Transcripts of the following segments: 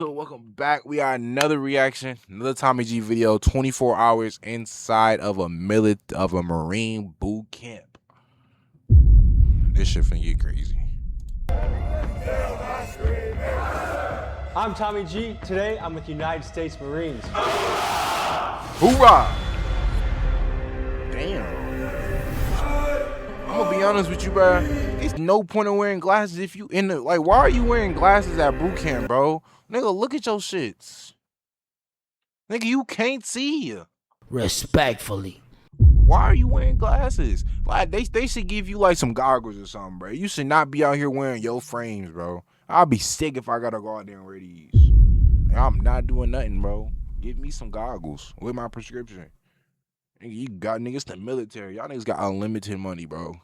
So welcome back. We got another reaction, another Tommy G video. 24 hours inside of a Marine boot camp. This shit finna get crazy. I'm Tommy G. Today I'm with United States Marines. Hoorah! Damn. I'm gonna be honest with you, bro. It's no point in wearing glasses if you in the why are you wearing glasses at boot camp, bro? Nigga, look at your shits. Nigga, you can't see. Respectfully. Why are you wearing glasses? Like they should give you like some goggles or something, bro. You should not be out here wearing your frames, bro. I'll be sick if I gotta go out there and wear these. I'm not doing nothing, bro. Give me some goggles with my prescription. Nigga, you got niggas in the military. Y'all niggas got unlimited money, bro.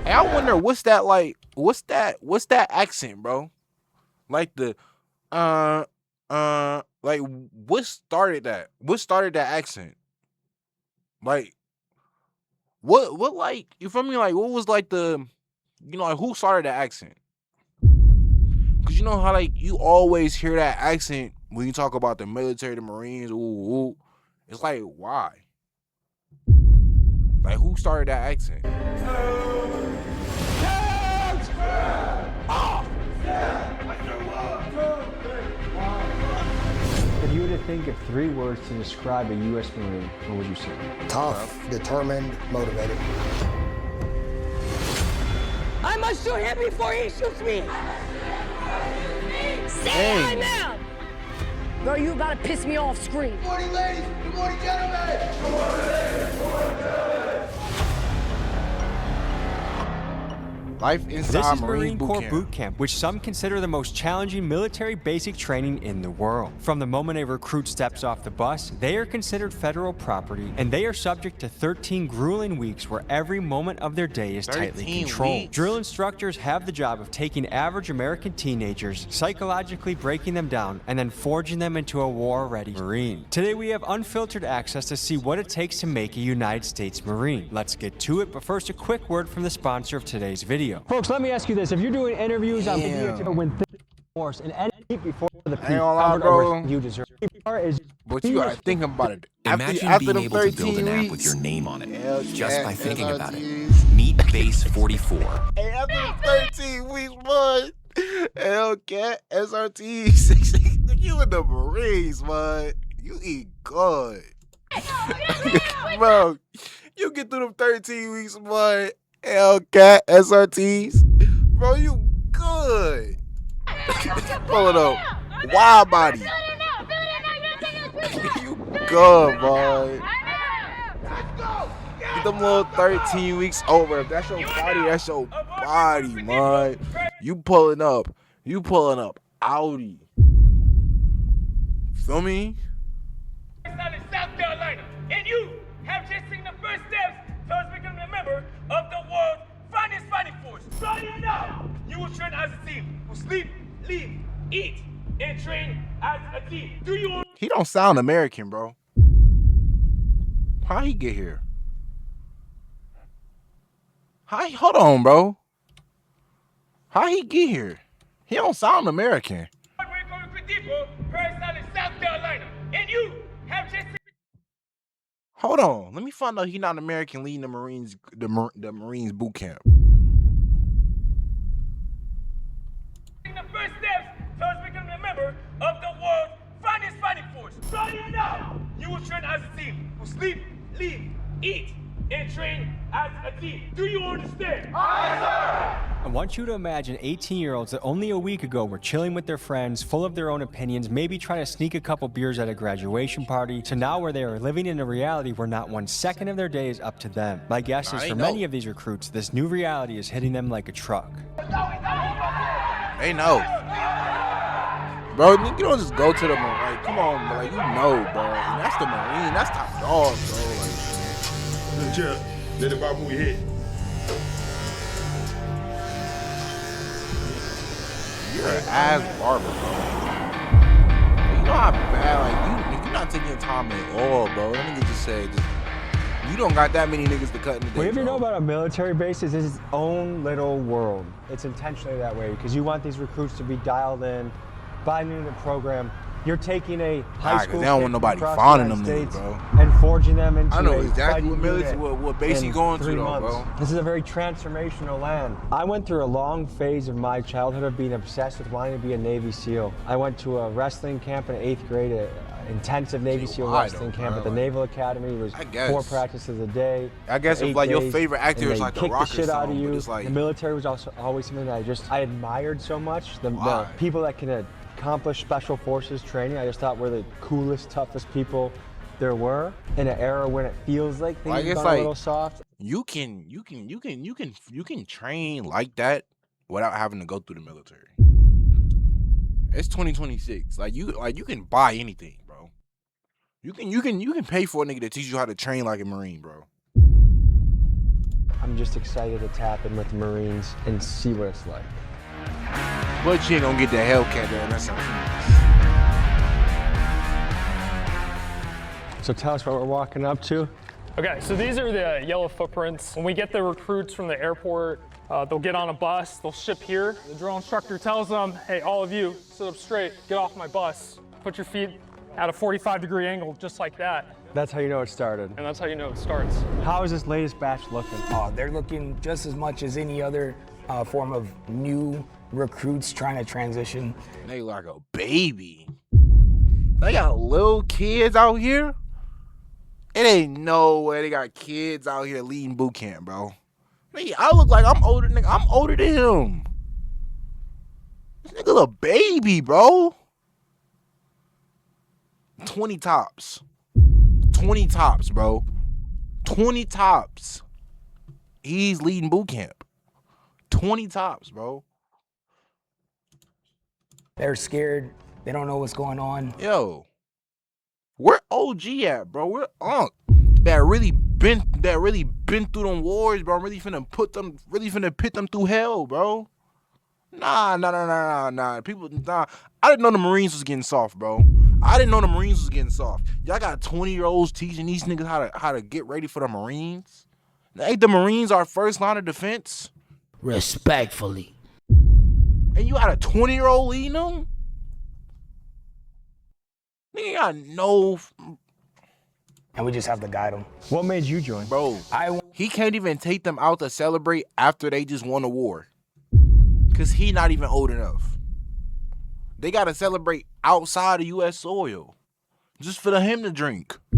Hey, I wonder what's that like? What's that accent, bro? Like the like what started that? What started that accent? Like what like you feel me? Like what was like the like who started that accent? Cause you know how like you always hear that accent when you talk about the military, the Marines, ooh. It's like why? Like who started that accent? If you were to think of 3 words to describe a U.S. Marine, what would you say? Tough, determined, motivated. I must shoot him before he shoots me. Say I'm out. Bro, you about to piss me off, scream. Good morning, ladies. Good morning, gentlemen. Good morning, ladies. Good morning, gentlemen. Life inside This is Marine Corps Boot Boot Camp, which some consider the most challenging military basic training in the world. From the moment a recruit steps off the bus, they are considered federal property, and they are subject to 13 grueling weeks where every moment of their day is tightly controlled. Weeks. Drill instructors have the job of taking average American teenagers, psychologically breaking them down, and then forging them into a war-ready Marine. Today we have unfiltered access to see what it takes to make a United States Marine. Let's get to it, but first a quick word from the sponsor of today's video. Folks, let me ask you this. If you're doing interviews on video when force and any before the bro. you deserve. But you gotta think about it. Imagine after being able to build an app with your name on it, just by thinking about it. Meet Base 44. Hey, after the 13 weeks, bud. Hellcat, SRT, you in the Marines, bud. You eat good. Bro, you get through them 13 weeks, bud. Hellcat, SRTs. Bro, you good. Pull it up. Wide body. You good, boy. Get them little 13 weeks over. If that's your body, that's your body, man. You pulling up. You pulling up Audi. Feel me? South Carolina, and you have just seen the first steps towards becoming a member of the world's finest fighting force. Starting now, you will train as a team. Will sleep, leave, eat, and train as a team. Do you? He don't sound American, bro. How he get here? Hold on, bro. How he get here? He don't sound American. South Carolina, and you have just. Hold on. Let me find out he not American leading the Marines, the Marines boot camp. The first steps towards becoming a member of the world's finest fighting force. Starting now, you will train as a team. Will sleep, leave, eat, and train as a team. Do you understand? Aye, sir. I want you to imagine 18-year-olds that only a week ago were chilling with their friends, full of their own opinions, maybe trying to sneak a couple beers at a graduation party, to now where they are living in a reality where not 1 second of their day is up to them. My guess is for many of these recruits, this new reality is hitting them like a truck. They know. Bro, you don't just go to the Marine. Like, come on, bro. Like, you know, bro. And that's the Marine. That's top dog, bro. Like, Chill. Let it about move your head. you're an ass barber, bro. You know how bad, like, if you're not taking your time at all, bro. Let me just say, You don't got that many niggas to cut in the day. What you know bro. about a military base is its own little world. It's intentionally that way because you want these recruits to be dialed in, buying into the program. You're taking a high Nah, 'cause school they don't kid want nobody from across finding the them United niggas, States bro. and forging them into I know a exactly fighting what military, unit what base he in going to 3 though, months. bro. This is a very transformational land. I went through a long phase of my childhood of being obsessed with wanting to be a Navy SEAL. I went to a wrestling camp in 8th grade, an intensive Navy SEAL why wrestling though, camp bro? at the Naval Academy. It was I guess. 4 practices a day. I guess for if 8 like your days, favorite actor and is they like The kick Rock the or shit out of something, you. but it's like The military was also always something that I admired so much. The Why? people that can accomplish special forces training, I just thought were the coolest, toughest people there were in an era when it feels like things I have guess, gone like, a little soft. you can train like that without having to go through the military. It's 2026. Like you can buy anything, bro. You can pay for a nigga to teach you how to train like a Marine, bro. I'm just excited to tap in with the Marines and see what it's like. But you ain't gonna get that Hellcat there. That's So tell us what we're walking up to. Okay, so these are the yellow footprints. When we get the recruits from the airport, they'll get on a bus, they'll ship here. The drill instructor tells them, hey, all of you, sit up straight, get off my bus. Put your feet at a 45-degree angle, just like that. That's how you know it started. And that's how you know it starts. How is this latest batch looking? They're looking just as much as any other form of new recruits trying to transition. They like a baby. They got little kids out here. It ain't no way they got kids out here leading boot camp, bro. Nigga, I look like I'm older, nigga. I'm older than him. This nigga's a baby, bro. 20 tops. 20 tops, bro. 20 tops. He's leading boot camp. 20 tops, bro. They're scared. They don't know what's going on. Yo, where OG at, bro? Where Unc that really been through them wars, bro? Really finna pit them through hell, bro. Nah. People, nah. I didn't know the Marines was getting soft, bro. Y'all got 20-year-olds teaching these niggas how to get ready for the Marines. Ain't the Marines our first line of defense? Respectfully. And you got a 20-year-old leading them? Nigga got no... And we just have to guide them. What made you join? Bro, he can't even take them out to celebrate after they just won a war. Because he not even old enough. They got to celebrate outside of U.S. soil. Just for him to drink. I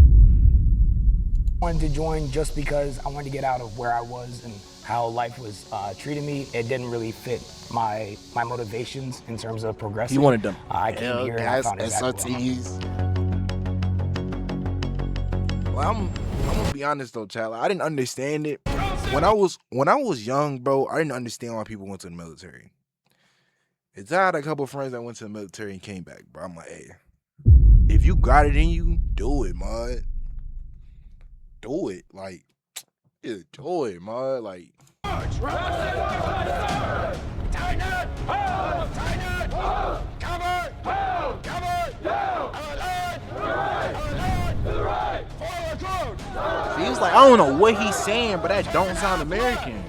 wanted to join just because I wanted to get out of where I was and how life was treating me. It didn't really fit my motivations in terms of progressing. You wanted them I came here and I found exactly what I wanted. Well, I'm gonna be honest though, child. I didn't understand it when I was young, bro. I didn't understand why people went to the military. It's I had a couple friends that went to the military and came back, bro. I'm like, hey, if you got it in you, do it, man. Do it, like, yeah, do it, man. Like. He was like, I don't know what he's saying, but that don't sound American.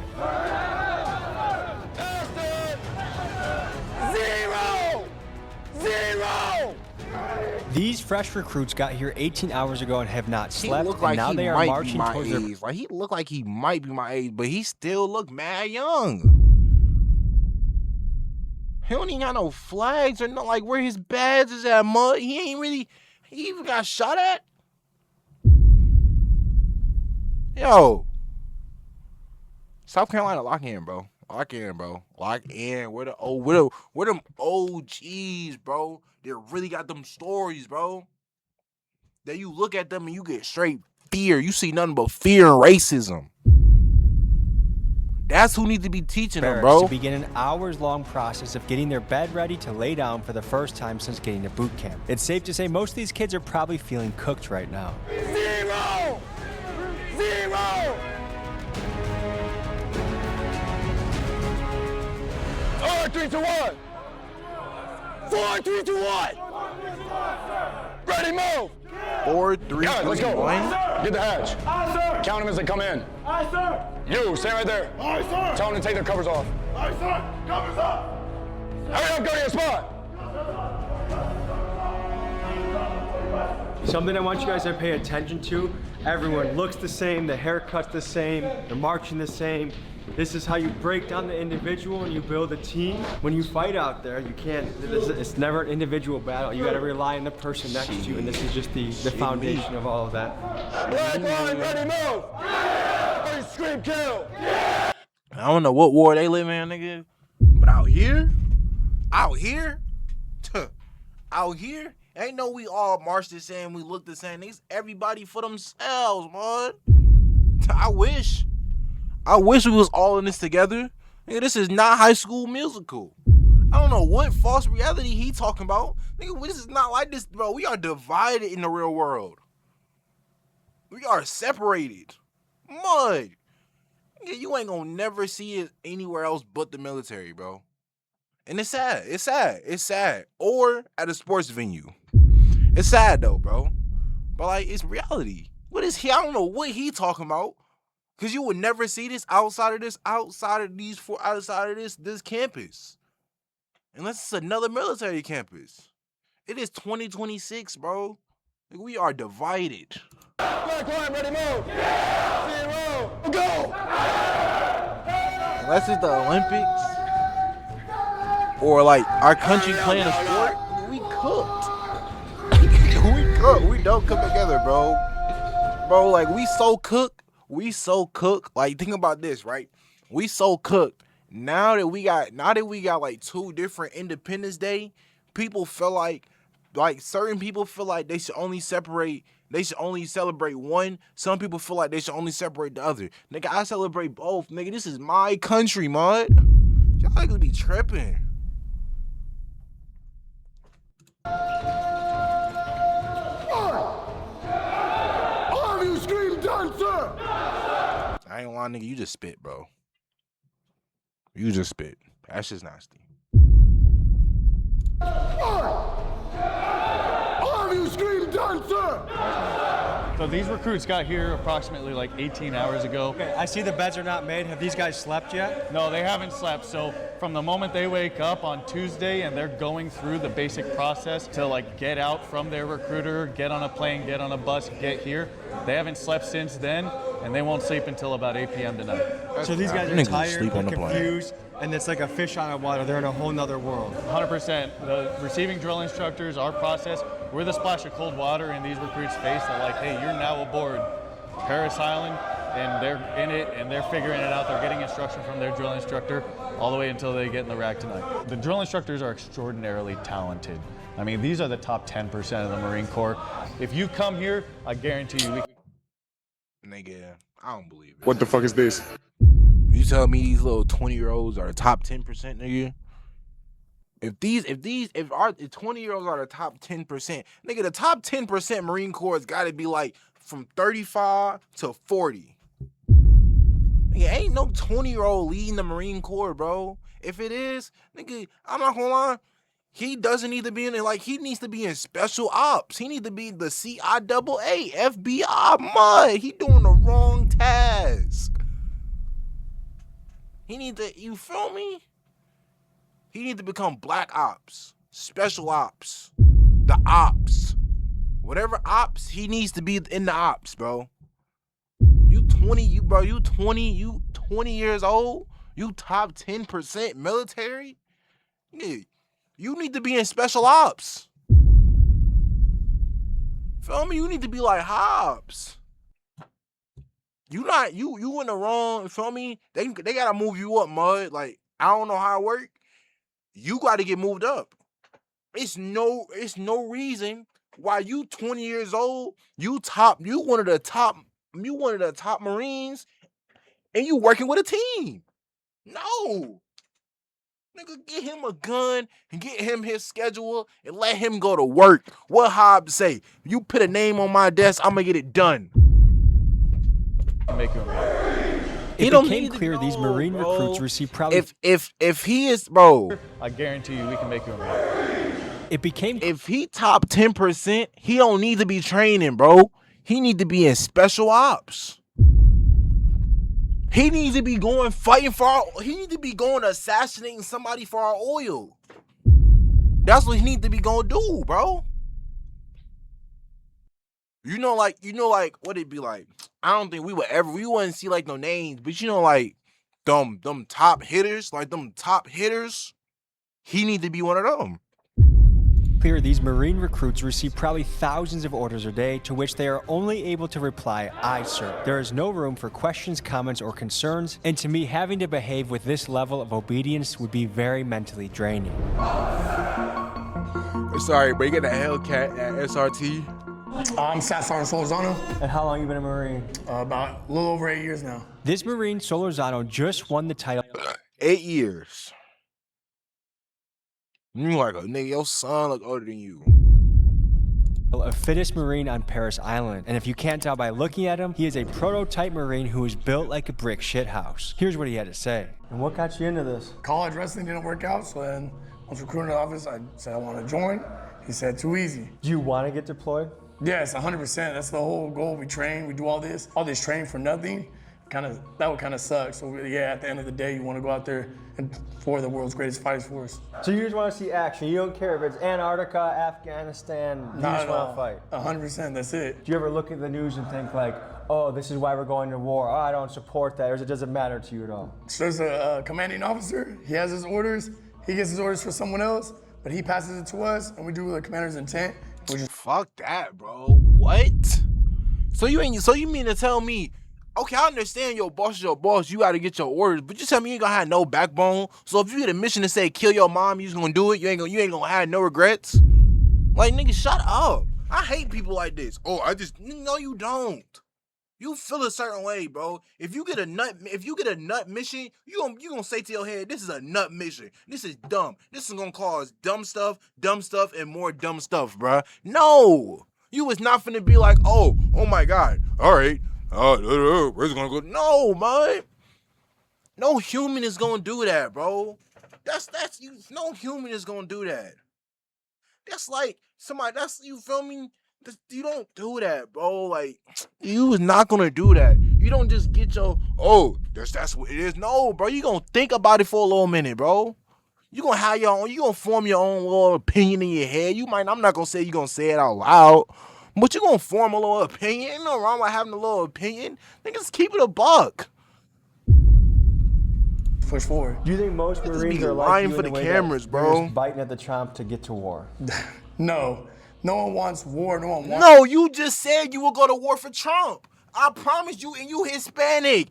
Zero! These fresh recruits got here 18 hours ago and have not slept, He looked like and now he they are might marching be my towards their... age. Like he looked like he might be my age, but he still look mad young. He don't even got no flags or nothing. Like where his badge is at, mud. He even got shot at. Yo, South Carolina, lock in, bro. Lock in, bro. Lock in. Where them OGs, bro? They really got them stories, bro. That you look at them and you get straight fear. You see nothing but fear and racism. That's who needs to be teaching them, bro. To begin an hours-long process of getting their bed ready to lay down for the first time since getting to boot camp. It's safe to say most of these kids are probably feeling cooked right now. Zero! 4, 3, 2, 1! 4, 3, 2, 1! Ready, move! 4, 3, 2, 1. Get the hatch. Count them as they come in. Aye, sir. You, stand right there. Aye, sir. Tell them to take their covers off. Aye, sir. Covers up. Hurry up, go to your spot. Something I want you guys to pay attention to, everyone looks the same, the haircut's the same, they're marching the same. This is how you break down the individual and you build a team. When you fight out there, you can't, it's never an individual battle. You gotta rely on the person next to you, and this is just the foundation of all of that. Black line, ready, move. Everybody scream kill. I don't know what war they live in, nigga. But out here, ain't no we all march the same, we look the same. Niggas, everybody for themselves, man. I wish we was all in this together. Nigga, this is not High School Musical. I don't know what false reality he talking about. Nigga, this is not like this, bro. We are divided in the real world. We are separated. Mud. Nigga, you ain't gonna never see it anywhere else but the military, bro. And it's sad. It's sad. It's sad. Or at a sports venue. It's sad though, bro. But like, it's reality. What is he? I don't know what he talking about. Cause you would never see this outside of this campus. Unless it's another military campus. It is 2026, bro. Like, we are divided. Black line, ready, move. Yeah. 0, go. Unless it's the Olympics or like our country playing a sport, we cooked. We don't come together, bro. Bro, like we so cooked. Like, think about this, right? We so cooked. Now that we got like 2 different Independence Day, people feel like certain people feel like they should only celebrate one. Some people feel like they should only separate the other. Nigga, I celebrate both. Nigga, this is my country, man. Y'all niggas be tripping. All of you scream done, sir. I ain't lying, nigga. You just spit, bro. You just spit. That's just nasty. All of you scream done, sir. So these recruits got here approximately like 18 hours ago. Okay, I see the beds are not made. Have these guys slept yet? No, they haven't slept. So from the moment they wake up on Tuesday and they're going through the basic process to like get out from their recruiter, get on a plane, get on a bus, get here, they haven't slept since then, and they won't sleep until about 8 p.m. tonight. So these guys are tired, they're confused, and it's like a fish on a water. They're in a whole nother world. 100%. The receiving drill instructors, our process, we're the splash of cold water in these recruits' face. They're like, hey, you're now aboard Paris Island, and they're in it, and they're figuring it out. They're getting instruction from their drill instructor all the way until they get in the rack tonight. The drill instructors are extraordinarily talented. I mean, these are the top 10% of the Marine Corps. If you come here, I guarantee you. Nigga, I don't believe it. What the fuck is this? You tell me these little 20-year-olds are the top 10%, nigga? If our 20-year-olds are the top 10%, nigga, the top 10% Marine Corps has got to be like from 35 to 40. Nigga, ain't no 20-year-old leading the Marine Corps, bro. If it is, nigga, I'm not gonna lie, he doesn't need to be in it. Like, he needs to be in special ops. He needs to be the CIAA, FBI, mud. He doing the wrong task. He need to, you feel me? He need to become black ops, special ops, the ops. Whatever ops, he needs to be in the ops, bro. You 20 years old, you top 10% military? Yeah, you need to be in special ops. Feel me? You need to be like Hobbs. You in the wrong, feel me? They gotta move you up, mud. Like, I don't know how it work. You gotta get moved up. It's no reason why you 20 years old, you one of the top Marines, and you working with a team. No. Nigga, get him a gun and get him his schedule and let him go to work. What Hobbs say? You put a name on my desk, I'm gonna get it done. Make It became clear these Marine recruits receive probably. If he is, bro, I guarantee you we can make you a It became. If he top 10%, he don't need to be training, bro. He need to be in special ops. He needs to be going fighting for our. He needs to be going assassinating somebody for our oil. That's what he needs to be going to do, bro. You know, like what it be like. I don't think we wouldn't see like no names, but you know, like them top hitters, he need to be one of them. Clear, these Marine recruits receive probably thousands of orders a day, to which they are only able to reply, "Aye, sir." There is no room for questions, comments, or concerns, and to me, having to behave with this level of obedience would be very mentally draining. Sorry, but you get a Hellcat at SRT. I'm Staff Sergeant Solorzano. And how long you been a Marine? About a little over 8 years now. This Marine, Solorzano, just won the title. 8 years. You like a nigga, your son look older than you. A fittest Marine on Paris Island. And if you can't tell by looking at him, he is a prototype Marine who is built like a brick shithouse. Here's what he had to say. And what got you into this? College wrestling didn't work out, so then once recruited to the office, I said I want to join. He said, too easy. Do you want to get deployed? Yes, 100%. That's the whole goal. We train, we do all this training for nothing. That would kind of suck. So yeah, at the end of the day, you want to go out there and for the world's greatest fighters force. So you just want to see action. You don't care if it's Antarctica, Afghanistan. You just want to fight. 100%. That's it. Do you ever look at the news and think like, oh, this is why we're going to war? Oh, I don't support that. Or does it matter to you at all? So there's a commanding officer. He has his orders. He gets his orders for someone else, but he passes it to us, and we do the commander's intent. Fuck that, bro. What? So you mean to tell me? Okay, I understand your boss is your boss. You got to get your orders, but you tell me you ain't gonna have no backbone. So if you get a mission to say kill your mom, you just gonna do it. You ain't gonna have no regrets. Like, nigga, shut up. I hate people like this. Oh, no, you don't. You feel a certain way, bro. If you get a nut mission, you gonna say to your head, this is a nut mission. This is dumb. This is gonna cause dumb stuff, and more dumb stuff, bro. No, you was not finna be like, oh my God, all right. Where's it gonna go? No, man. No human is gonna do that, bro. That's you. No human is gonna do that. That's like somebody. You feel me? You don't do that, bro. Like, you was not gonna do that. You don't just get your that's what it is. No, bro. You gonna think about it for a little minute, bro. You gonna have your own. You gonna form your own little opinion in your head. I'm not gonna say you gonna say it out loud. But you gonna form a little opinion. Ain't no wrong with having a little opinion. Niggas keep it a buck. Push forward. Do you think most Marines are lying like you for in the way cameras, that bro? They're just biting at the chomp to get to war? No. No one wants war. No one wants. No, you just said you will go to war for Trump. I promise you, and you Hispanic.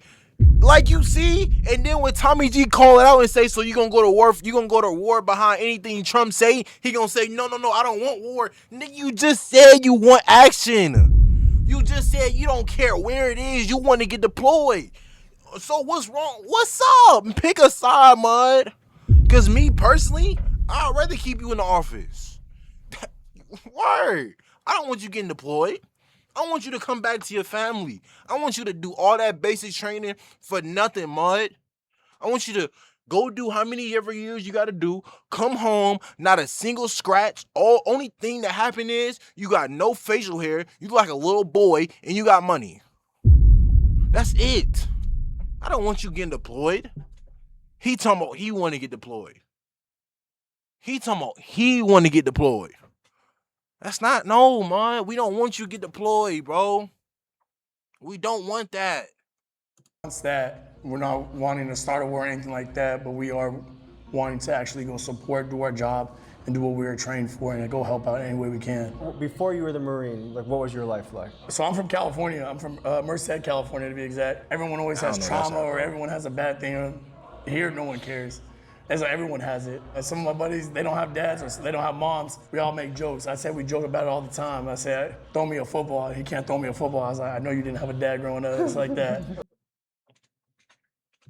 Like, you see, and then when Tommy G call it out and say, so you gonna go to war? You gonna go to war behind anything Trump say? He gonna say, no, I don't want war. Nigga, you just said you want action. You just said you don't care where it is. You want to get deployed. So what's wrong? What's up? Pick a side, mud. Cause me personally, I'd rather keep you in the office. Word. I don't want you getting deployed. I want you to come back to your family. I want you to do all that basic training for nothing, mud. I want you to go do how many every years you got to do. Come home, not a single scratch. Only thing that happened is you got no facial hair. You look like a little boy, and you got money. That's it. I don't want you getting deployed. He talking about he want to get deployed. He talking about he want to get deployed. That's not, no, man. We don't want you to get deployed, bro. We don't want that. We're not wanting to start a war or anything like that, but we are wanting to actually go support, do our job, and do what we were trained for, and go help out any way we can. Before you were the Marine, like, what was your life like? So I'm from California. I'm from Merced, California, to be exact. Everyone always has trauma or everyone has a bad thing. Here, no one cares. It's like everyone has it. And some of my buddies, they don't have dads or they don't have moms. We all make jokes. I said we joke about it all the time. I said, throw me a football. He can't throw me a football. I was like, I know you didn't have a dad growing up. It's like that.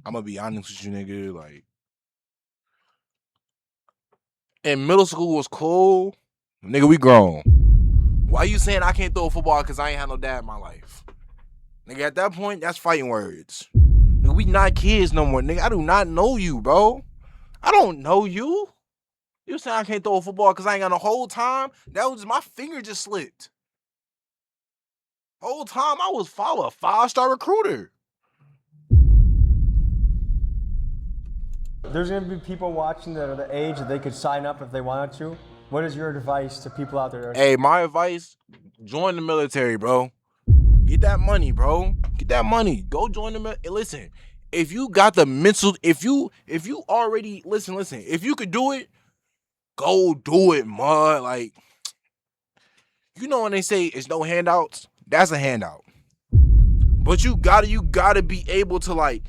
I'm gonna be honest with you, nigga. Like, in middle school was cool. Nigga, we grown. Why you saying I can't throw a football because I ain't had no dad in my life? Nigga, at that point, that's fighting words. Nigga, we not kids no more. Nigga, I do not know you, bro. I don't know you. You saying I can't throw a football because I ain't got no whole time? That was my finger just slipped. Whole time I was a 5-star recruiter. there's going to be people watching that are the age that they could sign up if they wanted to. What is your advice to people out there? Hey, my advice, join the military, bro. Get that money, bro. Get that money. Go join the military. Listen, if you got the mental, if you already, listen, if you could do it, go do it, mud. Like, you know when they say it's no handouts, that's a handout. But you gotta be able to, like,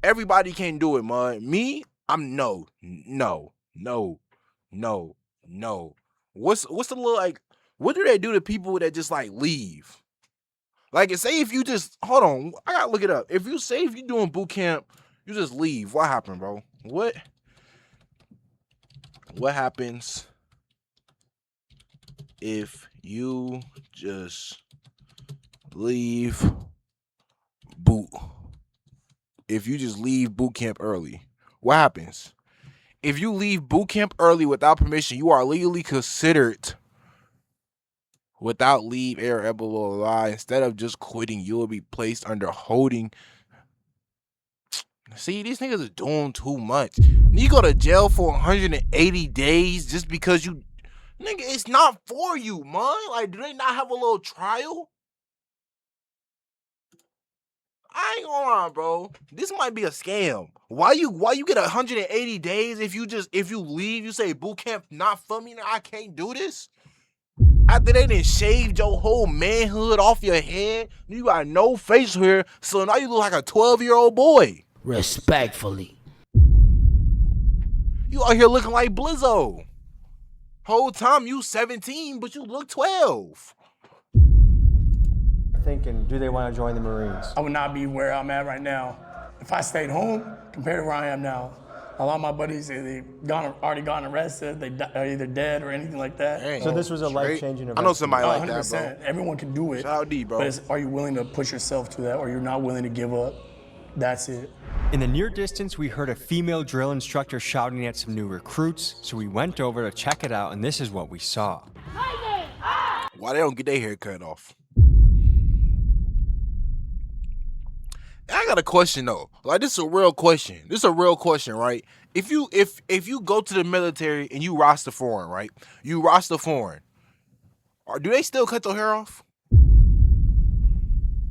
everybody can't do it, mud. Me, I'm no. What's the little, like, what do they do to people that just, like, leave? Like, say if you just, hold on, I gotta look it up. If you're doing boot camp, you just leave. What happened, bro? What happens if you just leave boot camp early? What happens? If you leave boot camp early without permission, you are legally considered without leave, blah, blah, blah, blah. Instead of just quitting, you will be placed under holding. See, these niggas are doing too much. You go to jail for 180 days just because you, nigga, it's not for you, man. Like, do they not have a little trial? I ain't gonna lie, bro. This might be a scam. Why you get 180 days if you leave, you say boot camp not for me, I can't do this? After they done shaved your whole manhood off your head, you got no facial hair, so now you look like a 12-year-old boy. Respectfully. You out here looking like Blizzo. Whole time you 17, but you look 12. Thinking, do they want to join the Marines? I would not be where I'm at right now if I stayed home compared to where I am now. A lot of my buddies, they've already gone arrested, they are either dead or anything like that. Dang. So this was a life-changing event. I know somebody like 100%. that, bro. Everyone can do it. Shout out D, bro. But are you willing to push yourself to that, or you're not willing to give up? That's it. In the near distance, we heard a female drill instructor shouting at some new recruits, so we went over to check it out, and this is what we saw. Why they don't get their hair cut off? I got a question though. Like, this is a real question. This is a real question, right? If you go to the military and you roster foreign, right? You roster foreign. Or do they still cut their hair off?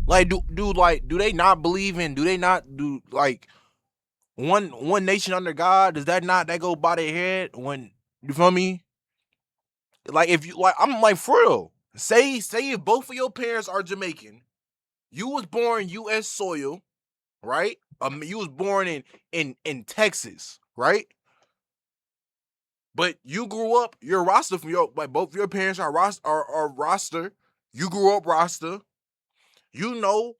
Like, do they not believe in? Do they not do like one nation under God? Does that go by their head when, you feel me? Like, if you like, I'm like, for real. Say if both of your parents are Jamaican, you was born U.S. soil, right? You was born in Texas, right? But you grew up, your roster from both your parents are roster. You grew up roster. You know,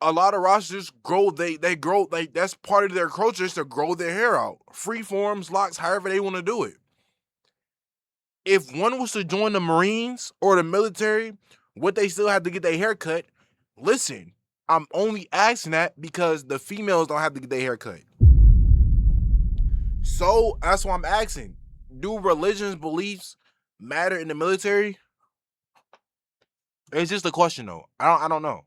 a lot of rosters grow. They grow, like, that's part of their culture is to grow their hair out, free forms, locks, however they want to do it. If one was to join the Marines or the military, would they still have to get their hair cut? Listen, I'm only asking that because the females don't have to get their hair cut. So that's why I'm asking. Do religions, beliefs matter in the military? It's just a question though. I don't know.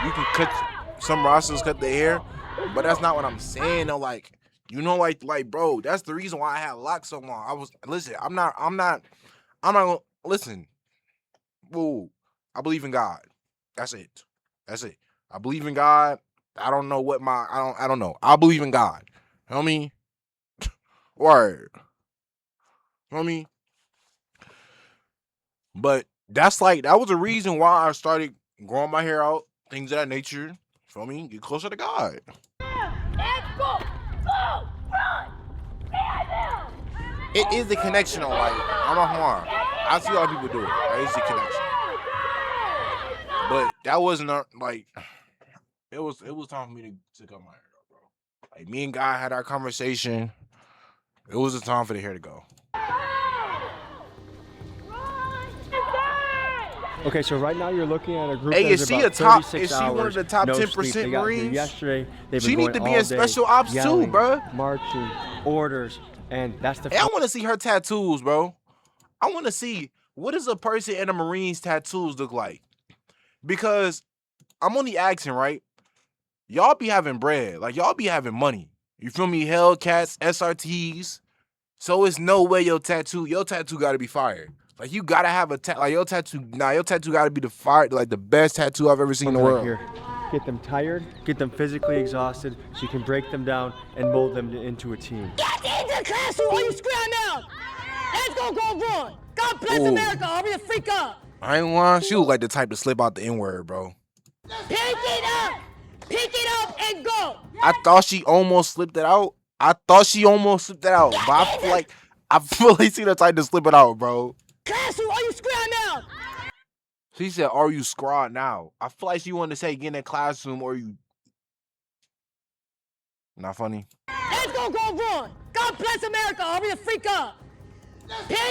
You can cut, some rosters cut their hair, but that's not what I'm saying though. Like, you know, like bro, that's the reason why I had locks so long. I'm not gonna listen. Whoa, I believe in God. That's it. I believe in God. I don't know what I don't know. I believe in God. You know what I mean? Word. You know what I mean? But that was the reason why I started growing my hair out, things of that nature. Feel me? Get closer to God. It is the connection on, like, I'm not harm. I see a lot of people do it. Like, it's the connection. But that wasn't like, it was time for me to cut my hair out, bro. Like, me and God had our conversation. It was the time for the hair to go. Okay, so right now you're looking at a group is that's she about 36 is she hours, one of the top no 10% sleep. They got here Marines? yesterday. They've She been need going to be all in day, special ops yelling, too, bro. Marching, orders, and that's the. Hey, I want to see her tattoos, bro. I want to see, what does a person in a Marines tattoos look like? Because I'm only asking, right? Y'all be having bread. Like, y'all be having money. You feel me? Hellcats, SRTs. So it's no way your tattoo gotta be fire. Like, you gotta have a like your tattoo gotta be the best tattoo I've ever seen in the world. Here. Get them tired, get them physically exhausted, so you can break them down and mold them into a team. Get into the classroom or you scream out. Let's go wrong. God bless America. Hurry the freak up. I ain't lying. She was like the type to slip out the N-word, bro. Pick it up and go. I thought she almost slipped it out. But I feel like she the type to slip it out, bro. Classroom or you scream out. She said, "Are you squad now?" I feel like she wanted to say, "Get in the classroom," or you. Not funny. Let's go wrong. God bless America. Hurry the freak up. Pick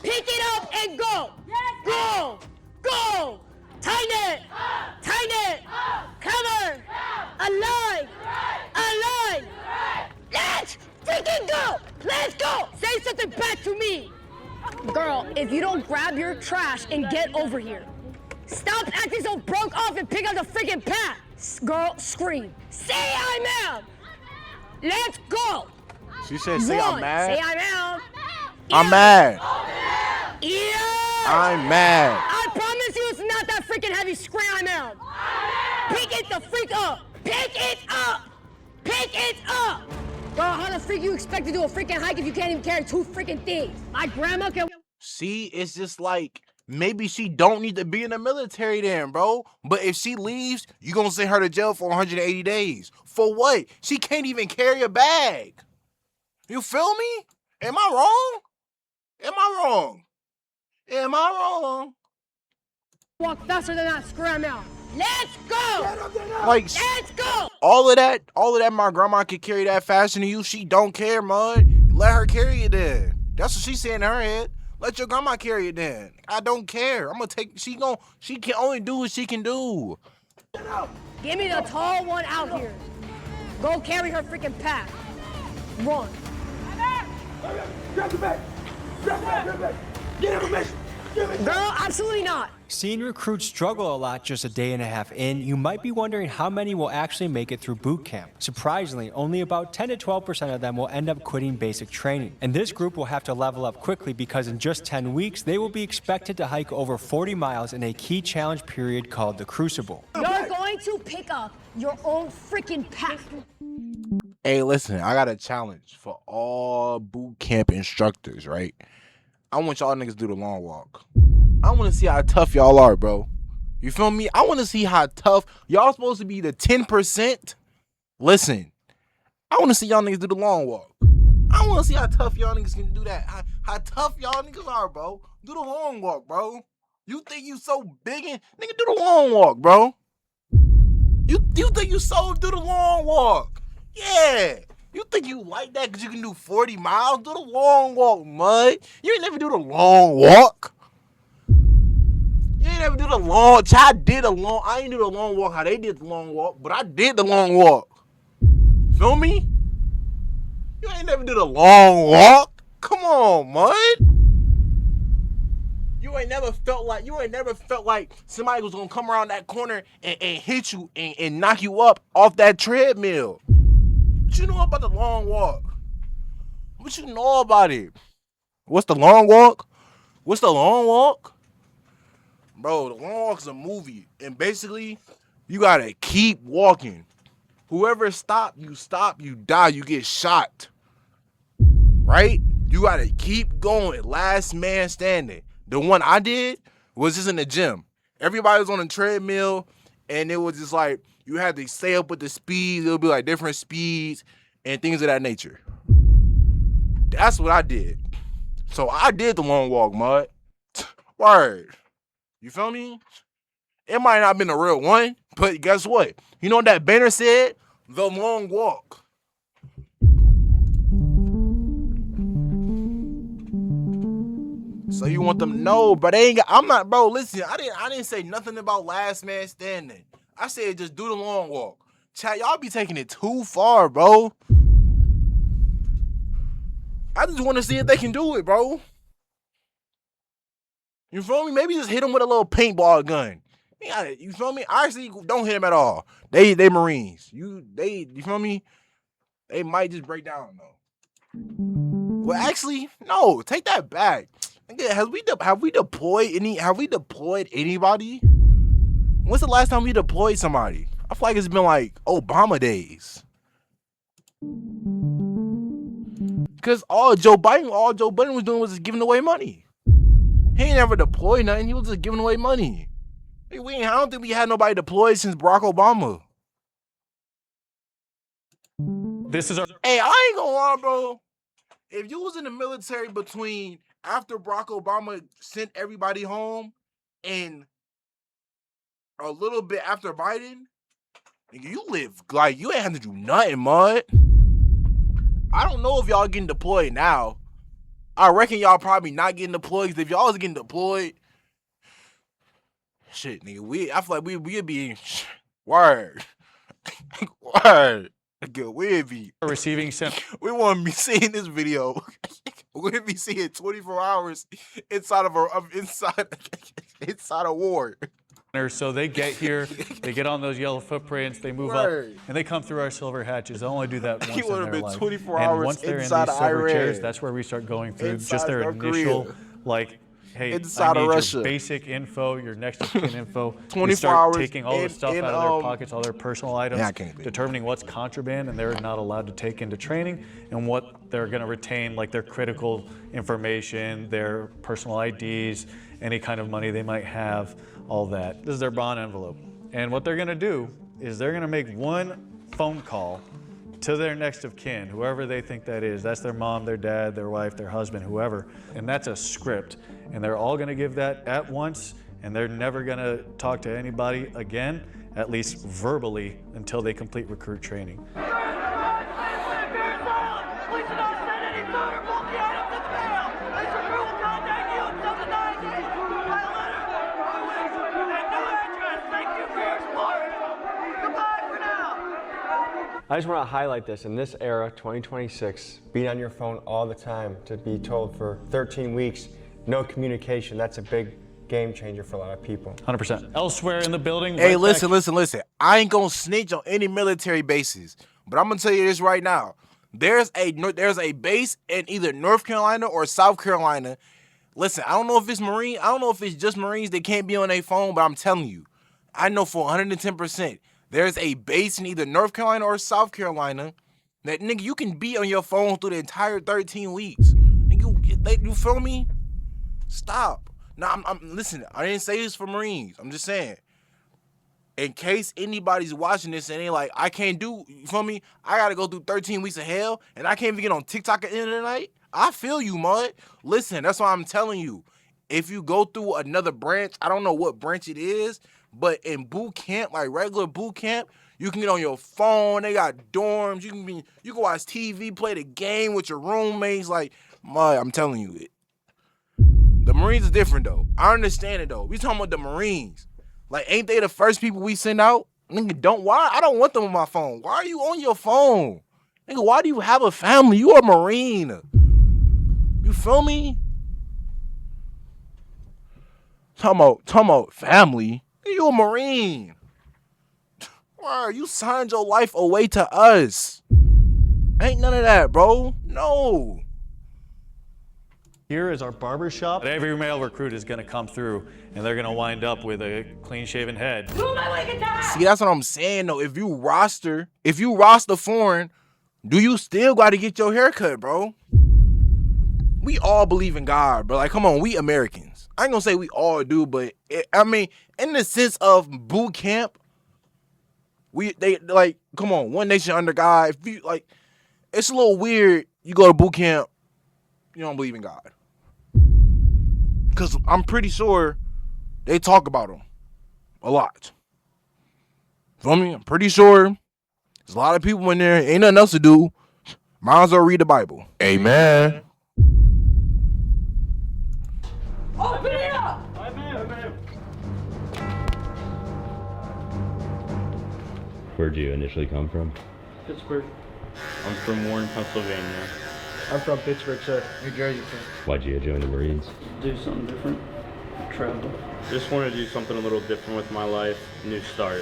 it up and go. Go. Tighten it. Cover. Alive. Let's freaking go. Let's go. Say something back to me. Girl, if you don't grab your trash and get over here. Stop acting so broke off and pick up the freaking pad. Girl, scream. Say I'm out. Let's go. She said, "Say I'm mad." Say I'm out. I'm mad. Yeah. I'm mad. I promise you it's not that freaking heavy. Scream I'm out. Pick it the freak up. Pick it up. Girl, how the freak you expect to do a freaking hike if you can't even carry 2 freaking things? My grandma can. See, it's just like, maybe she don't need to be in the military then, bro. But if she leaves, you gonna send her to jail for 180 days. For what? She can't even carry a bag. You feel me? Am I wrong? Walk faster than that. Scram out. Let's go. Like, Let's go. all of that, my grandma could carry that faster than you. She don't care, man. Let her carry it then. That's what she's saying in her head. Let your grandma carry it then. I don't care. She can only do what she can do. Give me the tall one out here. Go carry her freaking pack. Run. Grab the bag. Get information. Girl, absolutely not. Seeing recruits struggle a lot just a day and a half in, you might be wondering how many will actually make it through boot camp. Surprisingly, only about 10 to 12% of them will end up quitting basic training. And this group will have to level up quickly because in just 10 weeks, they will be expected to hike over 40 miles in a key challenge period called the Crucible. You're going to pick up your own freaking pack. Hey, listen, I got a challenge for all boot camp instructors, right? I want y'all niggas to do the long walk. I want to see how tough y'all are, bro. You feel me? I want to see how tough y'all supposed to be. The 10%. Listen, I want to see y'all niggas do the long walk. I want to see how tough y'all niggas can do that. How tough y'all niggas are, bro. Do the long walk, bro. You think you so big and nigga, do the long walk, bro. You think you so do the long walk? Yeah. You think you like that because you can do 40 miles? Do the long walk, mud. You ain't never do the long walk. You ain't never do the long. I did the long. I ain't do the long walk how they did the long walk, but I did the long walk. Feel me? You ain't never do the long walk. Come on, mud. You ain't never felt like somebody was gonna come around that corner and hit you and knock you up off that treadmill. What you know about the long walk? What you know about it? What's the long walk? Bro, the long walk is a movie. And basically, you gotta keep walking. Whoever stop, you die, you get shot. Right? You gotta keep going. Last man standing. The one I did was just in the gym. Everybody was on a treadmill, and it was just like, you had to stay up with the speeds. It'll be like different speeds and things of that nature. That's what I did. So I did the long walk, mud. Word. You feel me? It might not have been a real one, but guess what? You know what that banner said? The long walk. So you want them to know, but listen, I didn't say nothing about last man standing. I said just do the long walk. Chat, y'all be taking it too far, bro. I just want to see if they can do it, bro. You feel me? Maybe just hit them with a little paintball gun. You feel me? I actually don't hit them at all. They Marines. You feel me? They might just break down though. Well, actually, no. Take that back. Have we deployed anybody? When's the last time we deployed somebody? I feel like it's been like Obama days. Because all Joe Biden was doing was just giving away money. He ain't never deployed nothing. He was just giving away money. I don't think we had nobody deployed since Barack Obama. Hey, I ain't gonna lie, bro. If you was in the military between after Barack Obama sent everybody home and a little bit after Biden, you live like you ain't have to do nothing, mud. I don't know if y'all getting deployed now. I reckon y'all probably not getting deployed, because if y'all was getting deployed, shit, nigga, I feel like we'd be word. Word. We'd be receiving we wouldn't be seeing this video. We'd be seeing 24 hours inside a war. So they get here, they get on those yellow footprints, they move up, and they come through our silver hatches. They only do that once in their life. 24 and hours once they're in these inside silver Iran. chairs, that's where we start going through just their North initial, Korea. like, hey, Inside I of need Russia. your basic info, your next of kin info. 24 we start hours taking all the stuff out of their pockets, all their personal items, Yeah, I can't believe determining what's contraband and they're not allowed to take into training, and what they're going to retain, like their critical information, their personal IDs, any kind of money they might have, all that. This is their bond envelope. And what they're going to do is they're going to make one phone call to their next of kin, whoever they think that is. That's their mom, their dad, their wife, their husband, whoever. And that's a script. And they're all gonna give that at once, and they're never gonna talk to anybody again, at least verbally, until they complete recruit training. I just want to highlight this. In this era, 2026, being on your phone all the time, to be told for 13 weeks, no communication, that's a big game changer for a lot of people. 100%. Elsewhere in the building. Hey, right listen. I ain't gonna snitch on any military bases, but I'm gonna tell you this right now. There's a base in either North Carolina or South Carolina. Listen, I don't know if it's Marine. I don't know if it's just Marines that can't be on their phone, but I'm telling you, I know for 110%. There's a base in either North Carolina or South Carolina that, nigga, you can be on your phone through the entire 13 weeks. Nigga, you feel me? Stop. Now, listen, I didn't say this for Marines. I'm just saying, in case anybody's watching this and they like, I can't do, you feel me? I got to go through 13 weeks of hell and I can't even get on TikTok at the end of the night. I feel you, mud. Listen, that's why I'm telling you. If you go through another branch, I don't know what branch it is, but in boot camp, like regular boot camp, you can get on your phone. They got dorms. You can watch TV, play the game with your roommates. Like, I'm telling you, the Marines is different though. I understand it though. We talking about the Marines. Like, ain't they the first people we send out? Nigga, why? I don't want them on my phone. Why are you on your phone? Nigga, why do you have a family? You a Marine. You feel me? Talking about family. You a Marine. Why you signed your life away to us? Ain't none of that, bro. No. Here is our barber shop. Every male recruit is gonna come through and they're gonna wind up with a clean shaven head. See, that's what I'm saying though. If you roster foreign, do you still gotta get your hair cut, bro? We all believe in God, bro. Like, come on, we Americans. I ain't gonna say we all do, but in the sense of boot camp, they like, come on, one nation under God. If you like, it's a little weird. You go to boot camp, you don't believe in God, because I'm pretty sure they talk about him a lot. Feel me? I'm pretty sure there's a lot of people in there. Ain't nothing else to do. Might as well read the Bible. Amen. Open it up! Where'd you initially come from? Pittsburgh. I'm from Warren, Pennsylvania. I'm from Pittsburgh, sir. New Jersey, sir. Why'd you join the Marines? Do something different. travel. Just want to do something a little different with my life, new start.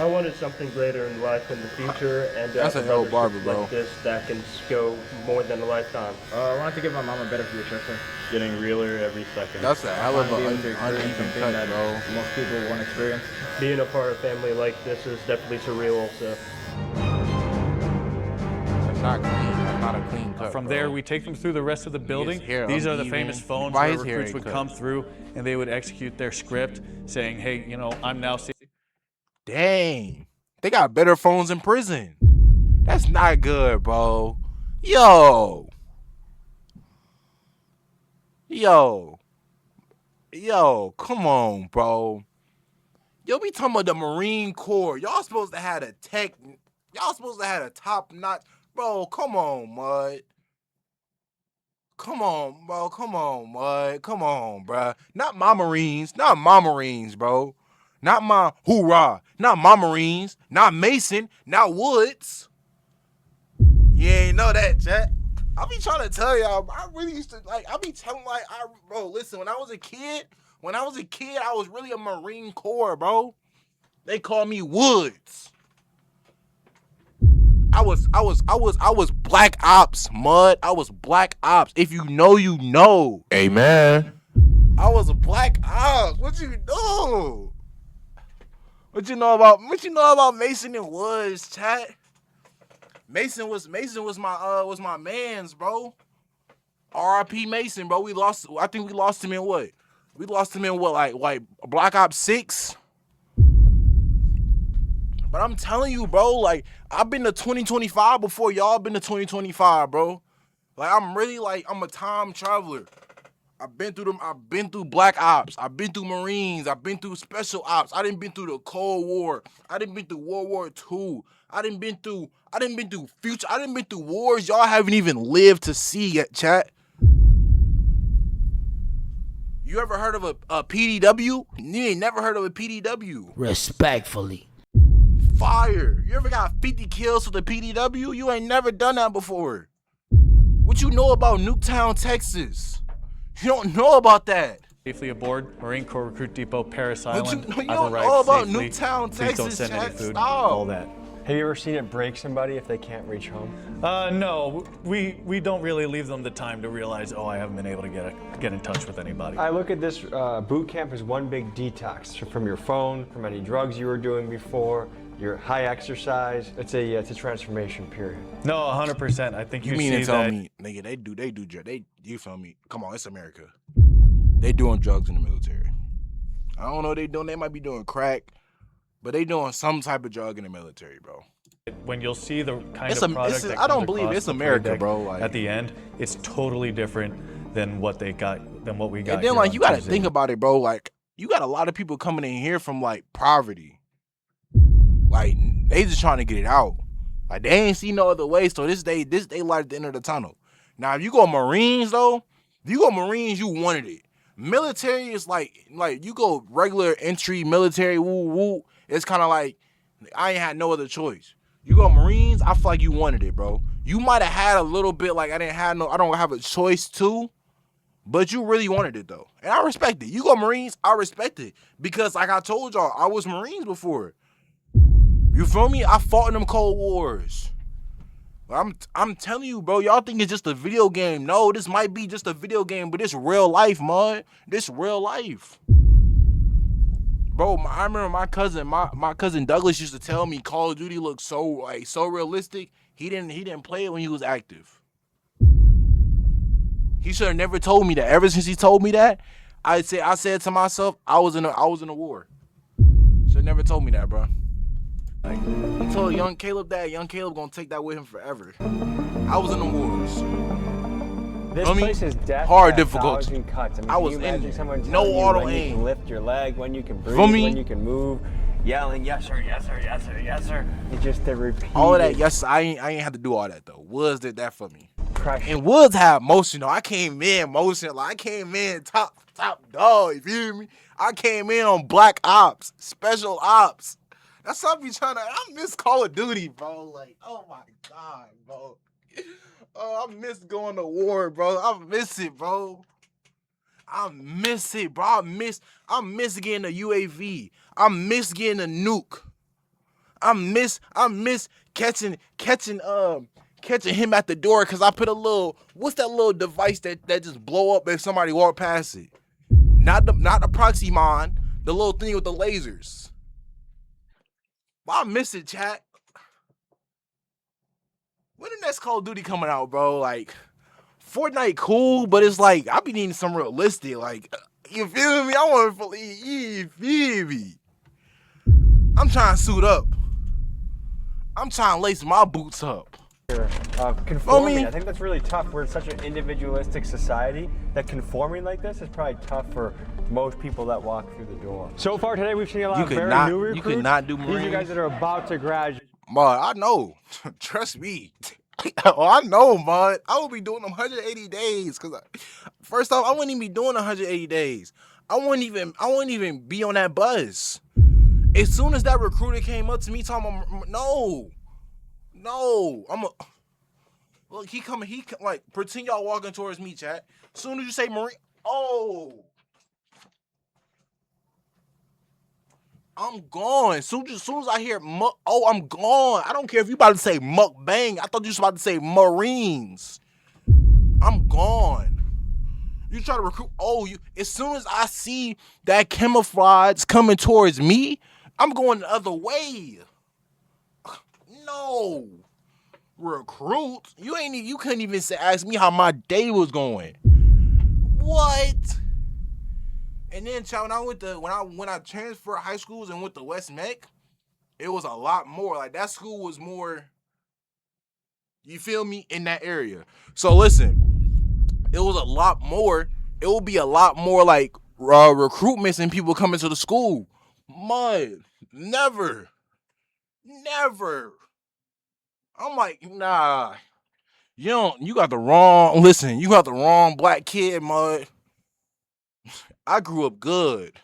I wanted something greater in life in the future, and That's an old barber, bro. like this that can go more than a lifetime. I wanted to give my mom a better future. Getting realer every second. That's a hell of Finally an able to experience uneven something cut, that bro. most people won't experience. Being a part of a family like this is definitely surreal. Also, That's not clean. That's not a clean cut. From bro. there, we take them through the rest of the building. hair These are the uneven. famous phones Why where his hair recruits ain't would cut? come through and they would execute their script saying, hey, you know, I'm now Dang. They got better phones in prison. That's not good, bro. Yo. Yo, come on, bro. Yo, we talking about the Marine Corps. Y'all supposed to have a tech. Y'all supposed to have a top notch. Bro, come on, Mud. Come on, bro. Come on, Mud. Come on, bro. Not my Marines. Not my Marines, bro. Not my hoorah. Not my Marines. Not Mason. Not Woods. You ain't know that, chat. I be trying to tell y'all, I really used to, like, I be telling, like, bro, listen, when I was a kid, I was really a Marine Corps, bro. They called me Woods. I was Black Ops, Mud. I was Black Ops. If you know, you know. Amen. I was a Black Ops. What you know? What you know about Mason and Woods, chat? Mason was my man's, bro. R.I.P. Mason, bro. I think we lost him in what? We lost him in what, like Black Ops 6? But I'm telling you, bro, like, I've been to 2025 before y'all been to 2025, bro. Like, I'm a time traveler. I've been through Black Ops. I've been through Marines. I've been through Special Ops. I done been through the Cold War. I done been through World War II. I done been through future. I done been through wars y'all haven't even lived to see yet, chat. You ever heard of a PDW? You ain't never heard of a PDW. Respectfully. Fire. You ever got 50 kills with a PDW? You ain't never done that before. What you know about Nuketown, Texas? You don't know about that. safely aboard Marine Corps Recruit Depot, Paris Island. You don't I've arrived know about safely. Nuketown, Please don't Texas, send any chat. food. Stop. All that. Have you ever seen it break somebody if they can't reach home? No, we don't really leave them the time to realize, oh, I haven't been able to get in touch with anybody. I look at this boot camp as one big detox from your phone, from any drugs you were doing before, your high exercise. It's a transformation period. No, 100%. I think You you mean see to tell that. me, nigga, they do you feel me? Come on, it's America. They doing drugs in the military. I don't know what they doing. They might be doing crack, but they doing some type of drug in the military, bro. When you'll see the kind It's of a- product it's a- that I don't comes believe across it's the play America, deck bro, like- at the end, it's totally different than what we got. And then, here like, on you gotta Tuesday. think about it, bro. Like, you got a lot of people coming in here from, like, poverty. Like, they just trying to get it out. Like, they ain't see no other way, so this day light at the end of the tunnel. Now, if you go Marines, though, if you go Marines, you wanted it. Military is like you go regular entry military, woo woo. It's kind of like I ain't had no other choice. You go Marines, I feel like you wanted it, bro. You might have had a little bit like I don't have a choice too, but you really wanted it though, and I respect it. You go Marines, I respect it because like I told y'all, I was Marines before. You feel me? I fought in them Cold Wars. I'm telling you, bro, y'all think it's just a video game. No, this might be just a video game, but it's real life, man. This real life. Bro, I remember my cousin Douglas used to tell me Call of Duty looked so realistic. He didn't play it when he was active. He should have never told me that. Ever since he told me that, I said to myself, I was in a war. Should have never told me that, bro. He told young Caleb that. Young Caleb gonna take that with him forever. I was in the wars. This place is death hard by difficulty. 1,000 cuts. I mean, I can was you imagine someone no telling you auto when you aim. can lift your leg, when you can breathe, Feel me? when you can move, yelling, yes sir, yes sir, yes sir, yes sir. It's just the repeat. All of that, yes, I ain't have to do all that though. Woods did that for me. Pressure. And Woods had motion though. I came in motion, like I came in top dog. You feel me? I came in on Black Ops, Special Ops. That's what I be trying to. I miss Call of Duty, bro. Like, oh my god, bro. Oh, I miss going to war, bro. I miss it, bro. I miss it, bro. I miss getting a UAV. I miss getting a nuke. I miss catching him at the door because I put a little, what's that little device that just blow up if somebody walk past it? Not the proxy mine, the little thing with the lasers. I miss it, chat. When the next Call of Duty coming out, bro? Like, Fortnite cool, but it's like, I be needing some realistic, like, you feel me? I want to, you feel me? I'm trying to suit up. I'm trying to lace my boots up. Conforming, I think that's really tough. We're in such an individualistic society that conforming like this is probably tough for most people that walk through the door. So far today, we've seen a lot of very new recruits. You could not do Marines. These are guys that are about to graduate. Man, I know. Trust me. Oh, I know, man. I will be doing them 180 days. Cause first off, I wouldn't even be doing 180 days. I wouldn't even be on that bus. As soon as that recruiter came up to me talking about, no, look, he like, pretend y'all walking towards me, chat. As soon as you say Marine, I'm gone. Soon as I hear I'm gone. I don't care if you about to say mukbang. I thought you was about to say Marines. I'm gone. You try to recruit, as soon as I see that camouflage coming towards me, I'm going the other way. No. Recruit? You couldn't even ask me how my day was going. What? And then, child, when I transferred high schools and went to West Meck, it was a lot more. Like, that school was more, you feel me, in that area. So listen, it was a lot more. It will be a lot more like recruitments and people coming to the school. Mud, never. I'm like, nah. You got the wrong black kid, Mud. I grew up good.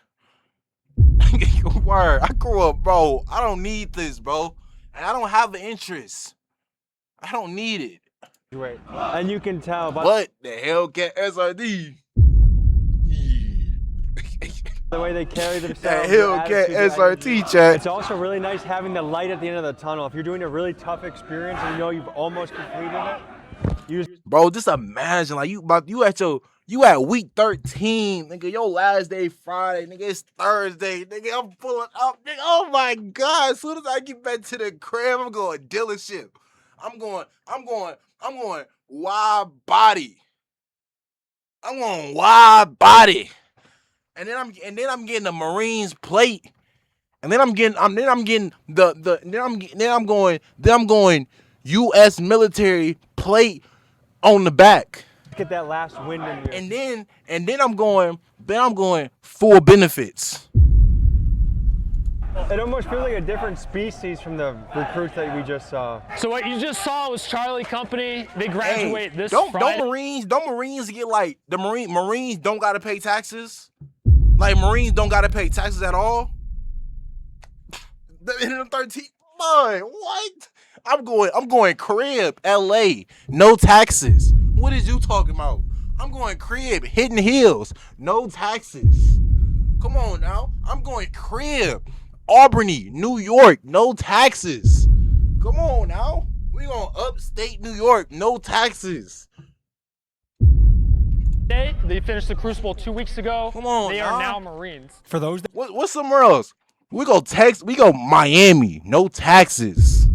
Word. I grew up, bro. I don't need this, bro. And I don't have the interest. I don't need it. Wait. And you can tell by what the Hellcat SRT. The way they carry themselves. That Hellcat SRT, chat. It's also really nice having the light at the end of the tunnel. If you're doing a really tough experience and you know you've almost completed it, bro, just imagine, like, you at week 13, nigga. Your last day Friday, nigga. It's Thursday, nigga. I'm pulling up, nigga. Oh my God! As soon as I get back to the crib, I'm going dealership. I'm going wide body. I'm going wide body. And then I'm getting the Marines plate. And then I'm going U.S. military plate on the back. Get that last wind in you. And then I'm going full benefits. It almost feels like a different species from the recruits that we just saw. So what you just saw was Charlie Company. They graduate this Friday. Don't Marines get like the Marines don't gotta pay taxes? Like, Marines don't gotta pay taxes at all? In the 13, boy, what? I'm going crib, LA, no taxes. What is you talking about? I'm going crib, Hidden Hills, no taxes. Come on now. I'm going crib, Albany, New York, no taxes. Come on now. We going upstate New York, no taxes. They finished the Crucible 2 weeks ago. Come on, they are now Marines. For those that what's somewhere else? We go Miami, no taxes.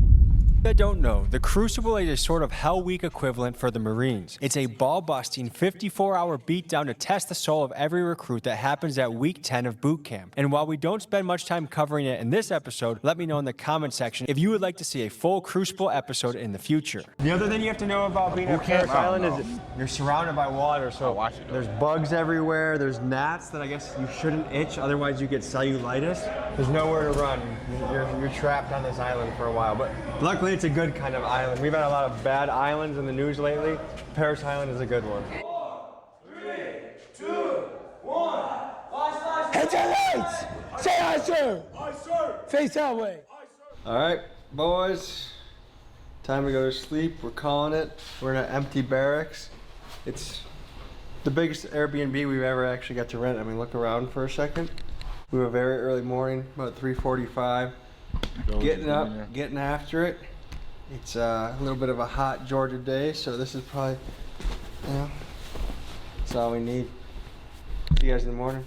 that don't know, the Crucible is a sort of Hell Week equivalent for the Marines. It's a ball-busting 54-hour beatdown to test the soul of every recruit that happens at week 10 of boot camp. And while we don't spend much time covering it in this episode, let me know in the comment section if you would like to see a full Crucible episode in the future. The other thing you have to know about being at Parris Island is you're surrounded by water, so there's bugs everywhere, there's gnats that I guess you shouldn't itch, otherwise you get cellulitis. There's nowhere to run. You're trapped on this island for a while, but luckily it's a good kind of island. We've had a lot of bad islands in the news lately. Parris Island is a good one. 4, 3, 2, 1. Head your lights! Say aye, sir! Aye, sir! Face that way. All right, boys. Time to go to sleep. We're calling it. We're in an empty barracks. It's The biggest Airbnb we've ever actually got to rent. I mean, look around for a second. We were very early morning, about 3:45. Getting up, getting after it. It's a little bit of a hot Georgia day, so this is probably, you know, that's all we need. See you guys in the morning.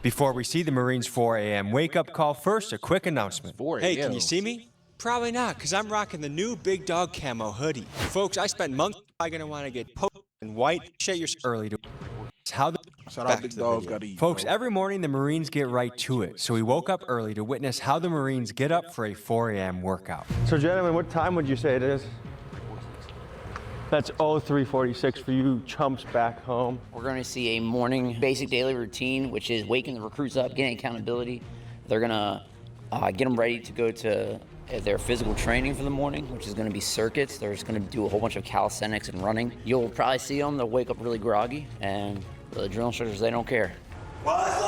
Before we see the Marines 4 a.m. wake-up call, first a quick announcement. Hey, can you see me? Probably not, because I'm rocking the new Big Dog Camo hoodie. Folks, I spent months probably going to want to get posted in white. Shut your early to how the Shout out Big Dogs gotta eat. Folks, bro. every morning the Marines get right to it, so we woke up early to witness how the Marines get up for a 4 a.m. workout. So gentlemen, what time would you say it is? That's 0346 for you chumps back home. We're going to see a morning basic daily routine, which is waking the recruits up, getting accountability. They're going to get them ready to go to their physical training for the morning, which is going to be circuits. They're just going to do a whole bunch of calisthenics and running. You'll probably see them. They'll wake up really groggy, and the drill instructors, they don't care. Lights!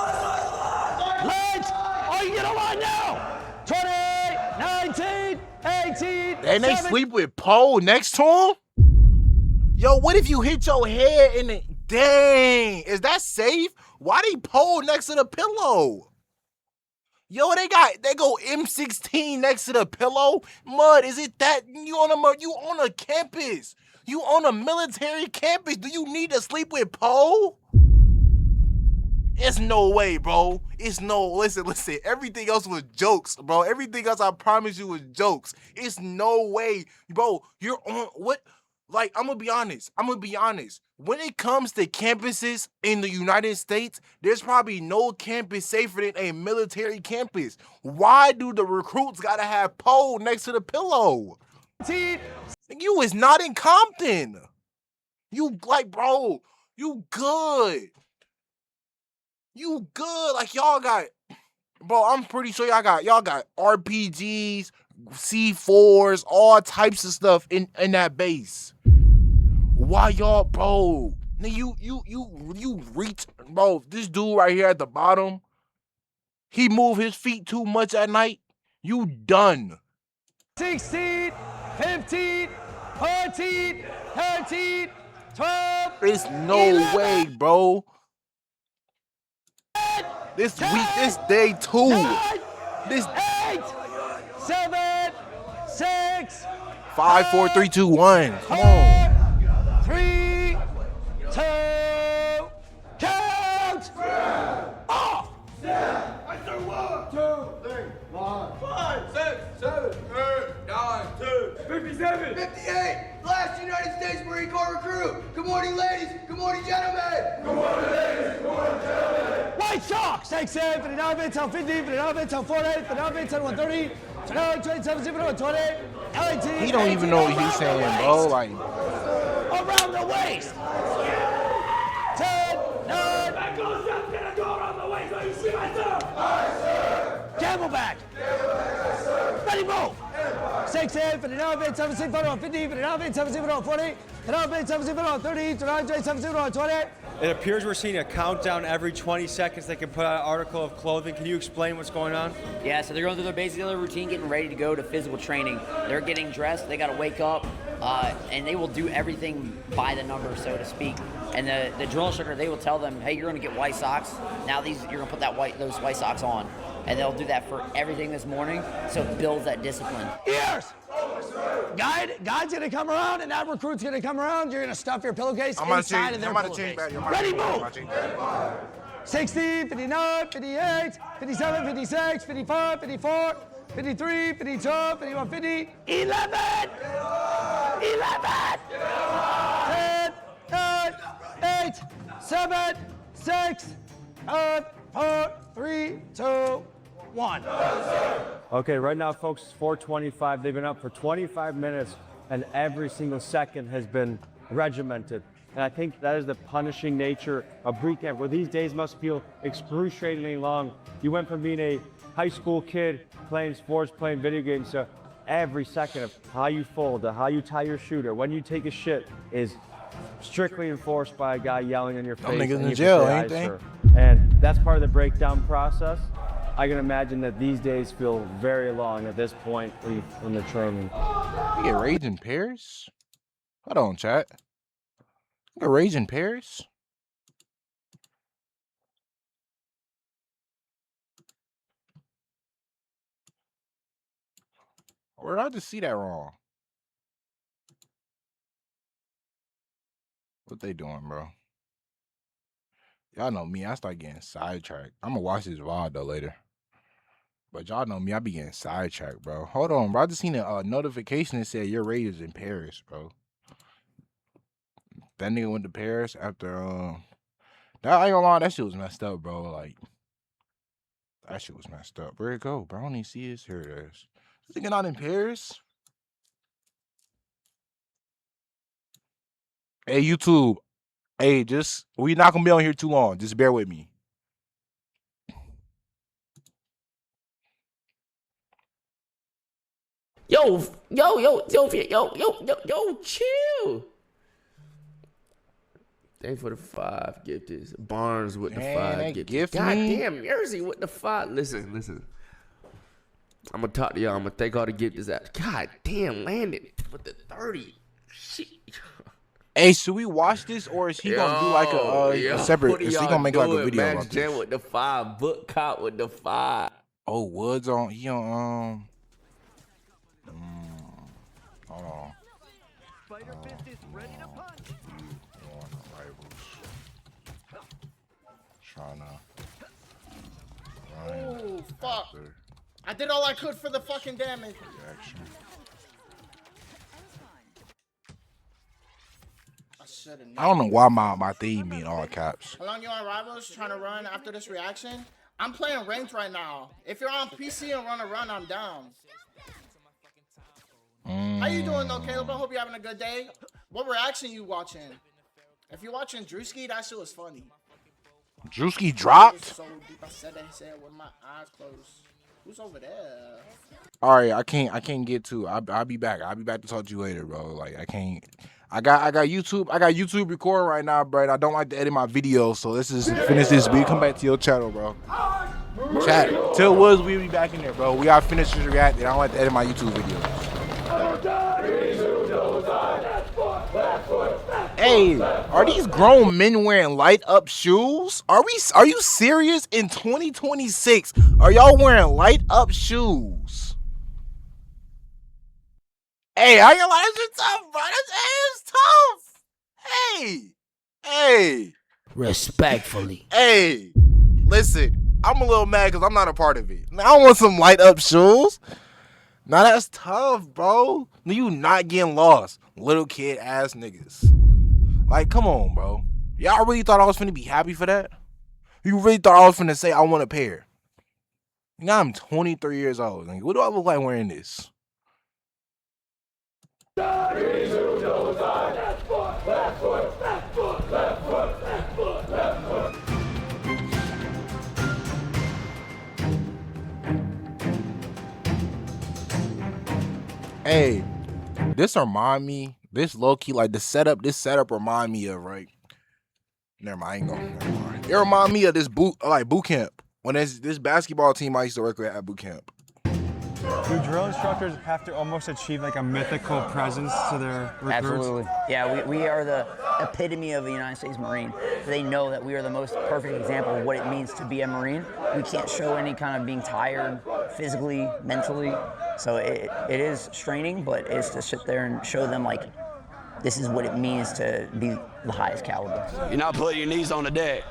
All you get a line now! 20, 19, 18, And they sleep with Poe next to him? Yo, what if you hit your head in the... Dang, is that safe? Why they Poe next to the pillow? Yo, they go M16 next to the pillow. Mud, is it that you on a campus? You on a military campus? Do you need to sleep with Poe? It's no way, bro. It's no, listen. Everything else was jokes, bro. Everything else, I promise you, was jokes. It's no way, bro. You're on what? Like, I'm gonna be honest. When it comes to campuses in the United States, there's probably no campus safer than a military campus. Why do the recruits gotta have Poe next to the pillow? You is not in Compton. You like, bro, you good. You good. Like, y'all got, bro, I'm pretty sure y'all got RPGs, C4s, all types of stuff in that base. Why y'all, bro? You reach, bro. This dude right here at the bottom, he move his feet too much at night. You done. 16, 15, 14, 13, 12. There's no 11, way, bro. This 10, week, this day 2. 9, This 8, 7, 6, 5, 4, 3, 2, 1. Come on. 3, 2, count! Off! I said 1, 2, 3, 4, 5, 6, 7, 8, 9, 10, 57, 58, last United States Marine Corps recruit. Good morning, ladies. Good morning, gentlemen. Good morning, ladies. Good morning, gentlemen. White Sox, 67, 59, 50, 59, 40, 59, 130, 29, 27, 20, 19. He don't even know what he's saying, bro. Like, around the waist. 10, 9. That goes up, gonna go around the waist. Are you see myself? Aye, sir. Camelback. Yes, sir. Ready, move. 68, 59, 57, 50, 59, 57, 40, 59, 57, 30, 29, 27, 20. It appears we're seeing a countdown every 20 seconds. They can put out an article of clothing. Can you explain what's going on? Yeah, so they're going through their basic daily routine, getting ready to go to physical training. They're getting dressed, they got to wake up, and they will do everything by the number, so to speak. And the drill instructor, they will tell them, hey, you're going to get white socks. Now you're going to put those white socks on. And they'll do that for everything this morning, so it builds that discipline. Ears! Guide's gonna come around, and that recruit's gonna come around. You're gonna stuff your pillowcase inside of their pillowcase. Ready, move! 60, 59, 58, 57, 56, 55, 54, 53, 52, 51, 50, 11! 10, 9, 8, 7, 6, 5, 4, 3, 2, 1. Okay, right now, folks, it's 4:25. They've been up for 25 minutes, and every single second has been regimented. And I think that is the punishing nature of boot camp, where these days must feel excruciatingly long. You went from being a high school kid playing sports, playing video games, to every second of how you fold, to how you tie your shooter, when you take a shit is strictly enforced by a guy yelling in your face. Them niggas and in you jail, can say, ain't they? "Aye, sir." And that's part of the breakdown process. I can imagine that these days feel very long at this point in the training. We get raised in Paris? Hold on, chat. A rage in Paris? Or did I just see that wrong? What they doing, bro? Y'all know me. I start getting sidetracked. I'm gonna watch this VOD though later. But y'all know me. I be getting sidetracked, bro. Hold on, bro. I just seen a notification that said your rate is in Paris, bro. That nigga went to Paris after that, I ain't gonna lie, that shit was messed up, bro. Like that shit was messed up. Where'd it go, bro? I don't even see this. Here it is. This nigga not in Paris. Hey, YouTube. Hey, we not gonna be on here too long. Just bear with me. Yo, chill. Thanks for the 5 gifters. Barnes with the 5 gifters. Goddamn, Jersey with the 5. Listen. I'm gonna talk to y'all. I'm gonna take all the gifters out. God damn, Landon with the 30. Shit. Hey, should we watch this or is he gonna do like a separate? Is he gonna make like a video Max about Jam this? with the 5. Book Cop with the 5. Oh, Woods on. He on. Hold on. Spider Fist is ready to punch. Trying to. Oh fuck! I did all I could for the fucking damage. Reaction. I don't know why my theme be in all caps. How long you on Rivals trying to run after this reaction? I'm playing ranked right now. If you're on PC and want to run, I'm down. How you doing though, Caleb? I hope you're having a good day. What reaction you watching? If you're watching Drewski, that shit was funny. Drewski dropped? So deep, I said with my eyes closed. Who's over there? All right, I can't get to. I'll be back. I'll be back to talk to you later, bro. Like I can't. I got YouTube. I got YouTube recording right now, bro. I don't like to edit my videos, so let's just finish this. We come back to your channel, bro. Chat. Tell Woods we'll be back in there, bro. We gotta finish this react. I don't like to edit my YouTube videos. Hey, are these grown men wearing light up shoes? Are you serious? In 2026, are y'all wearing light up shoes? Hey, I ain't gonna lie, this is tough, bro. This is tough. Hey. Respectfully. Hey, listen, I'm a little mad because I'm not a part of it. Now I want some light up shoes. Now that's tough, bro. You not getting lost, little kid ass niggas. Like, come on, bro. Y'all really thought I was finna be happy for that? You really thought I was finna say I want a pair? Now I'm 23 years old. Like, what do I look like wearing this? Hey, this remind me, this low-key, like this setup remind me of, right? Never mind, I ain't gonna. It remind me of this boot camp. When this basketball team I used to work with at boot camp. Do drill instructors have to almost achieve like a mythical presence to their recruits? Absolutely. Yeah, we are the epitome of a United States Marine. They know that we are the most perfect example of what it means to be a Marine. We can't show any kind of being tired physically, mentally. So it is straining, but it's to sit there and show them like this is what it means to be the highest caliber. You're not putting your knees on the deck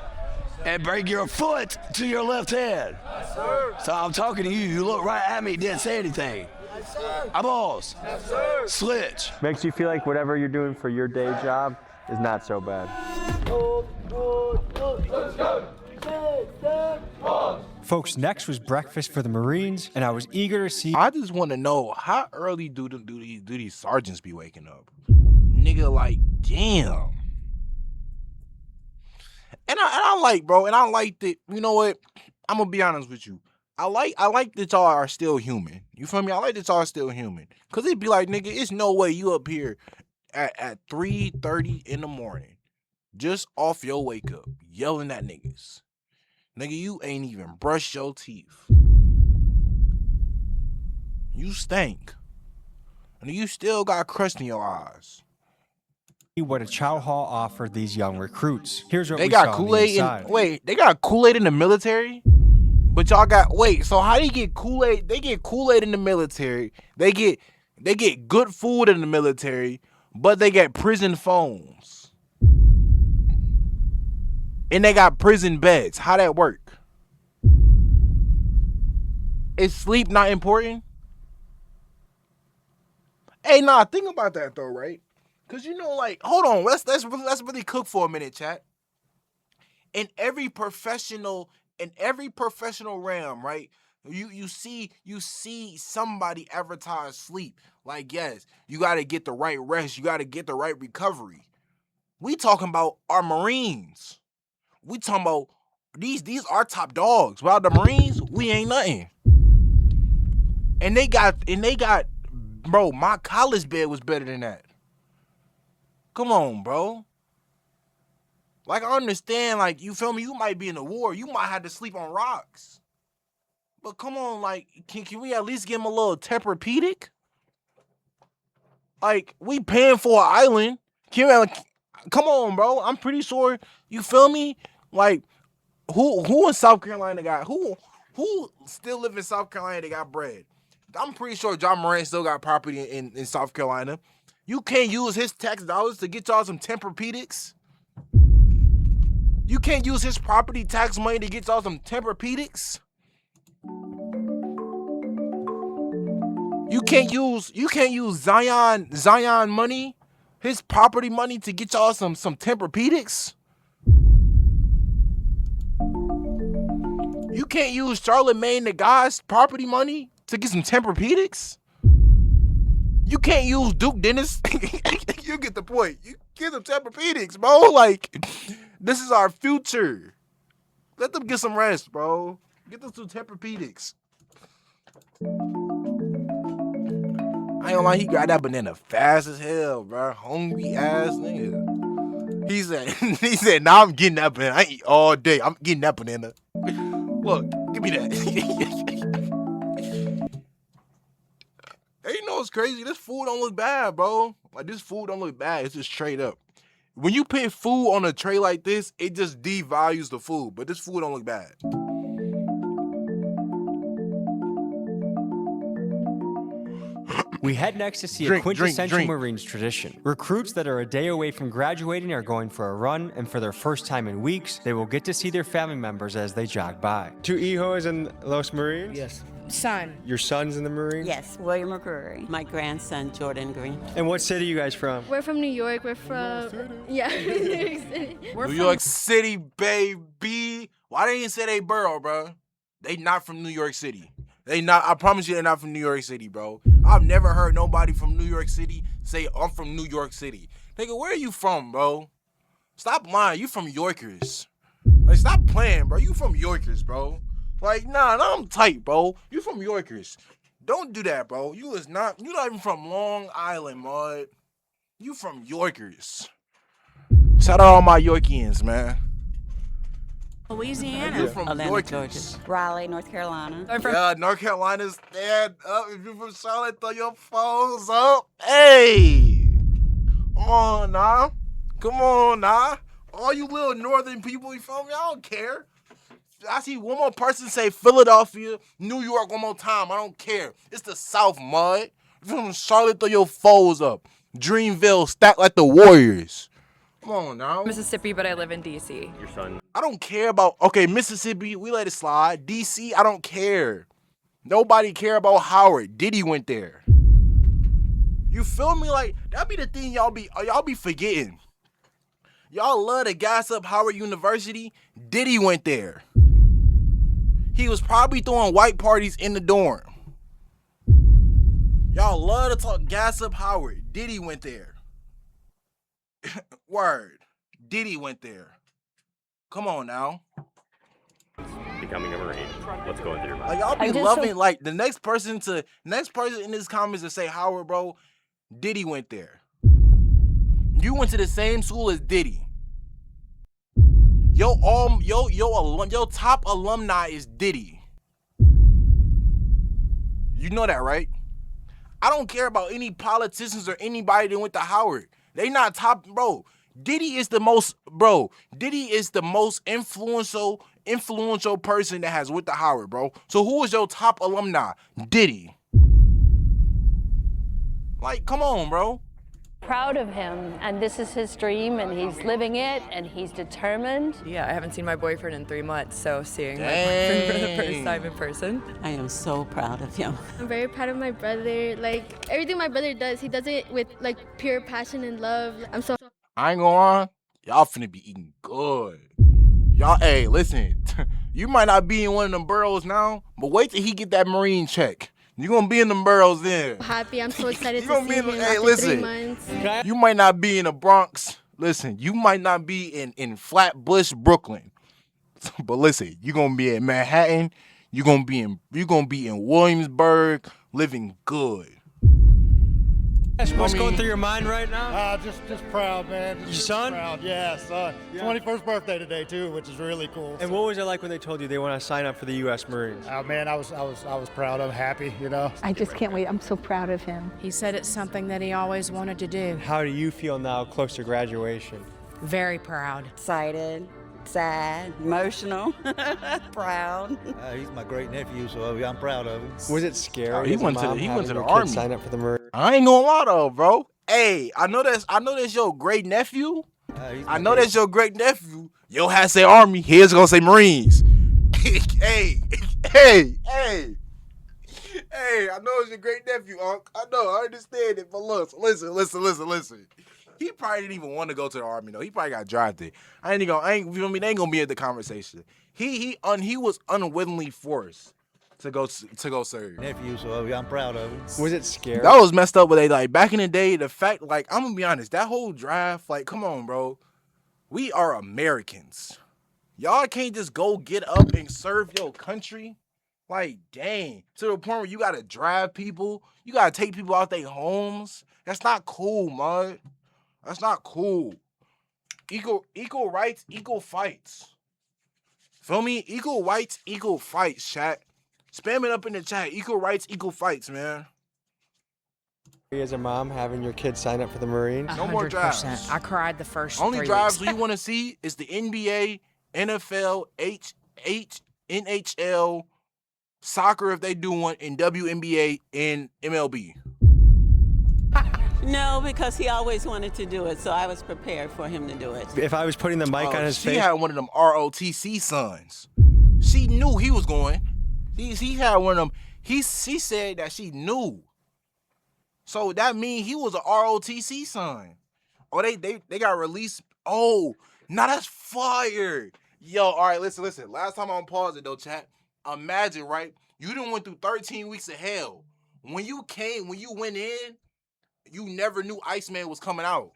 and break your foot to your left hand. Yes, sir. So I'm talking to you. You look right at me, didn't say anything. Yes, sir. Eyeballs. Yes, sir. Switch. Makes you feel like whatever you're doing for your day job is not so bad. Folks, next was breakfast for the Marines, and I was eager to see. I just want to know, how early do these sergeants be waking up? Nigga, like, damn. And I like, bro, and I like that. You know what? I'm gonna be honest with you. I like that y'all are still human. You feel me? I like that y'all are still human. Cause it'd be like, nigga, it's no way you up here at 3:30 in the morning, just off your wake up, yelling at niggas. Nigga, you ain't even brushed your teeth. You stink. And you still got crust in your eyes. what a chow hall offered these young recruits. Here's what They we got saw on the Kool-Aid inside. they got Kool-Aid in the military? But y'all got so how do you get Kool-Aid? They get Kool-Aid in the military. They get good food in the military, but they get prison phones. And they got prison beds. How that work? Is sleep not important? Hey, nah, think about that though, right? Cause like, hold on, let's really cook for a minute, chat. In every professional realm, right? You see somebody advertise sleep. Like, yes, you gotta get the right rest, you gotta get the right recovery. We talking about our Marines. We talking about these are top dogs. Without the Marines, we ain't nothing. And they got, bro, my college bed was better than that. Come on, bro. Like, I understand, like, you feel me? You might be in a war. You might have to sleep on rocks. But come on, like, can we at least give him a little Tempur-Pedic? Like, we paying for an island. Come on, bro. I'm pretty sure, you feel me? Like, who in South Carolina who still live in South Carolina that got bread? I'm pretty sure John Moran still got property in South Carolina. You can't use his tax dollars to get y'all some Tempur-Pedics. You can't use his property tax money to get y'all some Tempur-Pedics. You can't use Zion money, his property money, to get y'all some Tempur-Pedics. You can't use Charlemagne the God's property money to get some Tempur-Pedics. You can't use Duke Dennis. You get the point. You get some Tempur-Pedics, bro. Like, this is our future. Let them get some rest, bro. Get them some Tempur-Pedics. I ain't gonna lie, he got that banana fast as hell, bro. Hungry ass nigga. He said, nah, I'm getting that banana. I eat all day. I'm getting that banana. Look, give me that. Hey, you know what's crazy? This food don't look bad, bro. Like, this food don't look bad. It's just straight up. When you put food on a tray like this, it just devalues the food. But this food don't look bad. We head next to see a quintessential Marines tradition. Recruits that are a day away from graduating are going for a run, and for their first time in weeks, they will get to see their family members as they jog by. Two hijos in Los Marines? Yes. Son. Your son's in the Marines? Yes, William McCrory. My grandson, Jordan Green. And what city are you guys from? We're from New York. We're from... Yeah, New York City. New York City, baby. Why they didn't say they borough, bro? They not from New York City. They not. I promise you, they're not from New York City, bro. I've never heard nobody from New York City say, I'm from New York City. Nigga, where are you from, bro? Stop lying. You from Yorkers. Like, stop playing, bro. You from Yorkers, bro. Like, nah, I'm tight, bro. You from Yorkers. Don't do that, bro. You're not even from Long Island, mud. You from Yorkers. Shout out all my Yorkians, man. Louisiana. You're from Atlanta, Yorkers. Georgia. Raleigh, North Carolina. Yeah, North Carolina, stand up. If you're from Charlotte, throw your phones up. Hey! Come on, nah. Come on, nah. All you little northern people, you feel me? I don't care. I see one more person say Philadelphia, New York one more time. I don't care. It's the South, mud. If you're from Charlotte, throw your foes up. Dreamville, stack like the Warriors. Come on now. Mississippi, but I live in D.C. Your son. I don't care about, okay, Mississippi, we let it slide. D.C., I don't care. Nobody care about Howard. Diddy went there. You feel me? Like, that be the thing y'all be forgetting. Y'all love to gas up Howard University. Diddy went there. He was probably throwing white parties in the dorm. Y'all love to talk gas up Howard. Diddy went there. Word. Diddy went there. Come on now. Becoming a Marine. What's going through your mind? Like, y'all be loving, like, the next person in this comments to say Howard, bro, Diddy went there. You went to the same school as Diddy. Your top alumni is Diddy. You know that, right? I don't care about any politicians or anybody that went to Howard. They not top, bro. Diddy is the most influential person that has went to Howard, bro. So who is your top alumni? Diddy. Like, come on, bro. Proud of him, and this is his dream, and he's living it, and he's determined. Yeah, I haven't seen my boyfriend in 3 months, so seeing my boyfriend for the first time in person. I am so proud of him. I'm very proud of my brother. Like, everything my brother does, he does it with, like, pure passion and love. I'm so... I ain't gonna lie, y'all finna be eating good. Y'all, hey, listen, you might not be in one of them boroughs now, but wait till he get that Marine check. You gonna be in them boroughs then. Happy, I'm so excited You to gonna see be him in, hey, after listen, 3 months. you might not be in the Bronx. Listen, you might not be in Flatbush, Brooklyn. But listen, you gonna be in Manhattan. You gonna be in Williamsburg, living good. What's going through your mind right now? Just proud, man. Your son? Proud, yeah, son. 21st birthday today too, which is really cool. And what was it like when they told you they want to sign up for the U.S. Marines? Oh man, I was proud. I'm happy, you know. I just can't wait. I'm so proud of him. He said it's something that he always wanted to do. How do you feel now, close to graduation? Very proud. Excited, sad, emotional, proud. He's my great nephew, so I'm proud of him. Was it scary? Oh, he as a went to mom the having your army. kid sign up for the Marines? I ain't gonna lie though, bro. Hey, I know that's your great nephew. I know that's your great nephew. Your hat say Army, his gonna say Marines. hey, I know it's your great nephew, Unc. I know, I understand it, but look, listen. He probably didn't even want to go to the Army though. He probably got drafted. They ain't gonna be at the conversation. He was unwillingly forced to go serve. Nephew, so I'm proud of him. Was it scary? That was messed up, but they like back in the day, the fact, like, I'm gonna be honest, that whole draft, like, come on, bro. We are Americans. Y'all can't just go get up and serve your country. Like, dang. To the point where you gotta drive people, you gotta take people out their homes. That's not cool, man. That's not cool. Equal rights, equal fights. Feel me? Equal rights, equal fights, chat. Spam it up in the chat. Equal rights, equal fights, man. As a mom, having your kid sign up for the Marines? No more drives. I cried the first Only 3 drives weeks. you want to see is the NBA, NFL, NHL, soccer if they do one, and WNBA and MLB. No, because he always wanted to do it, so I was prepared for him to do it. If I was putting the mic on his she face... had one of them ROTC sons. She knew he was going. He had one of them. She said that she knew. So that means he was a ROTC son. Oh, they got released. Oh, now that's fire. Yo, all right, listen. Last time I'm pausing though, chat. Imagine, right? You done went through 13 weeks of hell. When you went in, you never knew Iceman was coming out.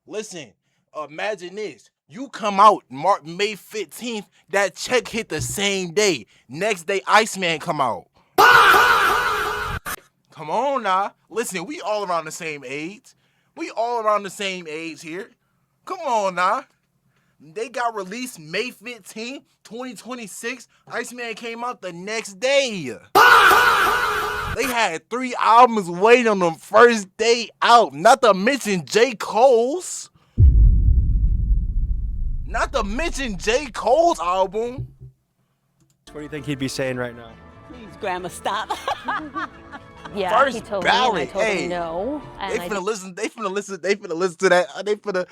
Listen, imagine this. You come out May 15th, that check hit the same day. Next day, Iceman come out. Come on now. Listen, we all around the same age. We all around the same age here. Come on now. They got released May 15th, 2026. Iceman came out the next day. They had 3 albums waiting on them first day out. Not to mention J. Cole's. Not to mention J. Cole's album. What do you think he'd be saying right now? Please, Grandma, stop. Yeah, First he told ballot, me, and I told hey. him no. They finna listen to that.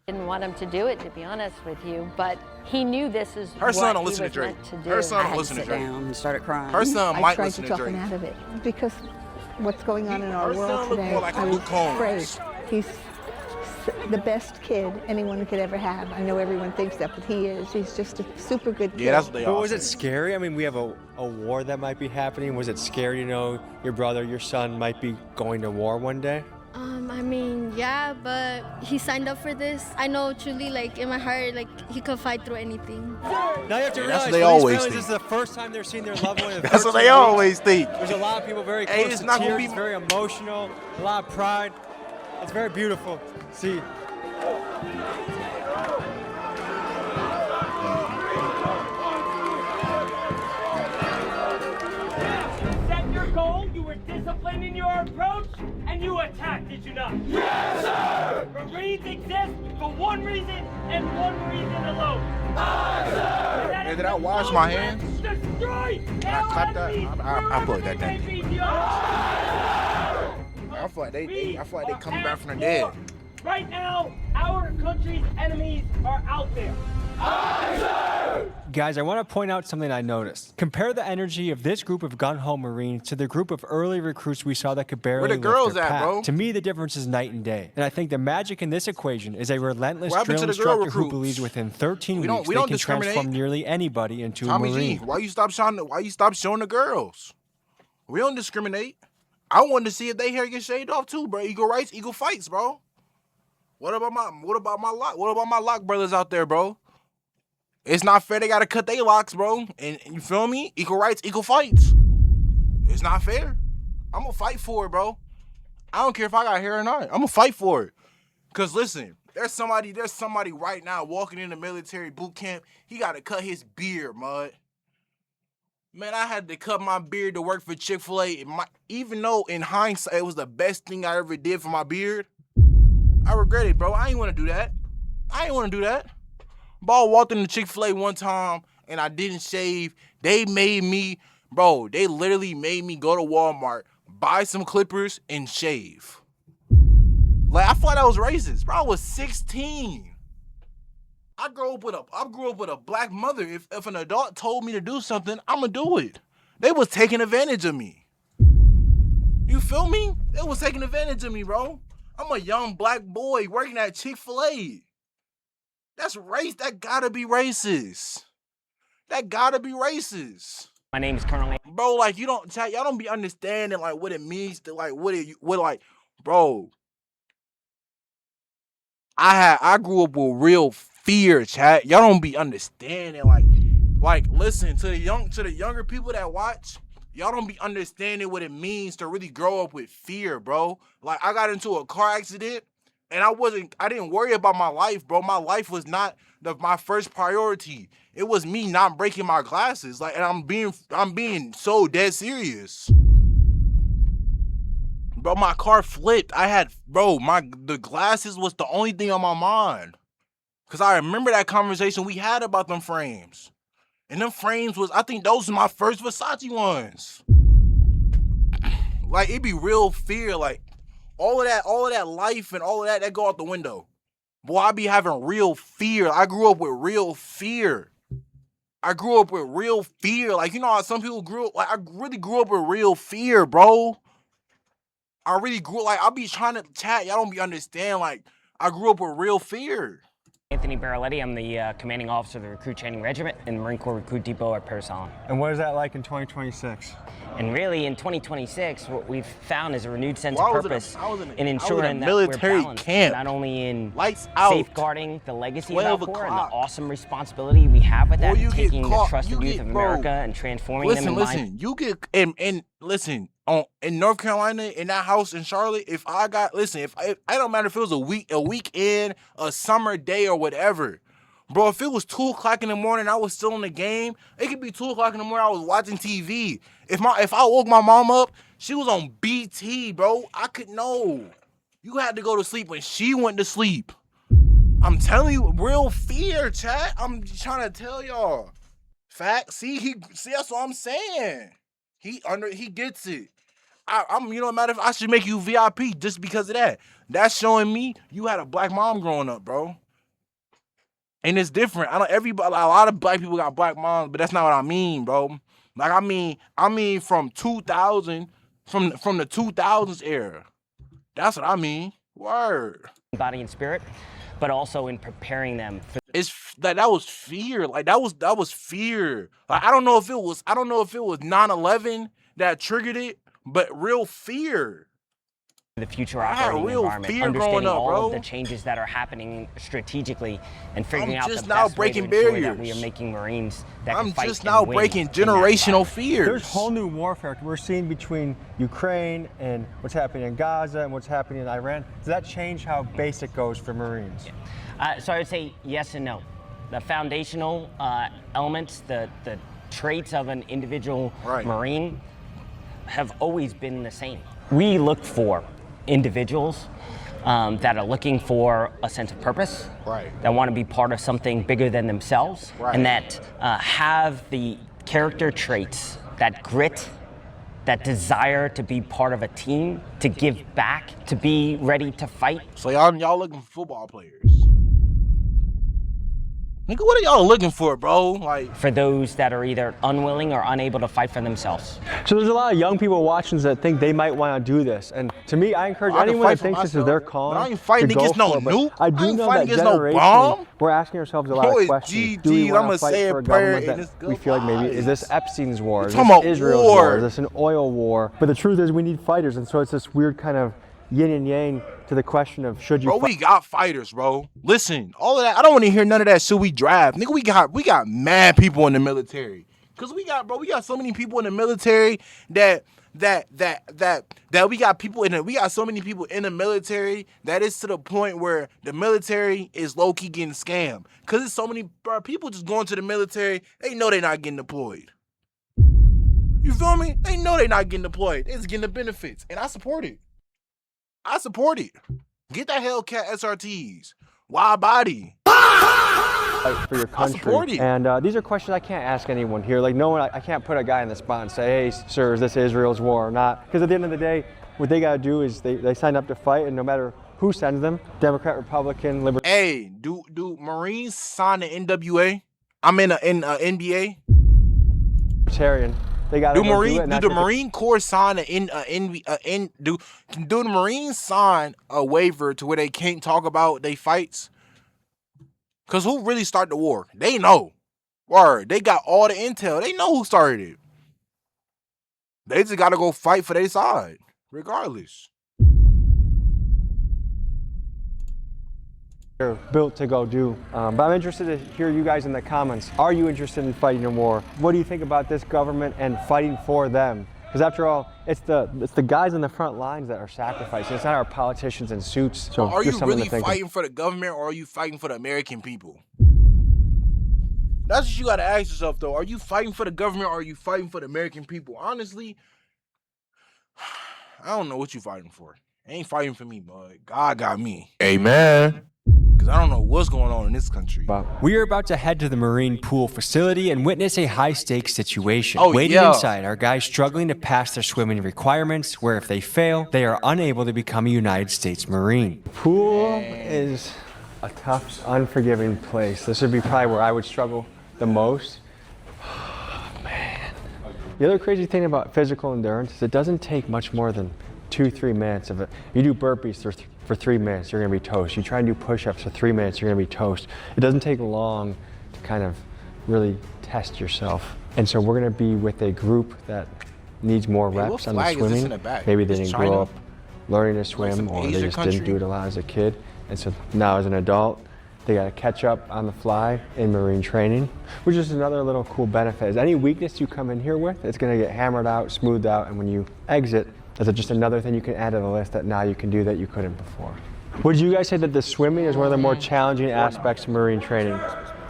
Didn't want him to do it, to be honest with you, but he knew this is Her what son don't he listen was to Drake. meant to do. Her son I don't had to listen to sit Drake. down and started crying. Her son I might tried listen to to talk him Drake. out of it. Because what's going on in our Her world son look today, more like a I was Luke Combs. afraid. He's the best kid anyone could ever have. I know everyone thinks that, but he is. He's just a super good kid. Yeah, that's what they But all was say. it scary? I mean, we have a war that might be happening. Was it scary to know your brother, your son might be going to war one day? I mean, yeah, but he signed up for this. I know truly, like, in my heart, like, he could fight through anything. Now you have to Yeah, realize, that's what for they these always families, think. this is the first time they're seeing their loved one in That's what 13 they always think. There's a lot of people very Hey, close it's to not gonna tears. be- It's very emotional, a lot of pride. It's very beautiful. See, Set your goal, you were disciplined in your approach, and Yes, sir! Marines exist for one reason and one reason alone. Aye, sir! Hey, did I wash my hands? Destroy Can I clap that? I feel like that damn thing. I feel like they coming back from the dead. Right now, our country's enemies are out there. Aye, sir! Guys, I want to point out something I noticed. Compare the energy of this group of gun-ho Marines to the group of early recruits we saw that could barely Where the lift girls their at, pack. bro? To me, the difference is night and day. And I think the magic in this equation is a relentless What happened drill to the girl instructor who recruits? believes within 13 We don't weeks they can discriminate. transform nearly anybody into a Tommy Marine. G, why you stop showing the girls? We don't discriminate. I wanted to see if they hair get shaved off too, bro. Eagle rights, eagle fights, bro. What about my lock brothers out there, bro? It's not fair they gotta cut their locks, bro. And you feel me? Equal rights, equal fights. It's not fair. I'm gonna fight for it, bro. I don't care if I got hair or not. I'm gonna fight for it. Cause listen, there's somebody right now walking in the military boot camp. He gotta cut his beard, mud. Man, I had to cut my beard to work for Chick-fil-A. Even though in hindsight it was the best thing I ever did for my beard, I regret it, bro. I ain't wanna do that. Ball walked into Chick-fil-A one time and I didn't shave. They literally made me go to Walmart, buy some clippers, and shave. Like, I thought that was racist, bro. I was 16. I grew up with a black mother. If an adult told me to do something, I'ma do it. They was taking advantage of me. You feel me? They was taking advantage of me, bro. I'm a young black boy working at Chick-fil-A. That's race. That gotta be racist. My name is Colonel. Bro, like y'all don't be understanding like what it means to like bro. I grew up with real fear, chat. Y'all don't be understanding like listen to the younger people that watch. Y'all don't be understanding what it means to really grow up with fear, bro. Like I got into a car accident. And I didn't worry about my life, bro. My life was not my first priority. It was me not breaking my glasses. Like, and I'm being so dead serious. Bro, my car flipped. The glasses was the only thing on my mind. Cause I remember that conversation we had about them frames. And them frames I think those were my first Versace ones. Like, it be real fear, like, all of that life and all of that go out the window. Boy, I be having real fear. I grew up with real fear. Like, you know how some people grew up, like, I really grew up with real fear, bro. I be trying to chat. Y'all don't be understand, like, I grew up with real fear. Anthony Baraletti, I'm the commanding officer of the Recruit Training Regiment in the Marine Corps Recruit Depot at Parris Island. And what is that like in 2026? And really, in 2026, what we've found is a renewed sense of purpose in ensuring that military we're balanced, camp. not only in Lights out. safeguarding the legacy of our Corps and the awesome responsibility we have with that, and taking the trusted youth of America and transforming them in Listen, you get listen. In North Carolina, in that house in Charlotte, if I don't matter if it was a weekend, a summer day or whatever, bro, if it was 2 o'clock in the morning, I was still in the game. It could be 2 o'clock in the morning, I was watching TV. If I woke my mom up, she was on BT, bro. I could know. You had to go to sleep when she went to sleep. I'm telling you, real fear, chat. I'm trying to tell y'all. Fact. See, that's what I'm saying. He gets it. Matter if I should make you VIP just because of that. That's showing me you had a black mom growing up, bro. And it's different. A lot of black people got black moms, but that's not what I mean, bro. Like I mean from 2000, from the 2000s era. That's what I mean. Word. body and spirit, but also in preparing them for. It's like that was fear. Like that was fear. Like I don't know if it was 9/11 that triggered it, but real fear. The future operating environment, understanding all of the changes that are happening strategically, and figuring out the best way to ensure that we are making Marines that can fight and win. I'm just now breaking generational fears. There's whole new warfare we're seeing between Ukraine and what's happening in Gaza and what's happening in Iran. Does that change how basic goes for Marines? So I would say yes and no. The foundational elements, the traits of an individual Marine have always been the same. We look for individuals that are looking for a sense of purpose, right? That want to be part of something bigger than themselves, right? And that have the character traits, that grit, that desire to be part of a team, to give back, to be ready to fight. So y'all looking for football players? Nigga, what are y'all looking for, bro? Like, for those that are either unwilling or unable to fight for themselves. So there's a lot of young people watching that think they might want to do this, and to me, I encourage anyone that thinks this is their calling. I ain't fighting against no nuke. I do know that generationally, we're asking ourselves a lot of questions. Do we want to fight for a government that we feel like maybe is this Epstein's war? Is this Israel's war? Is this an oil war? But the truth is, we need fighters, and so it's this weird kind of yin and yang to the question of should you. Bro, we got fighters, bro. Listen, all of that. I don't want to hear none of that shit we draft. Nigga, we got mad people in the military. Cause we got so many people in the military that we got so many people in the military that it's to the point where the military is low key getting scammed. Cause there's so many people just going to the military. They know they're not getting deployed. You feel me? They know they're not getting deployed. They're just getting the benefits, and I support it. Get that Hellcat SRTs. Wide body. Fight for your country. And these are questions I can't ask anyone here. Like no one, I can't put a guy in the spot and say, hey, sir, is this Israel's war or not? Because at the end of the day, what they gotta do is they sign up to fight, and no matter who sends them, Democrat, Republican, Libertarian. Hey, do Marines sign the NWA? I'm in NBA. Libertarian. They gotta do the Marine Corps sign do the Marines sign a waiver to where they can't talk about they fights? Cause who really started the war? They know. Word. They got all the intel. They know who started it. They just gotta go fight for their side, regardless. They're built to go do. But I'm interested to hear you guys in the comments. Are you interested in fighting a war? What do you think about this government and fighting for them? Because after all, it's the guys in the front lines that are sacrificing. It's not our politicians in suits. So are you really fighting for the government, or are you fighting for the American people? That's what you gotta ask yourself, though. Are you fighting for the government, or are you fighting for the American people? Honestly, I don't know what you fighting for. I ain't fighting for me, but God got me. Amen. I don't know what's going on in this country. We are about to head to the Marine Pool facility and witness a high-stakes situation. Oh, Waiting inside are guys struggling to pass their swimming requirements, where if they fail, they are unable to become a United States Marine. Pool is a tough, unforgiving place. This would be probably where I would struggle the most. Oh, man. The other crazy thing about physical endurance is it doesn't take much more than 2-3 minutes of it. You do burpees for 3 minutes, you're gonna be toast. You try and do push-ups for 3 minutes, you're gonna be toast. It doesn't take long to kind of really test yourself. And so we're gonna be with a group that needs more reps on the swimming. Maybe they didn't grow up learning to swim, or they just didn't do it a lot as a kid. And so now as an adult, they gotta catch up on the fly in Marine training, which is another little cool benefit. Is any weakness you come in here with, it's gonna get hammered out, smoothed out, and when you exit, is it just another thing you can add to the list that now you can do that you couldn't before? Would you guys say that the swimming is one of the more challenging aspects of Marine training?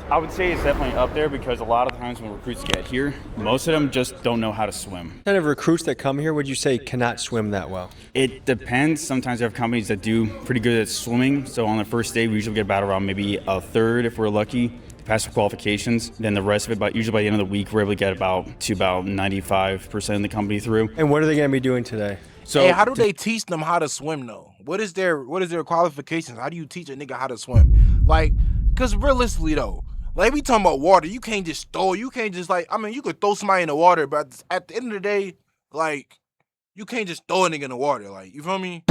I would say it's definitely up there, because a lot of times when recruits get here, most of them just don't know how to swim. What kind of recruits that come here would you say cannot swim that well? It depends. Sometimes you have companies that do pretty good at swimming. So on the first day, we usually get about around maybe a third, if we're lucky, pass the qualifications. Then the rest of it, usually by the end of the week, we're able to get about 95% of the company through. And what are they going to be doing today? So hey, how do they teach them how to swim though? What is their qualifications? How do you teach a nigga how to swim? Like, cause realistically though, like we talking about water, you can't just throw. You can't just you could throw somebody in the water, but at the end of the day, like, you can't just throw a nigga in the water. Like, you feel me?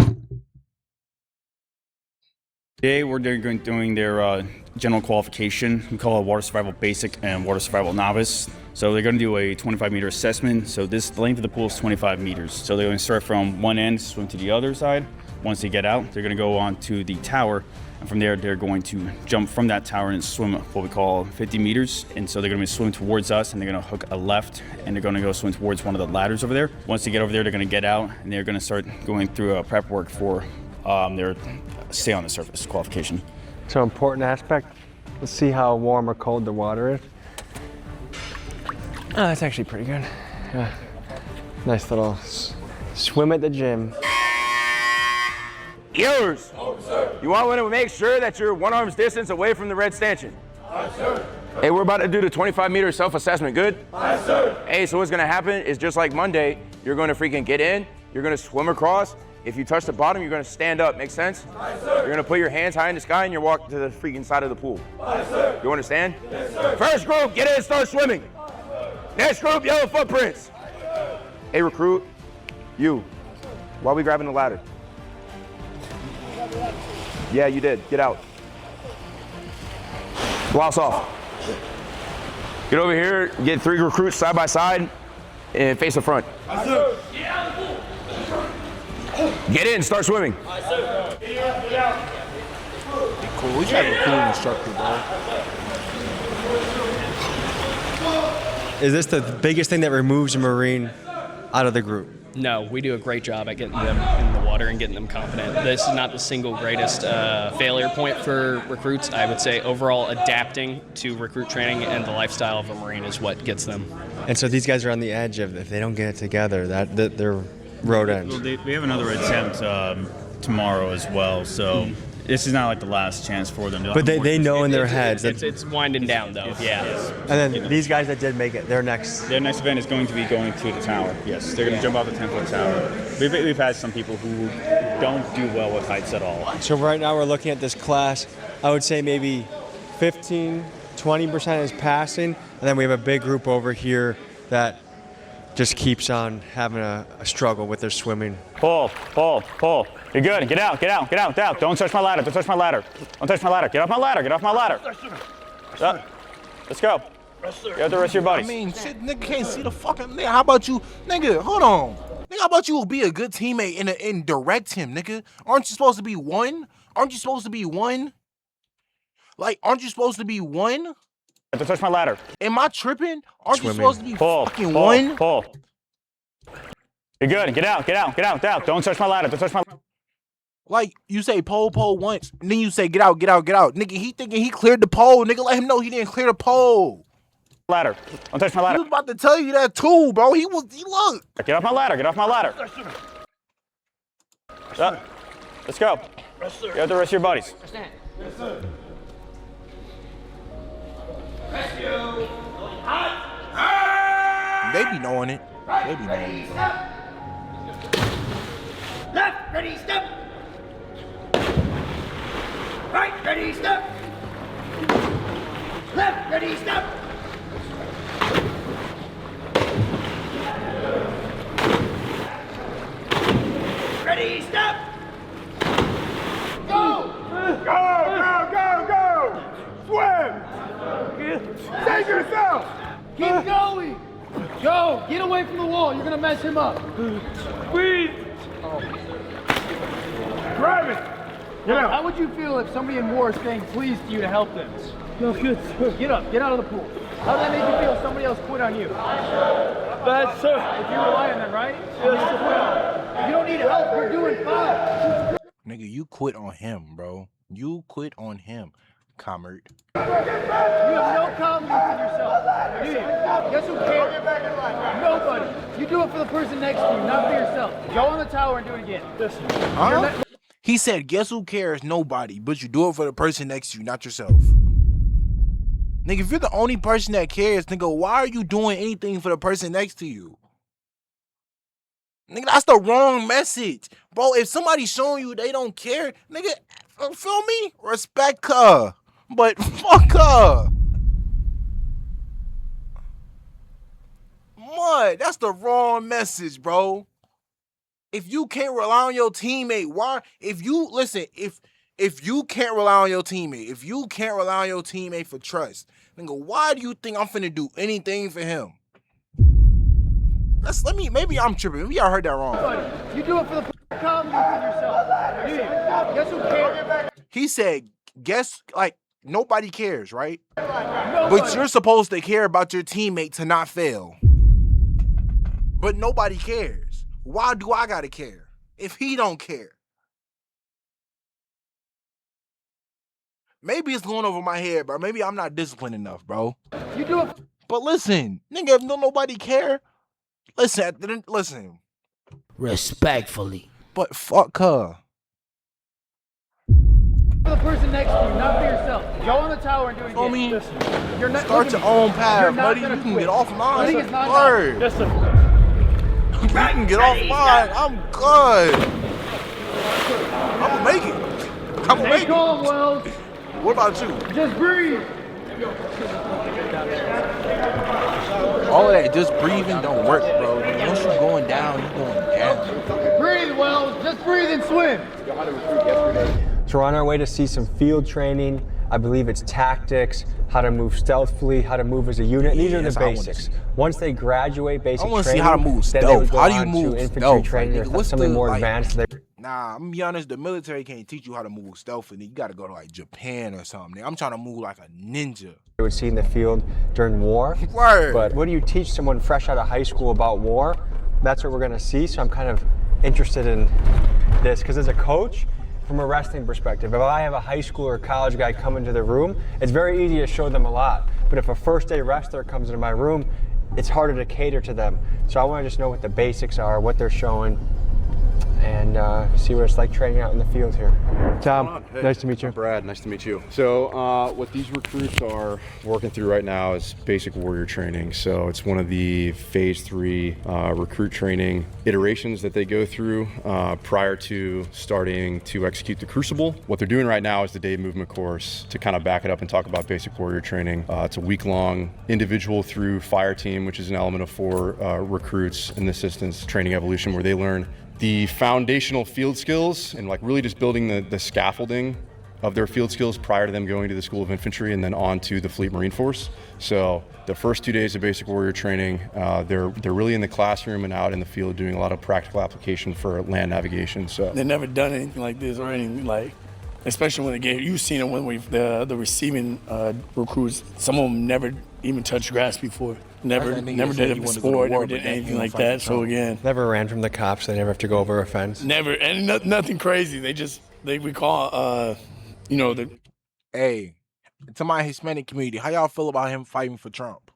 Today we're doing their general qualification. We call it Water Survival Basic and Water Survival Novice. So they're going to do a 25-meter assessment. So the length of the pool is 25 meters. So they're going to start from one end, swim to the other side. Once they get out, they're going to go on to the tower. And from there, they're going to jump from that tower and swim what we call 50 meters. And so they're going to be swimming towards us, and they're going to hook a left, and they're going to go swim towards one of the ladders over there. Once they get over there, they're going to get out, and they're going to start going through prep work for their stay on the surface qualification. So important aspect. Let's see how warm or cold the water is. Oh, that's actually pretty good. Nice little swim at the gym. Yours. You want to make sure that you're 1 arm's distance away from the red stanchion. Hey, we're about to do the 25-meter self-assessment, good? Yes, sir. Hey, so what's gonna happen is just like Monday, you're gonna freaking get in, you're gonna swim across. If you touch the bottom, you're gonna stand up, make sense? Yes, sir. You're gonna put your hands high in the sky and you're walking to the freaking side of the pool. Yes, sir. You understand? Yes, sir. First group, get in and start swimming. Next group, yellow footprints. Hey, recruit, you, why are we grabbing the ladder? Yeah, you did, get out. Blouse off. Get over here, get 3 recruits side by side, and face the front. Yes, sir. Get in, start swimming. Yes, sir. Be cool. We should have a cool instructor, bro. Is this the biggest thing that removes a Marine out of the group? No, we do a great job at getting them in the water and getting them confident. This is not the single greatest failure point for recruits. I would say overall adapting to recruit training and the lifestyle of a Marine is what gets them. And so these guys are on the edge of, if they don't get it together, that their road ends. Well, we have another attempt tomorrow as well, so this is not like the last chance for them. But they know in their heads that it's winding down, though. Yeah. And then these guys that did make it, their next event is going to be going to the tower. Yes, they're going to jump off the 10-foot tower. We've had some people who don't do well with heights at all. So right now we're looking at this class. I would say maybe 15-20% is passing, and then we have a big group over here that just keeps on having a struggle with their swimming. Pull. You're good. Get out. Don't touch my ladder. Don't touch my ladder. Get off my ladder. Let's go. You have the rest of your buddies. I mean, shit, nigga can't see the fucking nigga. How about you, nigga? Hold on. Nigga, how about you be a good teammate and direct him, nigga? Aren't you supposed to be one? Like, aren't you supposed to be one? Don't touch my ladder. Am I tripping? Aren't you supposed to be fucking one? Pull. You're good. Get out. Don't touch my ladder. Like, you say pole once, and then you say get out. Nigga, he thinking he cleared the pole. Nigga, let him know he didn't clear the pole. Ladder. Don't touch my ladder. He was about to tell you that too, bro. He looked. Get off my ladder. Let's go. You have the rest of your buddies. Yes, sir. They be knowing it. Left, ready, step. Right, ready, step. Left, ready, step. Ready, step. Go. Swim. Save yourself. Keep going. Go. Get away from the wall. You're going to mess him up. Breathe. Grab it. Yeah. How would you feel if somebody in war is saying please to you to help them? No good, sir. Get up. Get out of the pool. How does that make you feel if somebody else quit on you? Bad, sir. If you rely on them, right? Yes, sir. You don't need help. You're doing fine. Nigga, you quit on him, bro. You quit on him, Comrade. You have no confidence in yourself. Do you? Guess who cares? Nobody. You do it for the person next to you, not for yourself. Go on the tower and do it again. Huh? He said, guess who cares? Nobody. But you do it for the person next to you, not yourself. Nigga, if you're the only person that cares, nigga, why are you doing anything for the person next to you? Nigga, that's the wrong message. Bro, if somebody's showing you they don't care, nigga, feel me? Respect her. But fuck her. Mud, that's the wrong message, bro. If you can't rely on your teammate, why? If you can't rely on your teammate, if you can't rely on your teammate for trust, nigga, why do you think I'm finna do anything for him? Maybe I'm tripping. Maybe I heard that wrong. You do it for the confidence in yourself. Do you? Guess who cares? He said, nobody cares, right? Nobody. But you're supposed to care about your teammate to not fail. But nobody cares. Why do I gotta care if he don't care? Maybe it's going over my head, bro. Maybe I'm not disciplined enough, bro. You do it. But listen, nigga, if nobody care, listen. Respectfully. But fuck her. For the person next to you, not for yourself. Go on the tower and do it again. Me? Listen, you're not, Start your own path, buddy. You can get off mine. Word. You can get off mine. I'm good. I'm gonna make it. I'm gonna make it. Wells. What about you? Just breathe. All of that just breathing don't work, bro. Once you're going down, you're going down. Breathe, Wells. Just breathe and swim. So we're on our way to see some field training. I believe it's tactics, how to move stealthily, how to move as a unit. These are the basics. Once they graduate basic training, I want to see how to move stealth. How do you move infantry stealth? training or something more advanced. Nah, I'm gonna be honest, the military can't teach you how to move stealthily. You gotta go to like Japan or something. I'm trying to move like a ninja. They would see in the field during war. Word. But what do you teach someone fresh out of high school about war? That's what we're gonna see, so I'm kind of interested in this, because as a coach, from a wrestling perspective, if I have a high school or college guy come into the room, it's very easy to show them a lot. But if a first day wrestler comes into my room, it's harder to cater to them. So I want to just know what the basics are, what they're showing, and see what it's like training out in the field here. Tom, hey, nice to meet you. Brad, nice to meet you. So what these recruits are working through right now is basic warrior training. So it's one of the phase 3 recruit training iterations that they go through prior to starting to execute the Crucible. What they're doing right now is the day movement course to kind of back it up and talk about basic warrior training. It's a week-long individual through fire team, which is an element of 4 recruits in the assistance training evolution, where they learn the foundational field skills and like really just building the scaffolding of their field skills prior to them going to the School of Infantry and then on to the Fleet Marine Force. So the first 2 days of basic warrior training, they're really in the classroom and out in the field doing a lot of practical application for land navigation. So they've never done anything like this or anything like, especially when they gave, you've seen it when the receiving recruits, some of them never even touched grass before. Never did a sport, never did anything like that. So again, never ran from the cops. They never have to go over a fence. Never, and nothing crazy. They recall, Hey, to my Hispanic community, how y'all feel about him fighting for Trump?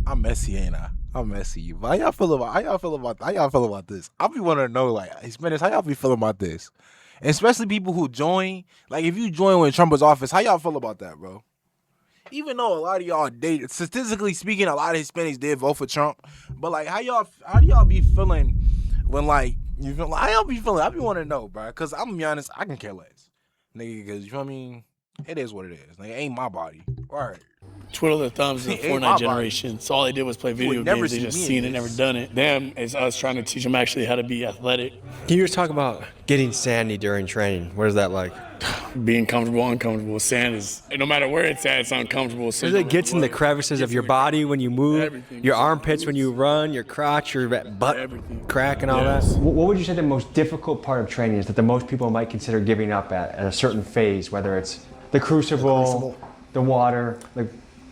I'm messy, ain't I? I'm messy. But how y'all feel about this? I be wanting to know, like, Hispanics, how y'all be feeling about this? And especially people who join, like, if you join when Trump was office, how y'all feel about that, bro? Even though a lot of y'all statistically speaking, a lot of Hispanics did vote for Trump, but like, how do y'all be feeling when like you feel like, how y'all be feeling? I be wanting to know, bro, because I'm gonna be honest, I can care less, nigga, because you know what I mean. It is what it is. Like, it ain't my body. All right. Twiddle their thumbs in the Fortnite generation. So all they did was play video games. They just seen it, never done it. Them is us trying to teach them actually how to be athletic. Can you just talk about getting sandy during training? What is that like? Being comfortable, uncomfortable. Sand is, no matter where it's at, it's uncomfortable. Because it gets in the crevices of your body when you move, your armpits when you run, your crotch, your butt crack and all that. What would you say the most difficult part of training is that the most people might consider giving up at a certain phase, whether it's the crucible, the water?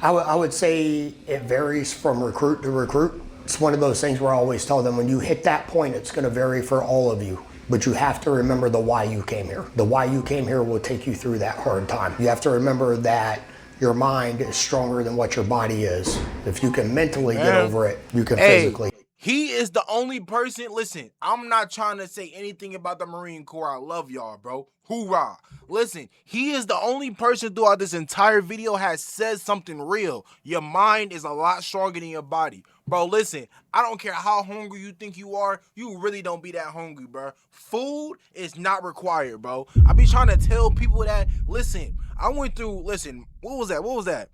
I would say it varies from recruit to recruit. It's one of those things where I always tell them, when you hit that point, it's going to vary for all of you. But you have to remember the why you came here. The why you came here will take you through that hard time. You have to remember that your mind is stronger than what your body is. If you can mentally get over it, you can physically. He is the only person, listen, I'm not trying to say anything about the Marine Corps. I love y'all, bro. Hoorah. Listen, he is the only person throughout this entire video has said something real. Your mind is a lot stronger than your body. Bro, listen, I don't care how hungry you think you are, you really don't be that hungry, bro. Food is not required, bro. I be trying to tell people that, listen, I went through, listen, what was that?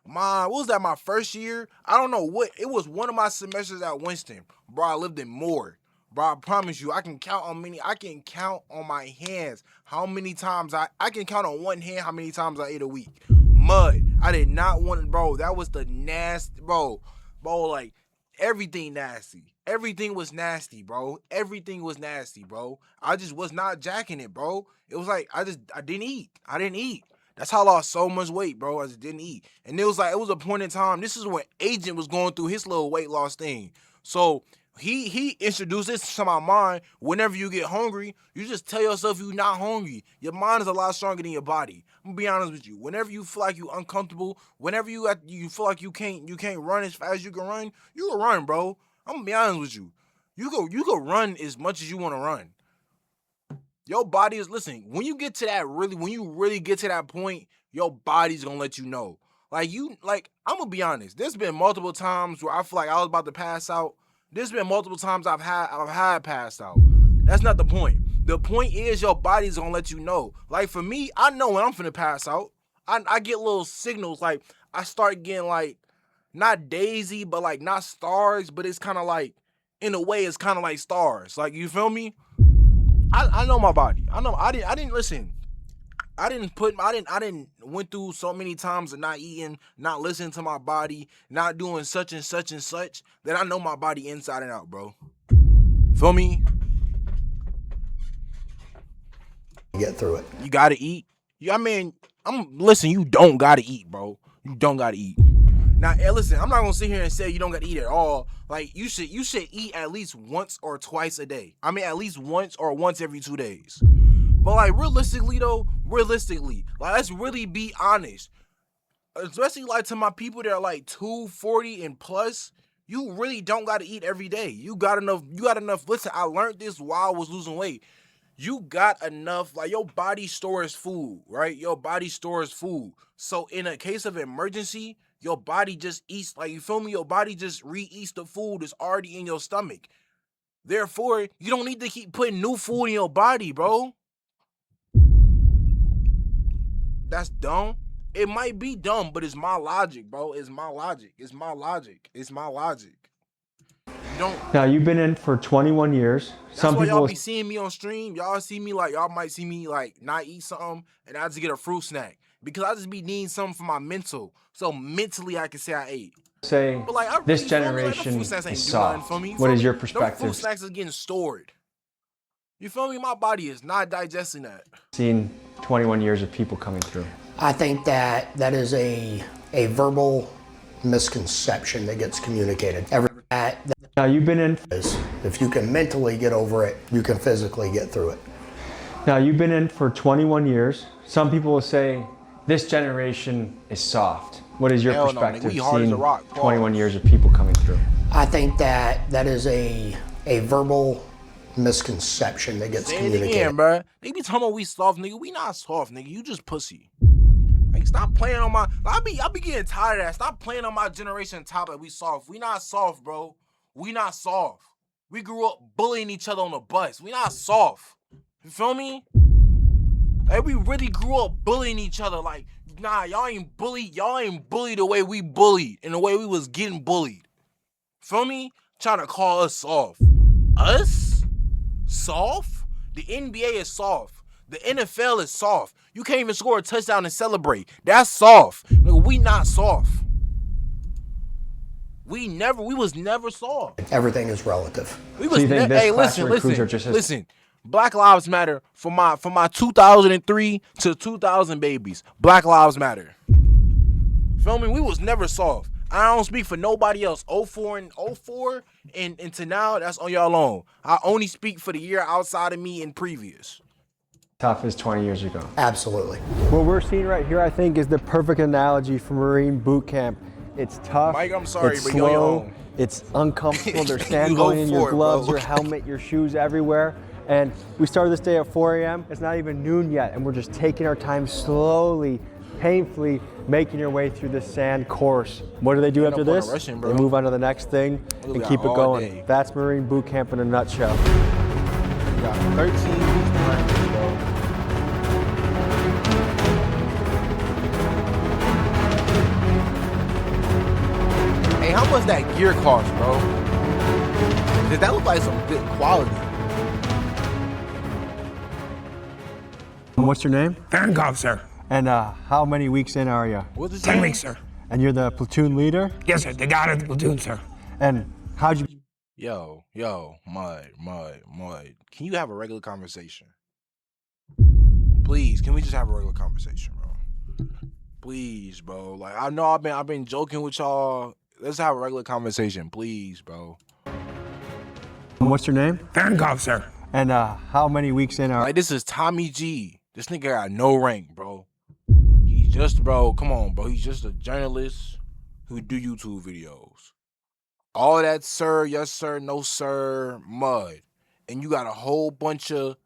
My first year? I don't know what. It was one of my semesters at Winston. Bro, I lived in Moore. Bro, I promise you, I can count on my hands how many times I can count on one hand how many times I ate a week. Mud. I did not want it, bro. That was the nasty, bro. Bro, like, everything nasty. Everything was nasty, bro. Everything was nasty, bro. I just was not jacking it, bro. It was like, I didn't eat. That's how I lost so much weight, bro. I just didn't eat. And it was a point in time. This is when Agent was going through his little weight loss thing. So he introduced this to my mind. Whenever you get hungry, you just tell yourself you're not hungry. Your mind is a lot stronger than your body. I'm gonna be honest with you. Whenever you feel like you're uncomfortable, whenever you feel like you can't run as fast as you can run, you can run, bro. I'm gonna be honest with you. You go run as much as you want to run. Your body is, listen, when you really get to that point, your body's gonna let you know. I'm gonna be honest. There's been multiple times where I feel like I was about to pass out. There's been multiple times I've had passed out. That's not the point. The point is your body's gonna let you know. Like for me, I know when I'm finna pass out. I get little signals, like I start getting like not daisy, but like not stars, but it's kind of like, in a way, it's kind of like stars. Like, you feel me? I know my body. I know I didn't listen. I didn't went through so many times of not eating, not listening to my body, not doing such and such and such, that I know my body inside and out, bro. Feel me? Get through it. You gotta eat. Listen, you don't gotta eat, bro. You don't gotta eat. Now, listen, I'm not gonna sit here and say you don't gotta eat at all. Like, you should eat at least once or twice a day. I mean, at least once or once every 2 days. But like, realistically, like, let's really be honest. Especially like to my people that are like 240 and plus, you really don't gotta eat every day. You got enough. Listen, I learned this while I was losing weight. You got enough, like, your body stores food, right? Your body stores food. So in a case of emergency, your body just eats, like, you feel me? Your body just re-eats the food that's already in your stomach. Therefore, you don't need to keep putting new food in your body, bro. That's dumb. It might be dumb, but it's my logic, bro. It's my logic. Now, you've been in for 21 years. That's why y'all be seeing me on stream. Y'all see me like, y'all might see me like not eat something and I just get a fruit snack. Because I just be needing something for my mental. So mentally I can say I ate. But like, this generation is soft. What is your perspective? Fruit snacks is getting stored. You feel me? My body is not digesting that. Seen 21 years of people coming through. I think that is a verbal misconception that gets communicated. Now, you've been in. If you can mentally get over it, you can physically get through it. Now, you've been in for 21 years. Some people will say this generation is soft. What is your perspective? Seeing 21 years of people coming through. I think that is a verbal misconception that gets communicated. Again, bro. They be talking about we soft, nigga. We not soft, nigga. You just pussy. Like, stop playing on my. I be getting tired of that. Stop playing on my generation top like we soft. We not soft, bro. We not soft. We grew up bullying each other on the bus. We not soft. You feel me? Like, we really grew up bullying each other. Like, nah, y'all ain't bullied the way we bullied and the way we was getting bullied. Feel me? Trying to call us soft. Us? Soft? The NBA is soft. The NFL is soft. You can't even score a touchdown and celebrate. That's soft. Like, we not soft. We was never soft. Everything is relative. Listen. Black Lives Matter for my 2003 to 2000 babies. Black Lives Matter. Feel me? We was never soft. I don't speak for nobody else. 04 and to now, that's on y'all own. I only speak for the year outside of me and previous. Tough as 20 years ago. Absolutely. What we're seeing right here, I think, is the perfect analogy for Marine boot camp. It's tough. Mike, I'm sorry, it's but slow, you're on. it's uncomfortable. There's sand going in your gloves, your helmet, your shoes everywhere. And we started this day at 4 a.m. It's not even noon yet, and we're just taking our time slowly, painfully making your way through this sand course. What do they do after this? They move on to the next thing and keep it going. Day. That's Marine boot camp in a nutshell. We got 13 weeks to practice, bro. Hey, how much that gear cost, bro? Did that look like some good quality? What's your name? Vankov, sir. And how many weeks in are you? 10 weeks, sir. And you're the platoon leader? Yes, sir. The guy of the platoon, sir. And how'd you... Yo, Mud. Can you have a regular conversation? Please, can we just have a regular conversation, bro? Please, bro. Like, I know I've been joking with y'all. Let's have a regular conversation, please, bro. What's your name? Vankov, sir. And how many weeks in are... Like, this is Tommy G. This nigga got no rank, bro. He's just, bro, come on, bro. He's just a journalist who do YouTube videos. All that, sir, yes, sir, no, sir, Mud. And you got a whole bunch of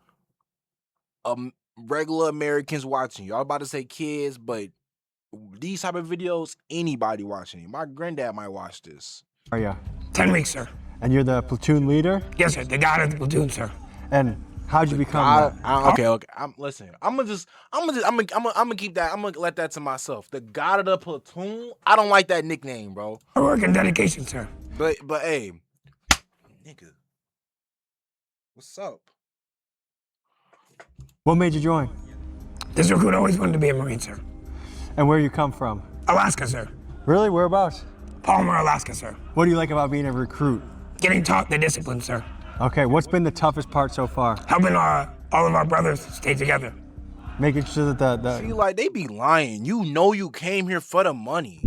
regular Americans watching. Y'all about to say kids, but these type of videos, anybody watching it. My granddad might watch this. Are you? 10 weeks, sir. And you're the platoon leader? Yes, sir. The god of the platoon, sir. And how'd you become that? Okay. I'm gonna keep that. I'm gonna let that to myself. The god of the platoon. I don't like that nickname, bro. Hard work and dedication, sir. But hey, nigga, what's up? What made you join? This recruit always wanted to be a Marine, sir. And where you come from? Alaska, sir. Really? Whereabouts? Palmer, Alaska, sir. What do you like about being a recruit? Getting taught the discipline, sir. Okay, what's been the toughest part so far? Helping all of our brothers stay together. Making sure that See, like, they be lying. You know you came here for the money.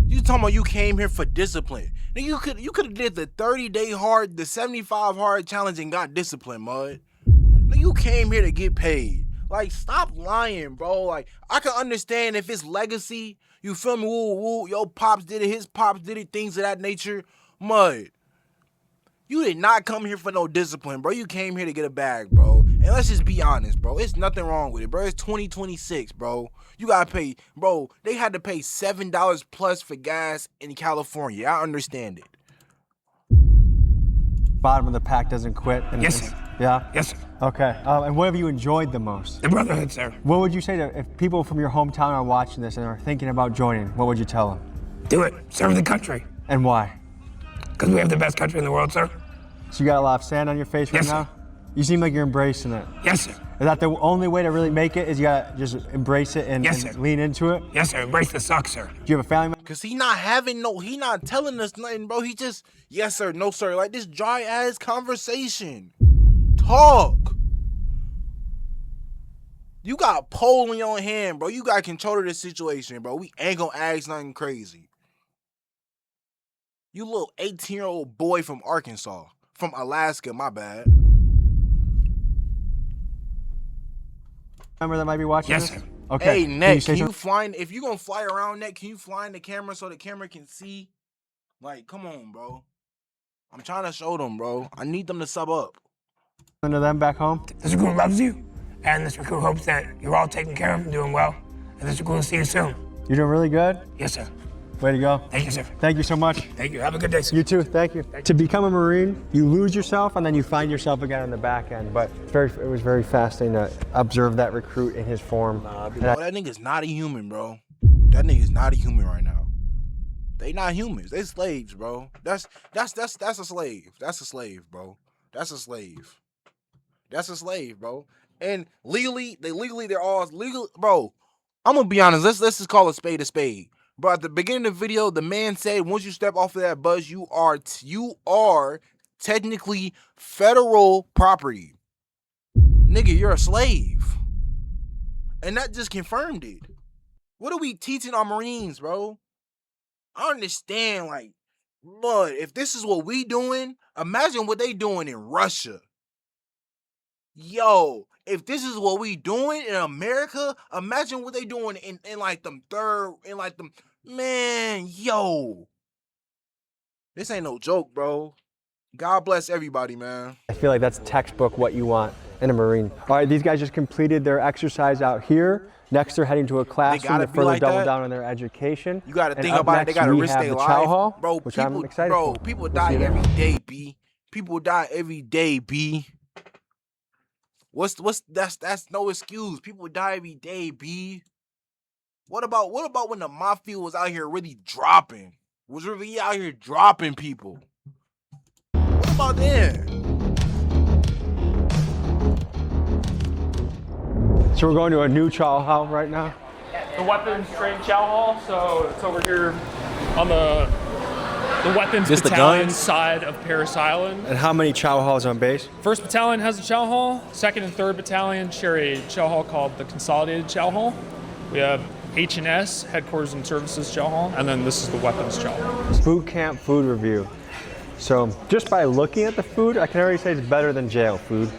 You talking about you came here for discipline. Now you could have did the 30-day hard, the 75 hard challenge and got discipline, mud. Now you came here to get paid. Like, stop lying, bro. Like, I can understand if it's legacy. You feel me? Woo, woo. Yo, pops did it. His pops did it. Things of that nature. Mud. You did not come here for no discipline, bro. You came here to get a bag, bro. And let's just be honest, bro. It's nothing wrong with it, bro. It's 2026, bro. You gotta pay, bro. They had to pay $7 plus for gas in California. I understand it. Bottom of the pack doesn't quit. Yes, sir. Yeah? Yes, sir. Okay. And what have you enjoyed the most? The brotherhood, sir. What would you say to if people from your hometown are watching this and are thinking about joining? What would you tell them? Do it. Serve the country. And why? Because we have the best country in the world, sir. So you got a lot of sand on your face right now? Sir. You seem like you're embracing it. Yes, sir. Is that the only way to really make it? Is you gotta just embrace it and lean into it? Yes, sir. Embrace the suck, sir. Do you have a family member? Cause he not telling us nothing, bro. He just, yes, sir, no, sir. Like this dry ass conversation. Talk. You got pole in your hand, bro. You got control of the situation, bro. We ain't gonna ask nothing crazy. You little 18-year-old boy from Arkansas. From Alaska, my bad. Member that might be watching this? Yes, sir. Okay. Hey, Nick, can you fly, if you gonna fly around, Nick, can you fly in the camera so the camera can see? Like, come on, bro. I'm trying to show them, bro. I need them to sub up. To them back home? This recruit loves you, and this recruit hopes that you're all taken care of and doing well. And this recruit will see you soon. You're doing really good? Yes, sir. Way to go. Thank you, sir. Thank you so much. Thank you. Have a good day, sir. You too. Thank you. To become a Marine, you lose yourself and then you find yourself again on the back end. But it was very fascinating to observe that recruit in his form. Bro, that nigga's not a human, bro. That nigga's not a human right now. They not humans. They slaves, bro. That's a slave. That's a slave, bro. That's a slave. That's a slave, bro. And they're all legal, bro. I'm gonna be honest. Let's just call a spade a spade. But at the beginning of the video, the man said, once you step off of that bus, you are technically federal property. Nigga, you're a slave. And that just confirmed it. What are we teaching our Marines, bro? I understand, like, but if this is what we doing, imagine what they doing in Russia. Yo, if this is what we doing in America, imagine what they doing in man, yo. This ain't no joke, bro. God bless everybody, man. I feel like that's textbook what you want in a Marine. All right, these guys just completed their exercise out here. Next, they're heading to a classroom to further double down on their education. You got to think about it. They got to risk their life. Chow Hall, bro, which I'm excited for. People die every day, B. People die every day, B. That's no excuse. People die every day, B. What about when the mafia was out here really dropping? Was really out here dropping people? What about then? So we're going to a new chow hall right now. The weapons training chow hall. So it's over here on the weapons battalion side of Parris Island. And how many chow halls on base? 1st Battalion has a chow hall. 2nd and 3rd Battalion share a chow hall called the Consolidated Chow Hall. We have H&S, Headquarters and Services Chow Hall, and then this is the weapons chow hall. Boot camp food review. So just by looking at the food, I can already say it's better than jail food.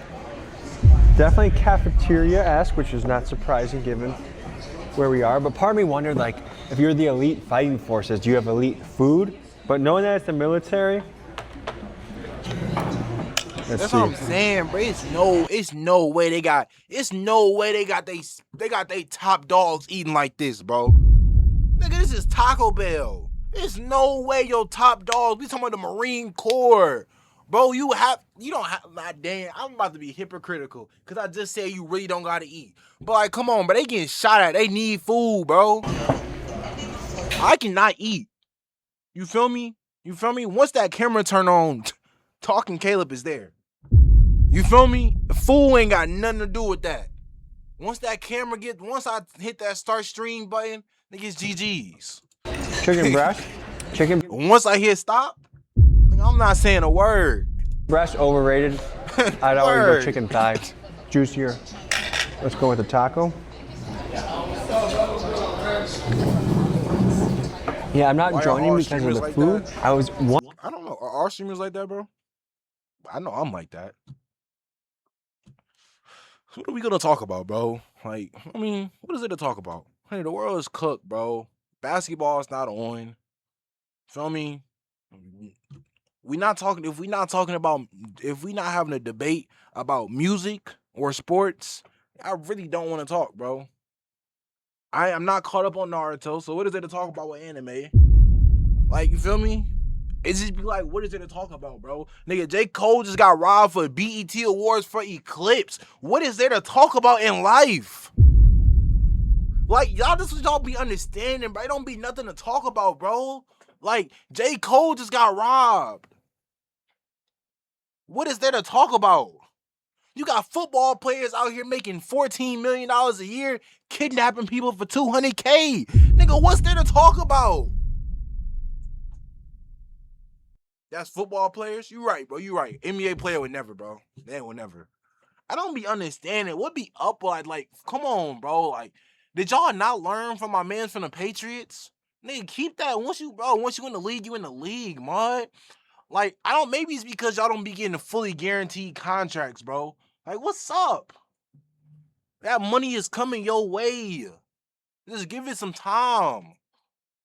Definitely cafeteria-esque, which is not surprising given where we are. But part of me wondered, like, if you're the elite fighting forces, do you have elite food? But knowing that it's the military, That's what I'm saying, bro. It's no way they got they top dogs eating like this, bro. Nigga, this is Taco Bell. There's no way your top dogs. We talking about the Marine Corps, bro. You don't have. Nah, damn, I'm about to be hypocritical because I just said you really don't gotta eat. But like, come on, bro. They getting shot at. They need food, bro. I cannot eat. You feel me? You feel me? Once that camera turn on, Talking Caleb is there. You feel me? The food ain't got nothing to do with that. Once I hit that start stream button, niggas GG's. Chicken breast. Chicken. Once I hit stop, nigga, I'm not saying a word. Breast overrated. I'd always go chicken thighs. Juicier. Let's go with the taco. Yeah, I'm not joining because of the like food. That? I don't know. Are our streamers like that, bro? I know I'm like that. So what are we gonna talk about, bro? Like, I mean, what is it to talk about? Hey, the world is cooked, bro. Basketball is not on. Feel me? If we not having a debate about music or sports, I really don't want to talk, bro. I am not caught up on Naruto, so what is there to talk about with anime? Like, you feel me? It's just be like, what is there to talk about, bro? Nigga, J. Cole just got robbed for BET Awards for Eclipse. What is there to talk about in life? Like, y'all, this is what y'all be understanding, bro. It don't be nothing to talk about, bro. Like, J. Cole just got robbed. What is there to talk about? You got football players out here making $14 million a year, kidnapping people for $200K. Nigga, what's there to talk about? That's football players? You right, bro. You right. NBA player would never, bro. They would never. I don't be understanding. What be up like, come on, bro. Like, did y'all not learn from my man from the Patriots? Nigga, keep that. Once you in the league, you in the league, man. Like, maybe it's because y'all don't be getting the fully guaranteed contracts, bro. Like, what's up? That money is coming your way. Just give it some time.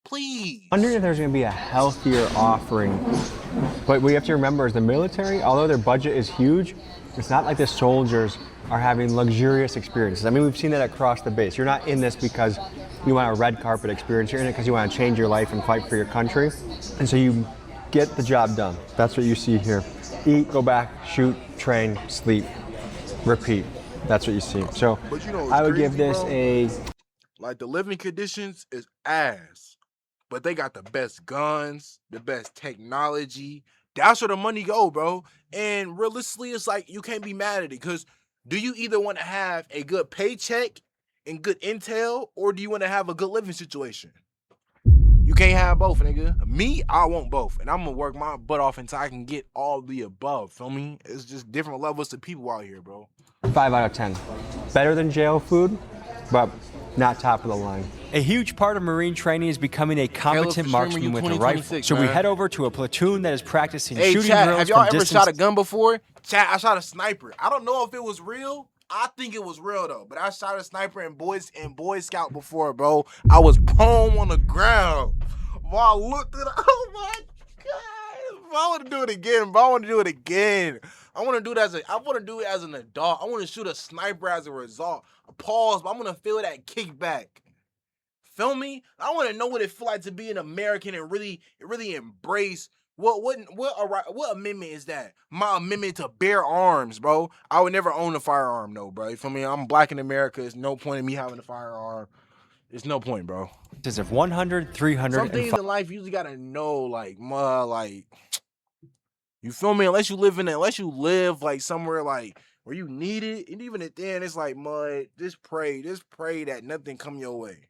Please. I wonder if there's going to be a healthier offering. But what you have to remember is the military, although their budget is huge, it's not like the soldiers are having luxurious experiences. I mean, we've seen that across the base. You're not in this because you want a red carpet experience. You're in it because you want to change your life and fight for your country. And so you get the job done. That's what you see here. Eat, go back, shoot, train, sleep, repeat. That's what you see. So but you know, I would crazy, give this bro? Like, the living conditions is ass. But they got the best guns, the best technology. That's where the money go, bro. And realistically, it's like you can't be mad at it. Because do you either want to have a good paycheck and good intel, or do you want to have a good living situation? You can't have both, nigga. Me, I want both. And I'm going to work my butt off until I can get all the above. Feel me? It's just different levels of people out here, bro. 5 out of 10. Better than jail food, but not top of the line. A huge part of Marine training is becoming a competent marksman with a rifle. So we head over to a platoon that is practicing shooting chat, drills have y'all from ever distance. shot a gun before? Chat, I shot a sniper. I don't know if it was real. I think it was real though. But I shot a sniper in Boy Scout before, bro. I was prone on the ground. While I looked at it, oh my God. I want to do it again, bro. I want to do it again. I want to do it as an adult. I want to shoot a sniper as a result. Pause, but I'm going to feel that kickback. Feel me? I want to know what it feel like to be an American and really embrace what amendment is that? My amendment to bear arms, bro. I would never own a firearm, though, bro. You feel me? I'm black in America. There's no point in me having a firearm. There's no point, bro. Is of 100, 300, some things in life you just gotta know, like, you feel me? Unless you live like somewhere like where you need it, and even at then, it's like, just pray that nothing come your way.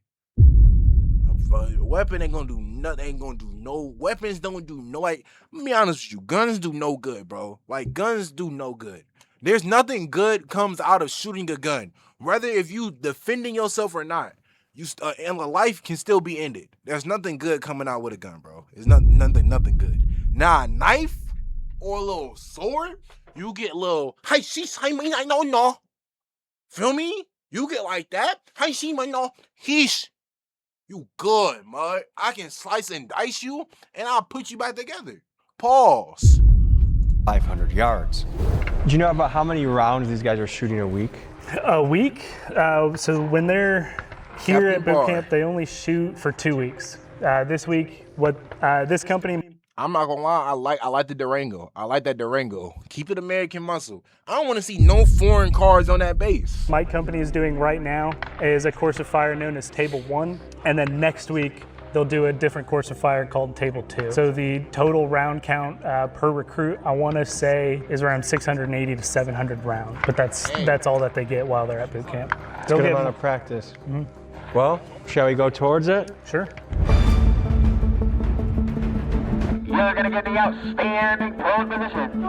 A weapon ain't gonna do nothing. Weapons don't do no, like, let me be honest with you. Guns do no good, bro. Like, guns do no good. There's nothing good comes out of shooting a gun. Whether if you defending yourself or not, and a life can still be ended. There's nothing good coming out with a gun, bro. It's nothing good. Now, a knife or a little sword, you get a little, no. Feel me? You get like that. Heesh. You good, mud. I can slice and dice you, and I'll put you back together. Pause. 500 yards. Do you know about how many rounds these guys are shooting a week? A week? So when they're here at boot camp, they only shoot for 2 weeks. This week, this company... I'm not gonna lie, I like the Durango. I like that Durango. Keep it American muscle. I don't want to see no foreign cars on that base. My company is doing right now is a course of fire known as Table 1, and then next week they'll do a different course of fire called Table 2. So the total round count per recruit, I want to say, is around 680 to 700 rounds. But that's all that they get while they're at boot camp. It's a good amount of practice. Mm-hmm. Well, shall we go towards it? Sure. You're going to get the outstanding pole position.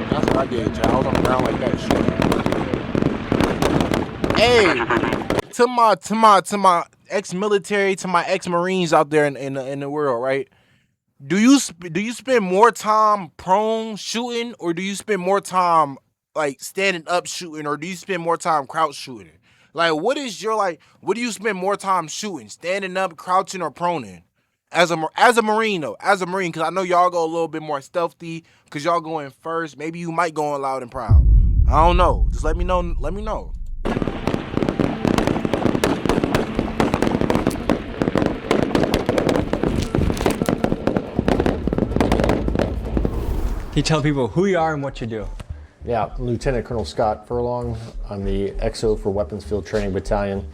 That's what I did, child. I was on the ground like that shit. Hey, to my ex-military, to my ex-Marines out there in the world, right? Do you spend more time prone shooting, or do you spend more time like standing up shooting, or do you spend more time crouch shooting? Like, what do you spend more time shooting? Standing up, crouching, or proning? As a Marine, though. As a Marine, because I know y'all go a little bit more stealthy, because y'all go in first. Maybe you might go in loud and proud. I don't know. Just let me know. Let me know. Can you tell people who you are and what you do? Yeah, Lieutenant Colonel Scott Furlong. I'm the XO for Weapons Field Training Battalion.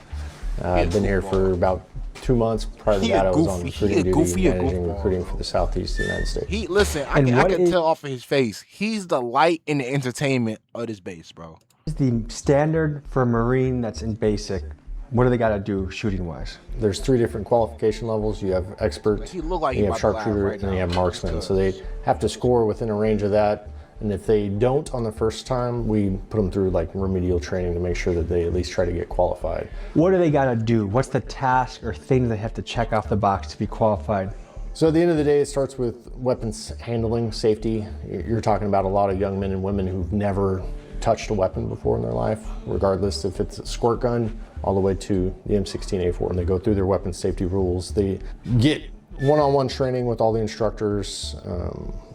I've been here for about 2 months. Prior to that, I was on recruiting duty, managing recruiting for the Southeast United States. Listen, I can tell off of his face. He's the light in the entertainment of this base, bro. Is the standard for a Marine that's in basic? What do they got to do shooting-wise? There's 3 different qualification levels. You have expert, you have sharpshooter, and then you have marksman. So they have to score within a range of that. And if they don't on the first time, we put them through like remedial training to make sure that they at least try to get qualified. What do they got to do? What's the task or thing they have to check off the box to be qualified? So at the end of the day, it starts with weapons handling, safety. You're talking about a lot of young men and women who've never touched a weapon before in their life, regardless if it's a squirt gun all the way to the M16A4. And they go through their weapons safety rules. They get one-on-one training with all the instructors.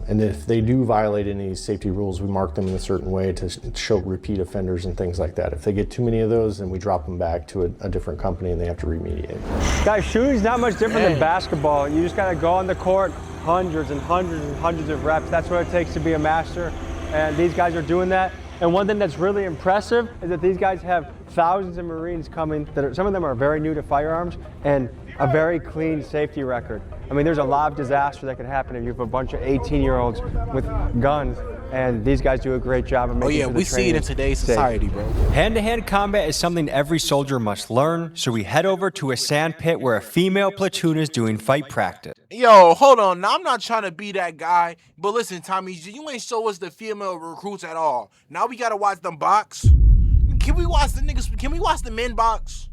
And if they do violate any safety rules, we mark them in a certain way to show repeat offenders and things like that. If they get too many of those, then we drop them back to a different company and they have to remediate. Guys, shooting's not much different than basketball. You just gotta go on the court, hundreds and hundreds and hundreds of reps. That's what it takes to be a master. And these guys are doing that. And one thing that's really impressive is that these guys have thousands of Marines coming, some of them are very new to firearms, and a very clean safety record. I mean, there's a lot of disaster that could happen if you have a bunch of 18-year-olds with guns, and these guys do a great job of making sure the we see it in today's society, bro. Hand-to-hand combat is something every soldier must learn, so we head over to a sand pit where a female platoon is doing fight practice. Yo, hold on. Now, I'm not trying to be that guy, but listen, Tommy, you ain't show us the female recruits at all. Now we gotta watch them box. Can we watch the niggas? Can we watch the men box?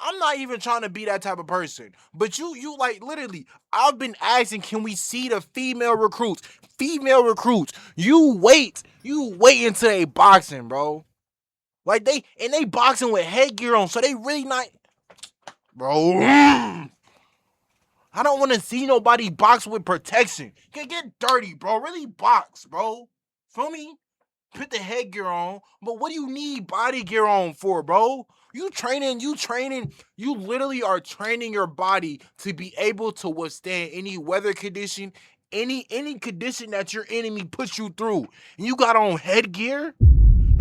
I'm not even trying to be that type of person. But you like, literally, I've been asking, can we see the female recruits? Female recruits. You wait until they boxing, bro. Like, they boxing with headgear on, so they really not, bro. I don't want to see nobody box with protection. Get dirty, bro. Really box, bro. Feel me? Put the headgear on, but what do you need body gear on for, bro? You literally are training your body to be able to withstand any weather condition, any condition that your enemy puts you through. And you got on headgear?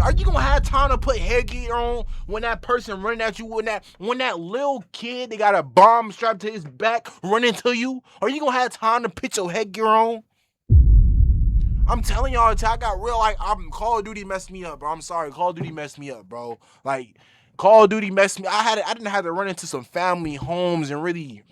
Are you gonna have time to put headgear on when that person running at you, when that little kid, they got a bomb strapped to his back running to you? Are you gonna have time to put your headgear on? I'm telling y'all, I got real, like, Call of Duty messed me up, bro. I'm sorry, Call of Duty messed me up, bro. Like, Call of Duty messed me. I didn't have to run into some family homes and really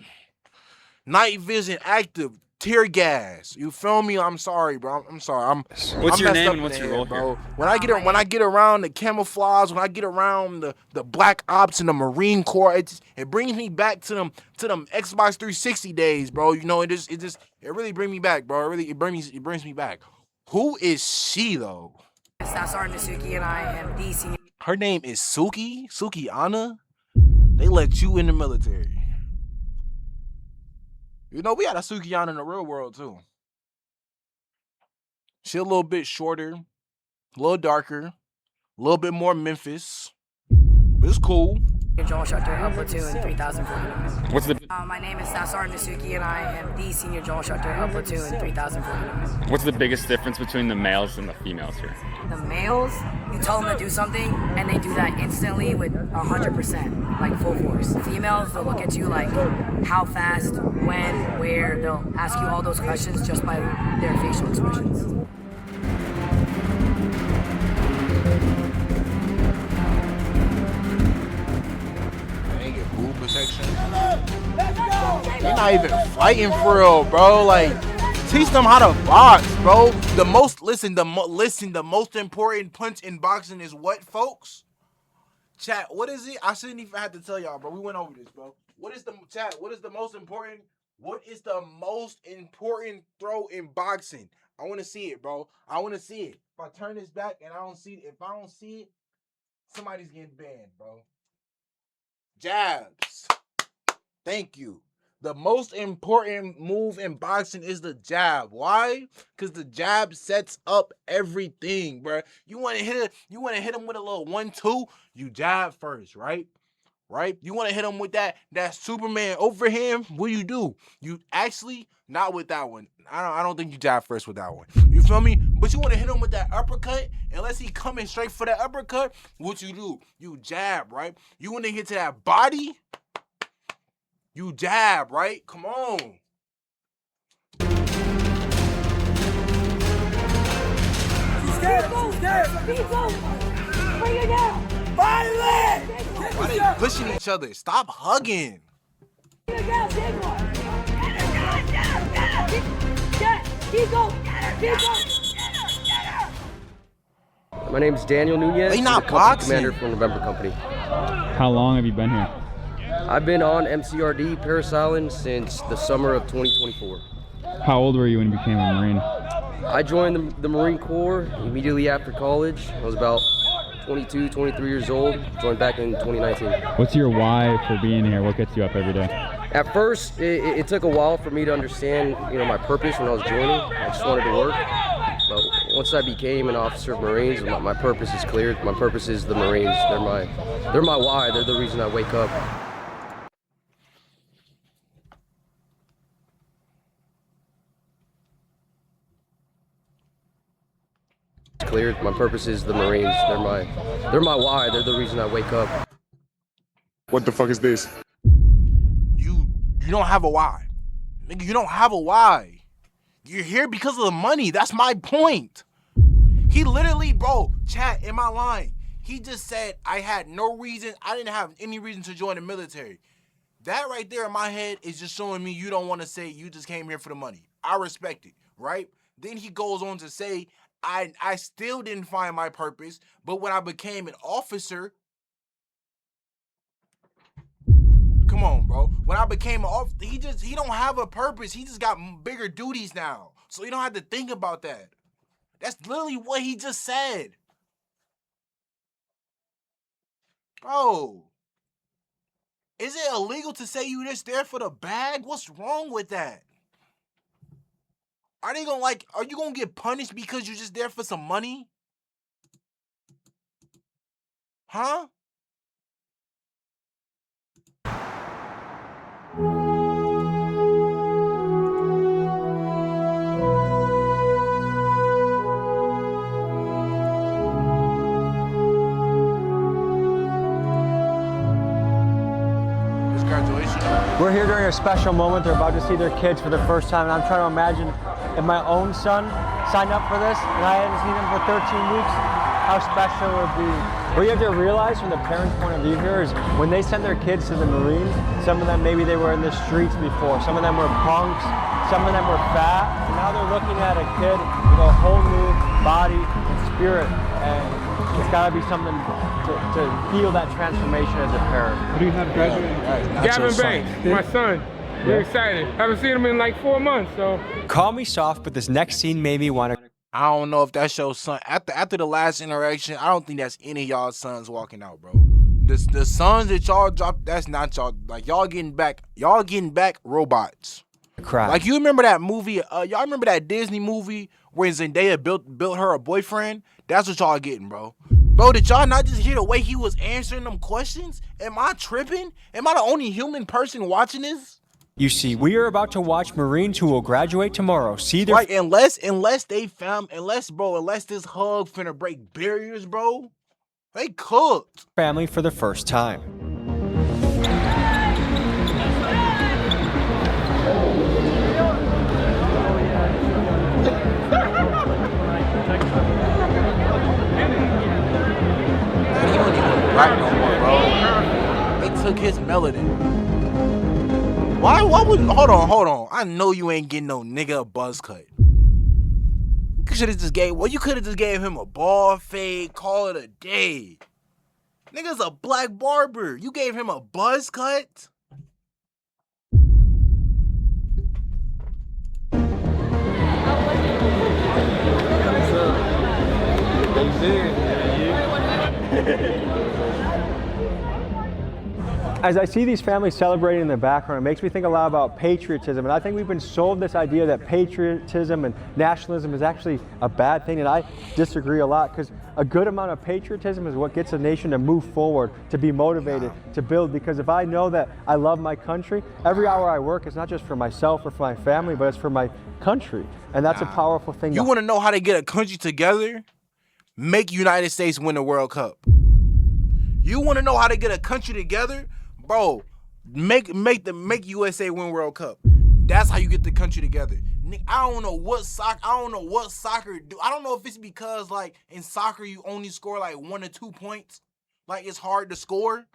night vision active tear gas. You feel me? I'm sorry, bro. I'm sorry. What's your name and what's your role bro? When I get around the camouflage, when I get around the black ops and the Marine Corps, it brings me back to them Xbox 360 days, bro. You know, it really brings me back, bro. It brings me back. Who is she though? Staff Sergeant Suki and I am the senior. Her name is Suki Anna. They let you in the military. You know, we had a Sukiana in the real world, too. She a little bit shorter, a little darker, a little bit more Memphis. But it's cool. Drill instructor at Platoon 3049. What's the? My name is Staff Sergeant Nasuki, and I am the senior drill instructor at Platoon 3049. What's the biggest difference between the males and the females here? The males, you tell them to do something, and they do that instantly with 100%, like full force. Females, they'll look at you like how fast, when, where. They'll ask you all those questions just by their facial expressions. They're not even fighting for real, bro. Like, teach them how to box, bro. The most important punch in boxing is what, folks? Chat, what is it? I shouldn't even have to tell y'all, bro. We went over this, bro. What is the most important throw in boxing? I want to see it, bro. I want to see it. If I turn this back and I don't see it, somebody's getting banned, bro. Jabs. Thank you. The most important move in boxing is the jab. Why? Because the jab sets up everything, bro. You want to hit him with a little 1-2, you jab first, right? Right? You want to hit him with that Superman overhand, what do? You actually, not with that one. I don't think you jab first with that one. You feel me? But you want to hit him with that uppercut, unless he coming straight for that uppercut, what you do? You jab, right? You want to get to that body, you jab, right? Come on. She's scared. Bring it down. Violent. Why they pushing each other? Stop hugging. Get her down. My name is Daniel Nunez. They not I'm the company boxing. Commander from November Company. How long have you been here? I've been on MCRD Parris Island since the summer of 2024. How old were you when you became a Marine? I joined the Marine Corps immediately after college. I was about 22, 23 years old. Joined back in 2019. What's your why for being here? What gets you up every day? At first, it took a while for me to understand, my purpose when I was joining. I just wanted to work. But once I became an officer of Marines, my purpose is clear. My purpose is the Marines. They're my why. They're the reason I wake up. Clear. My purpose is the Marines. They're my why. They're the reason I wake up. What the fuck is this? You don't have a why. Nigga, you don't have a why. You're here because of the money. That's my point. He literally, bro, chat, in my line, he just said I had no reason, I didn't have any reason to join the military. That right there in my head is just showing me you don't want to say you just came here for the money. I respect it, right? Then he goes on to say, I still didn't find my purpose, but when I became an officer, come on, bro. When I became an officer, he don't have a purpose. He just got bigger duties now. So you don't have to think about that. That's literally what he just said. Bro, is it illegal to say you just there for the bag? What's wrong with that? Are you gonna get punished because you're just there for some money? Huh? We're here during a special moment. They're about to see their kids for the first time, and I'm trying to imagine if my own son signed up for this and I hadn't seen him for 13 weeks, how special it would be. What you have to realize from the parents' point of view here is when they send their kids to the Marines, some of them maybe they were in the streets before, some of them were punks, some of them were fat, and now they're looking at a kid with a whole new body and spirit, and it's got to be something to feel that transformation as a parent. What do you have graduating? Gavin Banks, my son. We're excited. Haven't seen him in like 4 months, so. Call me soft, but this next scene made me want to. I don't know if that's your son. After the last interaction, I don't think that's any of y'all sons walking out, bro. The sons that y'all dropped, that's not y'all. Like y'all getting back robots. crowd. Like, you remember that movie? Y'all remember that Disney movie where Zendaya built her a boyfriend? That's what y'all getting, bro. Bro, did y'all not just hear the way he was answering them questions? Am I tripping? Am I the only human person watching this? You see, we are about to watch Marines who will graduate tomorrow see their Like, unless this hug finna break barriers, bro, they cooked. family for the first time. He don't even rap no more, bro. They took his melody. Why would, hold on. I know you ain't getting no nigga a buzz cut. You could have just gave him a ball fade, call it a day. Nigga's a black barber. You gave him a buzz cut? As I see these families celebrating in the background, it makes me think a lot about patriotism. And I think we've been sold this idea that patriotism and nationalism is actually a bad thing. And I disagree a lot, because a good amount of patriotism is what gets a nation to move forward, to be motivated, to build. Because if I know that I love my country, every hour I work is not just for myself or for my family, but it's for my country. And that's a powerful thing. You want to know how to get a country together? Make United States win the World Cup. You want to know how to get a country together? Bro, make USA win World Cup. That's how you get the country together. I don't know what soccer do. I don't know if it's because, like, in soccer you only score like 1 or 2 points. Like, it's hard to score.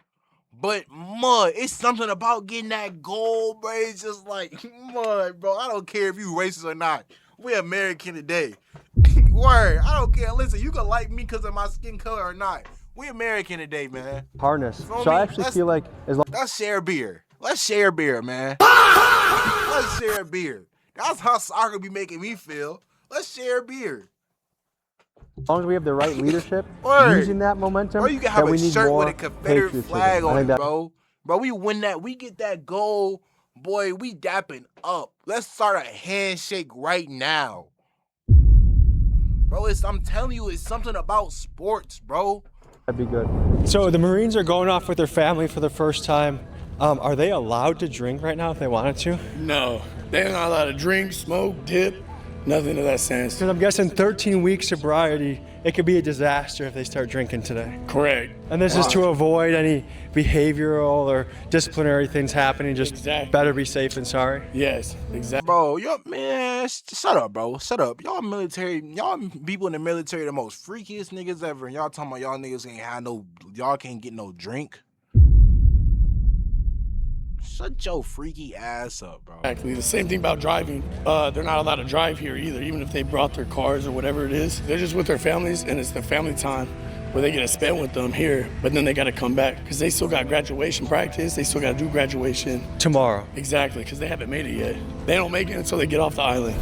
But it's something about getting that goal, bro. It's just like, bro. I don't care if you racist or not. We American today. Word. I don't care. Listen, you can like me because of my skin color or not. We American today, man. Harness. So I actually feel like let's share beer. Let's share beer, man. Let's share beer. That's how soccer be making me feel. Let's share beer. as long as we have the right leadership, Word. using that momentum, Bro, you can have that we a need shirt more with a Confederate patriotism. flag I on think it, that- bro. Bro, we win that. We get that goal, boy. We dapping up. Let's start a handshake right now. Bro, I'm telling you, it's something about sports, bro. That'd be good. So the Marines are going off with their family for the first time. Are they allowed to drink right now if they wanted to? No, they're not allowed to drink, smoke, dip, nothing of that sense. Because I'm guessing 13 weeks sobriety, it could be a disaster if they start drinking today. Correct. And this is to avoid any behavioral or disciplinary things happening. Just better be safe than sorry. Yes, exactly. Bro, man, shut up, bro. Shut up. Y'all people in the military, the most freakiest niggas ever. And y'all talking about y'all niggas y'all can't get no drink. Shut your freaky ass up, bro. Exactly. The same thing about driving. They're not allowed to drive here either, even if they brought their cars or whatever it is. They're just with their families, and it's their family time where they get to spend with them here, but then they got to come back because they still got graduation practice. They still got to do graduation. Tomorrow. Exactly, because they haven't made it yet. They don't make it until they get off the island.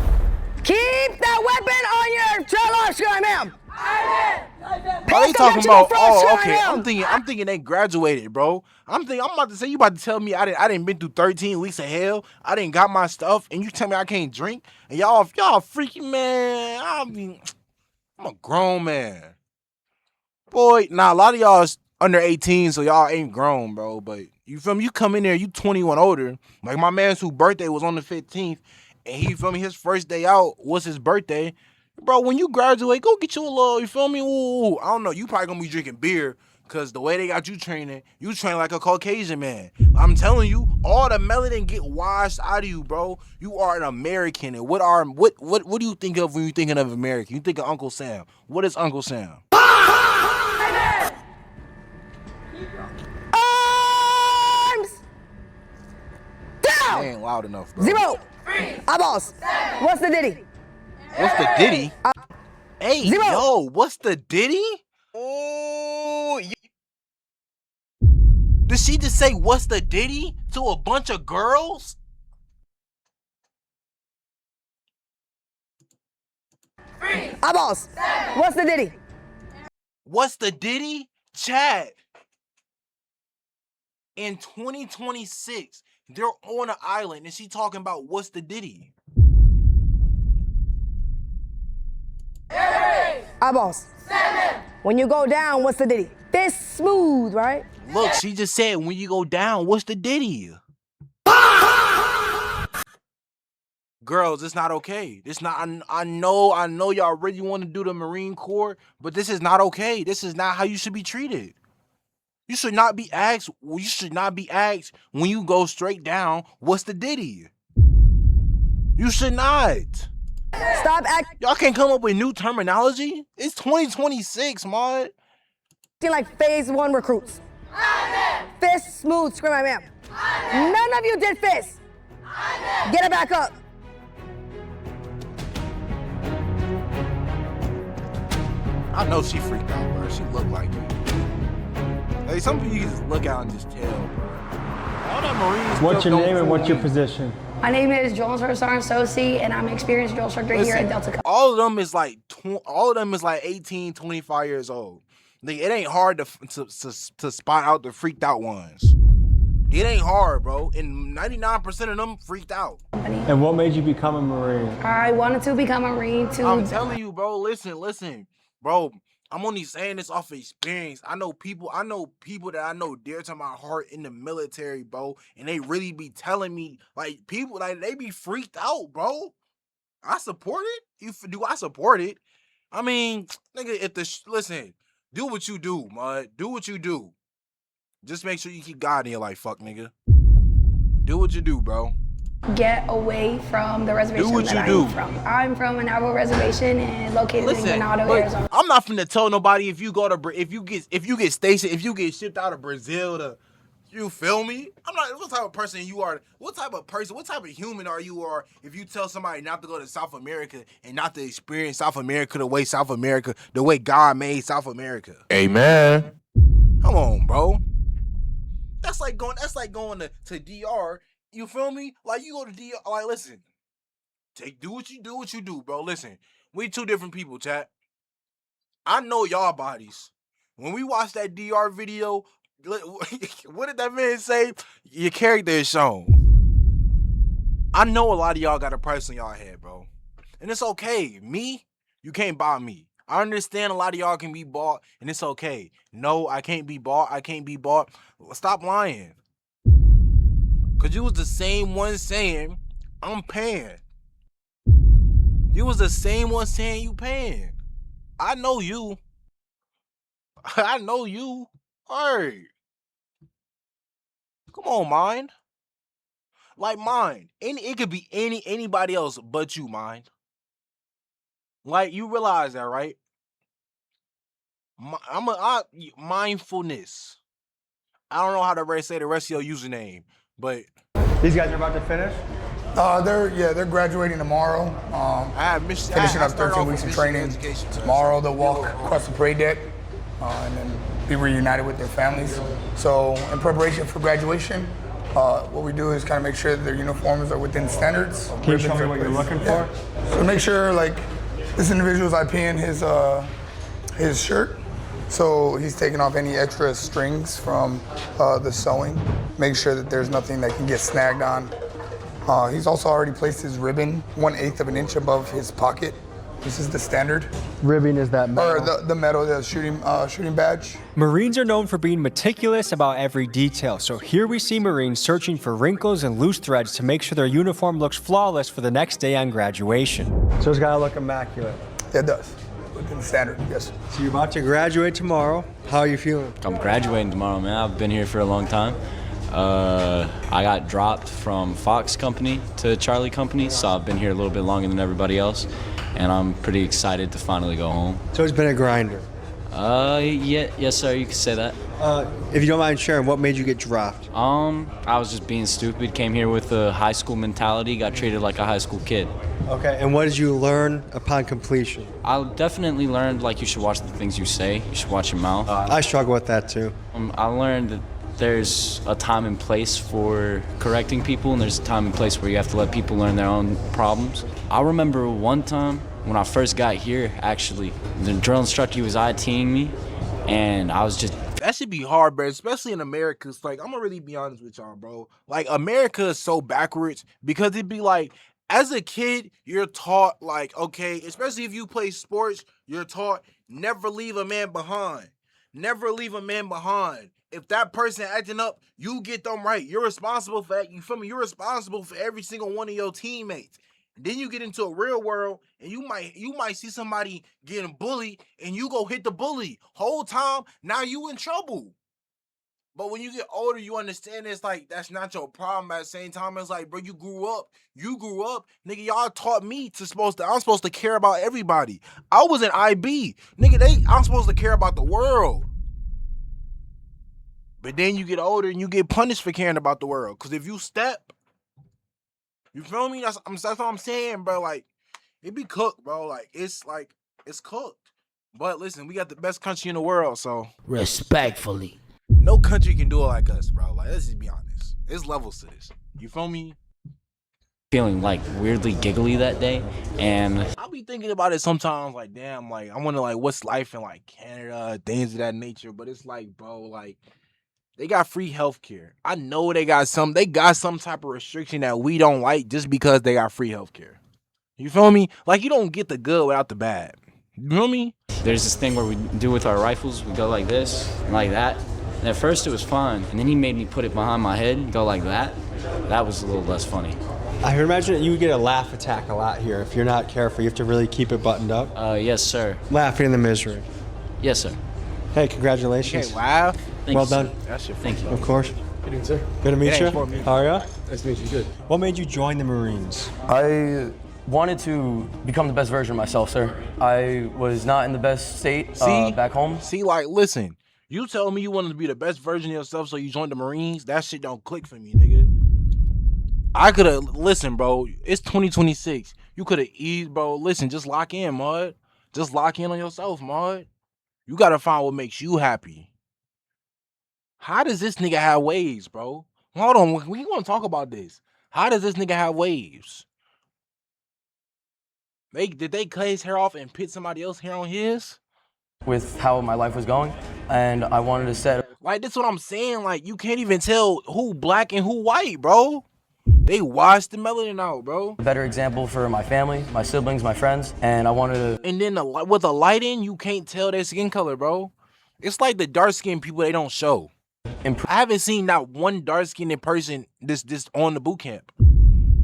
Keep that weapon on your trailer, Sky, ma'am. Are they talking about? Oh, okay. I'm thinking they graduated, bro. I'm about to say you about to tell me I didn't been through 13 weeks of hell. I didn't got my stuff, and you tell me I can't drink. And y'all freaky, man. I'm a grown man, boy. Now a lot of y'all is under 18, so y'all ain't grown, bro. But you feel me? You come in there, you 21 older. Like my man's whose birthday was on the 15th, and he feel me. His first day out was his birthday. Bro, when you graduate, go get you a little, you feel me? Ooh, I don't know. You probably gonna be drinking beer because the way they got you training like a Caucasian man. I'm telling you, all the melanin get washed out of you, bro. You are an American. And what do you think of when you thinking of American? You think of Uncle Sam. What is Uncle Sam? Arms down. They ain't loud enough, bro. 0. Eyeballs. What's the ditty? What's the ditty? Hey, 0. yo, what's the ditty? Oh, did she just say what's the ditty to a bunch of girls? Eyeballs. What's the ditty? What's the ditty? Chad. In 2026, They're on an island and she talking about what's the Diddy. Eyeballs. 7. When you go down, what's the Diddy? Fist smooth, right? Look, she just said when you go down, what's the Diddy? Girls, it's not okay. This not. I know y'all really want to do the Marine Corps, but this is not okay. This is not how you should be treated. You should not be asked. You should not be asked when you go straight down. What's the Diddy? You should not. Stop acting. Y'all can't come up with new terminology. It's 2026, man. Like phase 1 recruits. Fist smooth, scream my man. None of you did fist. Get it back up. I know she freaked out, bro. She looked like it. Hey, some people you can just look out and just tell, bro. All that Marines. What's your name and what's your position? My name is Joel Sarsan Sosi, and I'm an experienced drill instructor here at Delta Company. All of them is like 18, 25 years old. Like, it ain't hard to spot out the freaked out ones. It ain't hard, bro. And 99% of them freaked out. And what made you become a Marine? I wanted to become a Marine to... I'm telling you, bro, listen. Bro, I'm only saying this off of experience. I know people that I know dear to my heart in the military, bro, and they really be telling me, like, people, like, they be freaked out, bro. I support it. Do I support it? I mean, nigga, listen, do what you do, man. Do what you do. Just make sure you keep God in your life, fuck, nigga. Do what you do, bro. Get away from the reservation I'm from. I'm from a Navajo reservation and located in Ganado, Arizona. I'm not finna tell nobody if you get stationed, if you get shipped out of Brazil to, you feel me? I'm not. What type of person you are? What type of human are you? Or if you tell somebody not to go to South America and not to experience South America the way God made South America. Amen. Come on, bro. That's like going to DR. You feel me? Like, you go to DR, like, listen. Do what you do, bro. Listen, we two different people, chat. I know y'all bodies. When we watched that DR video, what did that man say? Your character is shown. I know a lot of y'all got a price on y'all head, bro. And it's okay. Me, you can't buy me. I understand a lot of y'all can be bought, and it's okay. No, I can't be bought. Stop lying. Because you was the same one saying, I'm paying. You was the same one saying you paying. I know you. I know you. Hey. Come on, Mind. Like, Mind. It could be anybody else but you, Mind. Like, you realize that, right? Mindfulness. I don't know how to say the rest of your username, but these guys are about to finish. They're graduating tomorrow. Finishing up 13 weeks of training. Tomorrow they'll walk across the parade deck and then be reunited with their families. So in preparation for graduation, what we do is kind of make sure that their uniforms are within standards. Can you show me what you're looking for? So make sure, like, this individual's IPing his shirt. So he's taking off any extra strings from the sewing. Make sure that there's nothing that can get snagged on. He's also already placed his ribbon 1/8 of an inch above his pocket. This is the standard. Ribbon is that metal? Or the metal, the shooting badge. Marines are known for being meticulous about every detail, so here we see Marines searching for wrinkles and loose threads to make sure their uniform looks flawless for the next day on graduation. So it's gotta look immaculate. It does. Within the standard, yes. So you're about to graduate tomorrow. How are you feeling? I'm graduating tomorrow, man. I've been here for a long time. I got dropped from Fox Company to Charlie Company, so I've been here a little bit longer than everybody else, and I'm pretty excited to finally go home. So it's been a grinder? Yes, sir, you could say that. If you don't mind sharing, what made you get dropped? I was just being stupid, came here with a high school mentality, got treated like a high school kid. Okay, and what did you learn upon completion? I definitely learned, like, you should watch the things you say, you should watch your mouth. I struggle with that too. I learned that there's a time and place for correcting people, and there's a time and place where you have to let people learn their own problems. I remember one time when I first got here, actually, the drill instructor was ITing me, and I was just That should be hard, bro, especially in America. It's like, I'm gonna really be honest with y'all, bro. Like, America is so backwards because it'd be like, as a kid, you're taught, like, okay, especially if you play sports, you're taught never leave a man behind. Never leave a man behind. If that person acting up, you get them right. You're responsible for that. You feel me? You're responsible for every single one of your teammates. Then you get into a real world and you might see somebody getting bullied and you go hit the bully. Whole time, now you in trouble. But when you get older, you understand it's like that's not your problem. At the same time, it's like, bro, you grew up, nigga. Y'all taught me I'm supposed to care about everybody. I was in IB, nigga. I'm supposed to care about the world. But then you get older and you get punished for caring about the world. Cause if you step, you feel me? That's what I'm saying, bro. Like, it be cooked, bro. Like, it's cooked. But listen, we got the best country in the world, so respectfully, no country can do it like us, bro. Like, let's just be honest. There's levels to this. You feel me? Feeling like weirdly giggly that day, and I'll be thinking about it sometimes, like, damn, like, I wonder, like, what's life in, like, Canada, things of that nature. But it's like, bro, like, they got free healthcare. I know they got some type of restriction that we don't like just because they got free healthcare. You feel me? Like, you don't get the good without the bad. You feel me? there's this thing where we do with our rifles, we go like this and like that. And at first it was fun, and then he made me put it behind my head and go like that. That was a little less funny. I can imagine that you would get a laugh attack a lot here if you're not careful. You have to really keep it buttoned up. Yes, sir. Laughing in the misery. Yes, sir. Hey, congratulations. Okay, laugh. Well done. That's your Thank you. Of course. Good evening, sir. Good to meet you. How are you? Nice to meet you. Good. What made you join the Marines? I wanted to become the best version of myself, sir. I was not in the best state back home. See, like, listen, you told me you wanted to be the best version of yourself, so you joined the Marines. That shit don't click for me, nigga. I could have, listen, bro, it's 2026. You could have eased, bro. Listen, just lock in, Mud. Just lock in on yourself, Mud. You got to find what makes you happy. How does this nigga have waves, bro? Hold on, we want to talk about this. How does this nigga have waves? Did they cut his hair off and put somebody else's hair on his? With how my life was going, and I wanted to set. Like, that's what I'm saying. Like, you can't even tell who black and who white, bro. They washed the melanin out, bro. A better example for my family, my siblings, my friends, and I wanted to. And then with the lighting, you can't tell their skin color, bro. It's like the dark skinned people they don't show. I haven't seen not one dark skinned person this on the boot camp.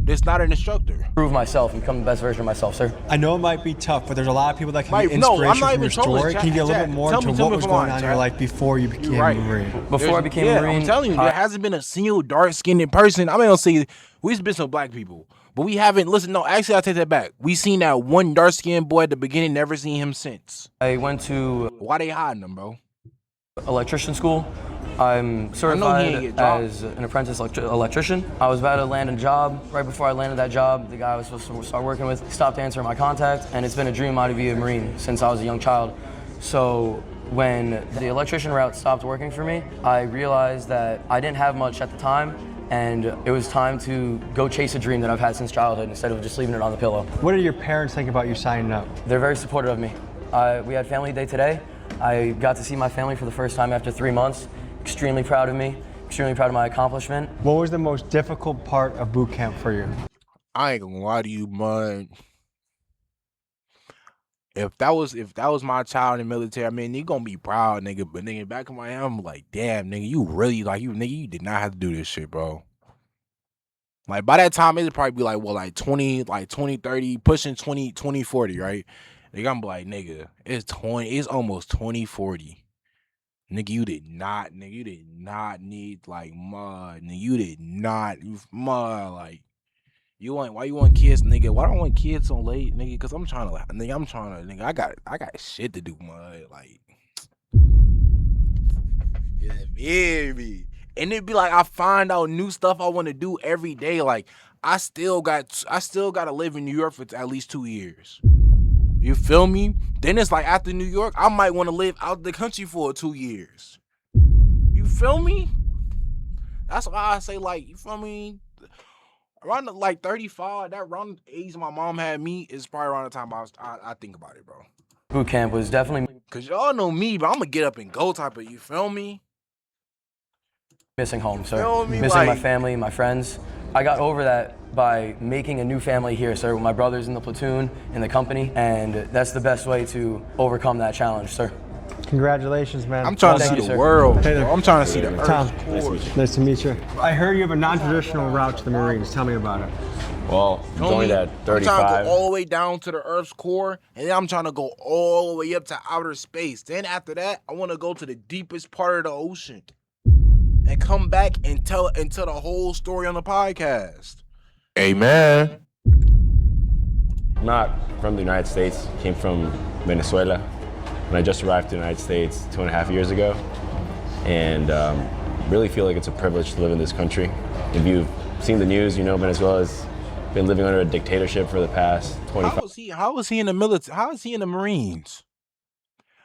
That's not an instructor. Prove myself and become the best version of myself, sir. I know it might be tough, but there's a lot of people that can get no, inspiration I'm not from your even trolling, story. Can you get a little bit more into what was going on in your life before you became a Marine? Before I became a Marine, I'm telling you, there hasn't been a single dark-skinned person. I'm not gonna say we've been some black people, but we haven't. Listen, no, actually, I take that back. We seen that one dark-skinned boy at the beginning. Never seen him since. I went to. Why they hiding him, bro? Electrician school. I'm certified as an apprentice electrician. I was about to land a job. Right before I landed that job, the guy I was supposed to start working with stopped answering my contact, and it's been a dream of mine to be a Marine since I was a young child. So when the electrician route stopped working for me, I realized that I didn't have much at the time, and it was time to go chase a dream that I've had since childhood instead of just leaving it on the pillow. What did your parents think about you signing up? They're very supportive of me. We had family day today. I got to see my family for the first time after 3 months. Extremely proud of me, extremely proud of my accomplishment. What was the most difficult part of boot camp for you? I ain't gonna lie to you, man. If that was my child in the military, I mean, you gonna be proud, nigga. But nigga, back in my head, I'm like, damn, nigga, you really you did not have to do this shit, bro. Like, by that time, it'd probably be like, well, like 20, 30, pushing 20, 40, right? Nigga, I'm like, nigga, it's almost 2040. Nigga, you did not need, like, mud. Nigga, you did not, like, why you want kids, nigga? Why don't I want kids so late, nigga? Because I got shit to do, mud. Like, yeah, baby. And it'd be like, I find out new stuff I want to do every day. Like, I still got to live in New York for at least 2 years. You feel me? Then it's like after New York, I might want to live out the country for 2 years. You feel me? That's why I say, like, you feel me? Around like 35, that around the age my mom had me is probably around the time I think about it, bro. Boot camp was definitely Cause y'all know me, but I'm gonna get up and go type of, you feel me? Missing home, sir. Feel me? Missing my Like- family, my friends. I got over that by making a new family here, sir, with my brothers in the platoon, in the company, and that's the best way to overcome that challenge, sir. Congratulations, man. I'm trying to Thank see you, the sir. world. Hey there. bro. I'm trying to see the Tom, Earth's core. nice to meet you. I heard you have a non-traditional route to the Marines. Tell me about it. Well, it's Feel only me? that I'm trying to 35. go all the way down to the Earth's core, and then I'm trying to go all the way up to outer space. Then after that, I want to go to the deepest part of the ocean and come back and tell the whole story on the podcast. Amen. I'm not from the United States. Came from Venezuela. And I just arrived to the United States 2.5 years ago. And really feel like it's a privilege to live in this country. If you've seen the news, you know Venezuela's been living under a dictatorship for the past 25 years. How was he in the military? How is he in the Marines?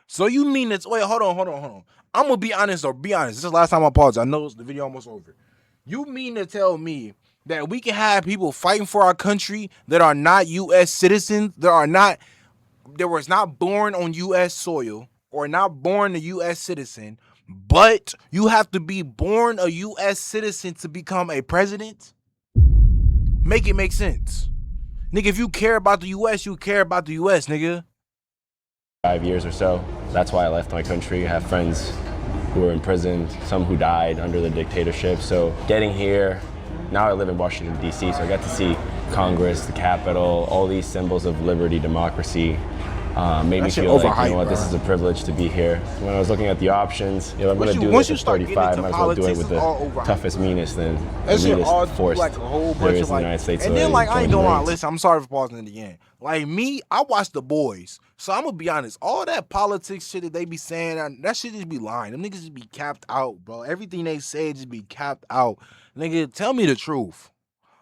So you mean it's wait, hold on. I'm gonna be honest or be honest. This is the last time I paused. I know the video almost over. You mean to tell me that we can have people fighting for our country that are not U.S. citizens, that was not born on U.S. soil or not born a U.S. citizen, but you have to be born a U.S. citizen to become a president? Make it make sense. Nigga, if you care about the U.S., you care about the U.S., nigga. 5 years or so. That's why I left my country. I have friends who were imprisoned, some who died under the dictatorship. So getting here, now I live in Washington, D.C., so I got to see Congress, the Capitol, all these symbols of liberty, democracy. Made me feel like, you know what, this is a privilege to be here. When I was looking at the options, I'm going to do this at 35, might as well do it with the toughest, meanest, and elitist force like a whole there bunch is of in the United States. and So then like I ain't join the gonna lie, Marines. listen, I'm sorry for pausing in the end. Like me, I watch The Boys, so I'm gonna be honest. All that politics shit that they be saying, that shit just be lying. Them niggas just be capped out, bro. Everything they say just be capped out. Nigga, tell me the truth.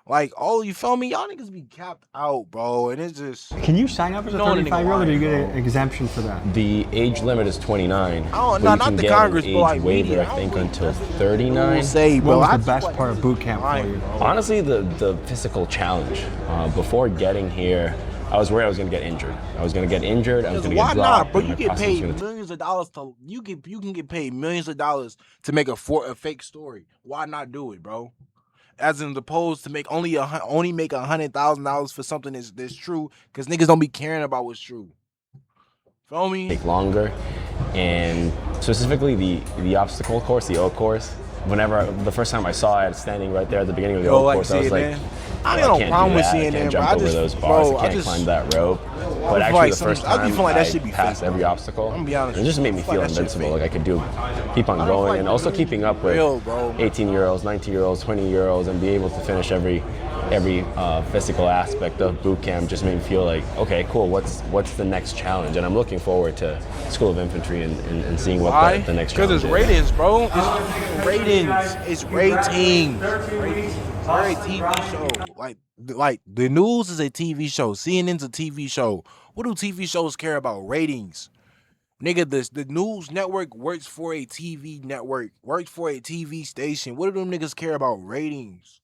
Like, oh, you feel me? Y'all niggas be capped out, bro, and it's just. Can you sign up as a You know the nigga 35-year-old, or do you get lying, an exemption for that? The age limit is 29. Oh, but no, you not can the get Congress, an but age like waiver, media. I think, until 39. What was the best part of boot camp for you? Honestly, the physical challenge. Before getting here, I was worried I was going to get injured. I was going to get injured. I was going to Why get dropped. not, bro? and You my get costume was paid gonna millions of dollars to you can get paid millions of dollars to make a fake story. Why not do it, bro? As opposed to make only make $100,000 for something that's true, because niggas don't be caring about what's true. Feel me? take longer, and specifically the obstacle course, the oak course. The first time I saw it standing right there at the beginning of the oak course, I was like, I "Oh, don't can't problem do with that. seeing I can't that, jump bro. I over just- those bars. bro, I I can't just- climb that rope." I But feel actually, like the first I just time feel like that I should be passed fake, every obstacle, I'm gonna be honest it with just you. made me I feel feel like that shit's invincible. fake. Like I could keep on I don't feel going, like and also really keeping up with real, bro. 18-year-olds, 19-year-olds, 20-year-olds, and be able to finish every physical aspect of boot camp just made me feel like, okay, cool. What's the next challenge? And I'm looking forward to School of Infantry and seeing what the next challenge Because is. it's ratings, bro. It's ratings. It's ratings. We're a TV show. Like the news is a TV show. CNN's a TV show. What do TV shows care about? Ratings. Nigga, the news network works for a TV network, works for a TV station. What do them niggas care about? Ratings.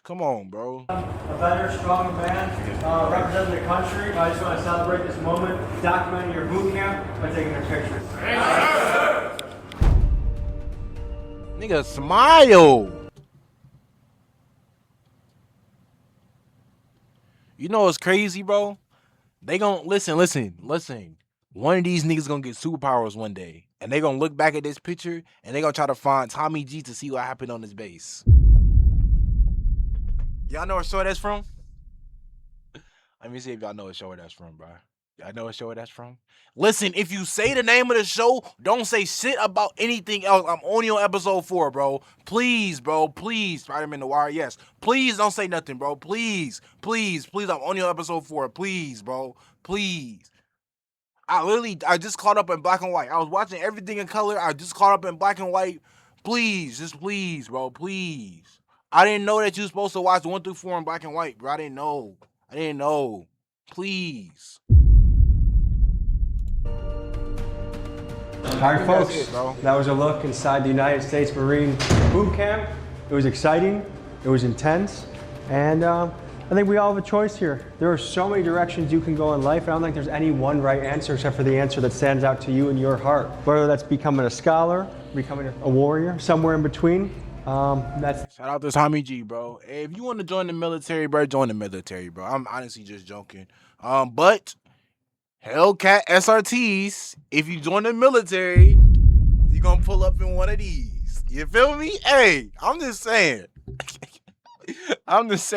Come on, bro. A better, stronger man, representing the country. I just want to celebrate this moment, documenting your boot camp by taking a picture. Nigga, smile. You know what's crazy, bro? They gon' listen. One of these niggas gonna get superpowers one day, and they gonna look back at this picture, and they gonna try to find Tommy G to see what happened on his base. Y'all know what show that's from? Let me see if y'all know what show that's from, bro. Y'all know what show that's from? Listen, if you say the name of the show, don't say shit about anything else. I'm only on episode 4, bro. Please, bro. Please. Spider-Man The Wire, yes. Please don't say nothing, bro. Please. I'm only on episode 4. Please, bro. Please. I just caught up in black and white. I was watching everything in color. I just caught up in black and white. Please, just please, bro. Please. I didn't know that you were supposed to watch 1 through 4 in black and white, bro. I didn't know. Please. All right, folks, it, bro. that was a look inside the United States Marine boot camp. It was exciting, it was intense, and I think we all have a choice here. There are so many directions you can go in life. I don't think there's any one right answer except for the answer that stands out to you in your heart. Whether that's becoming a scholar, becoming a warrior, somewhere in between. That's Shout out to Tommy G, bro. Hey, if you want to join the military, bro, join the military, bro. I'm honestly just joking. But Hellcat SRTs, if you join the military, you're gonna pull up in one of these. You feel me? Hey, I'm just saying. I'm just saying.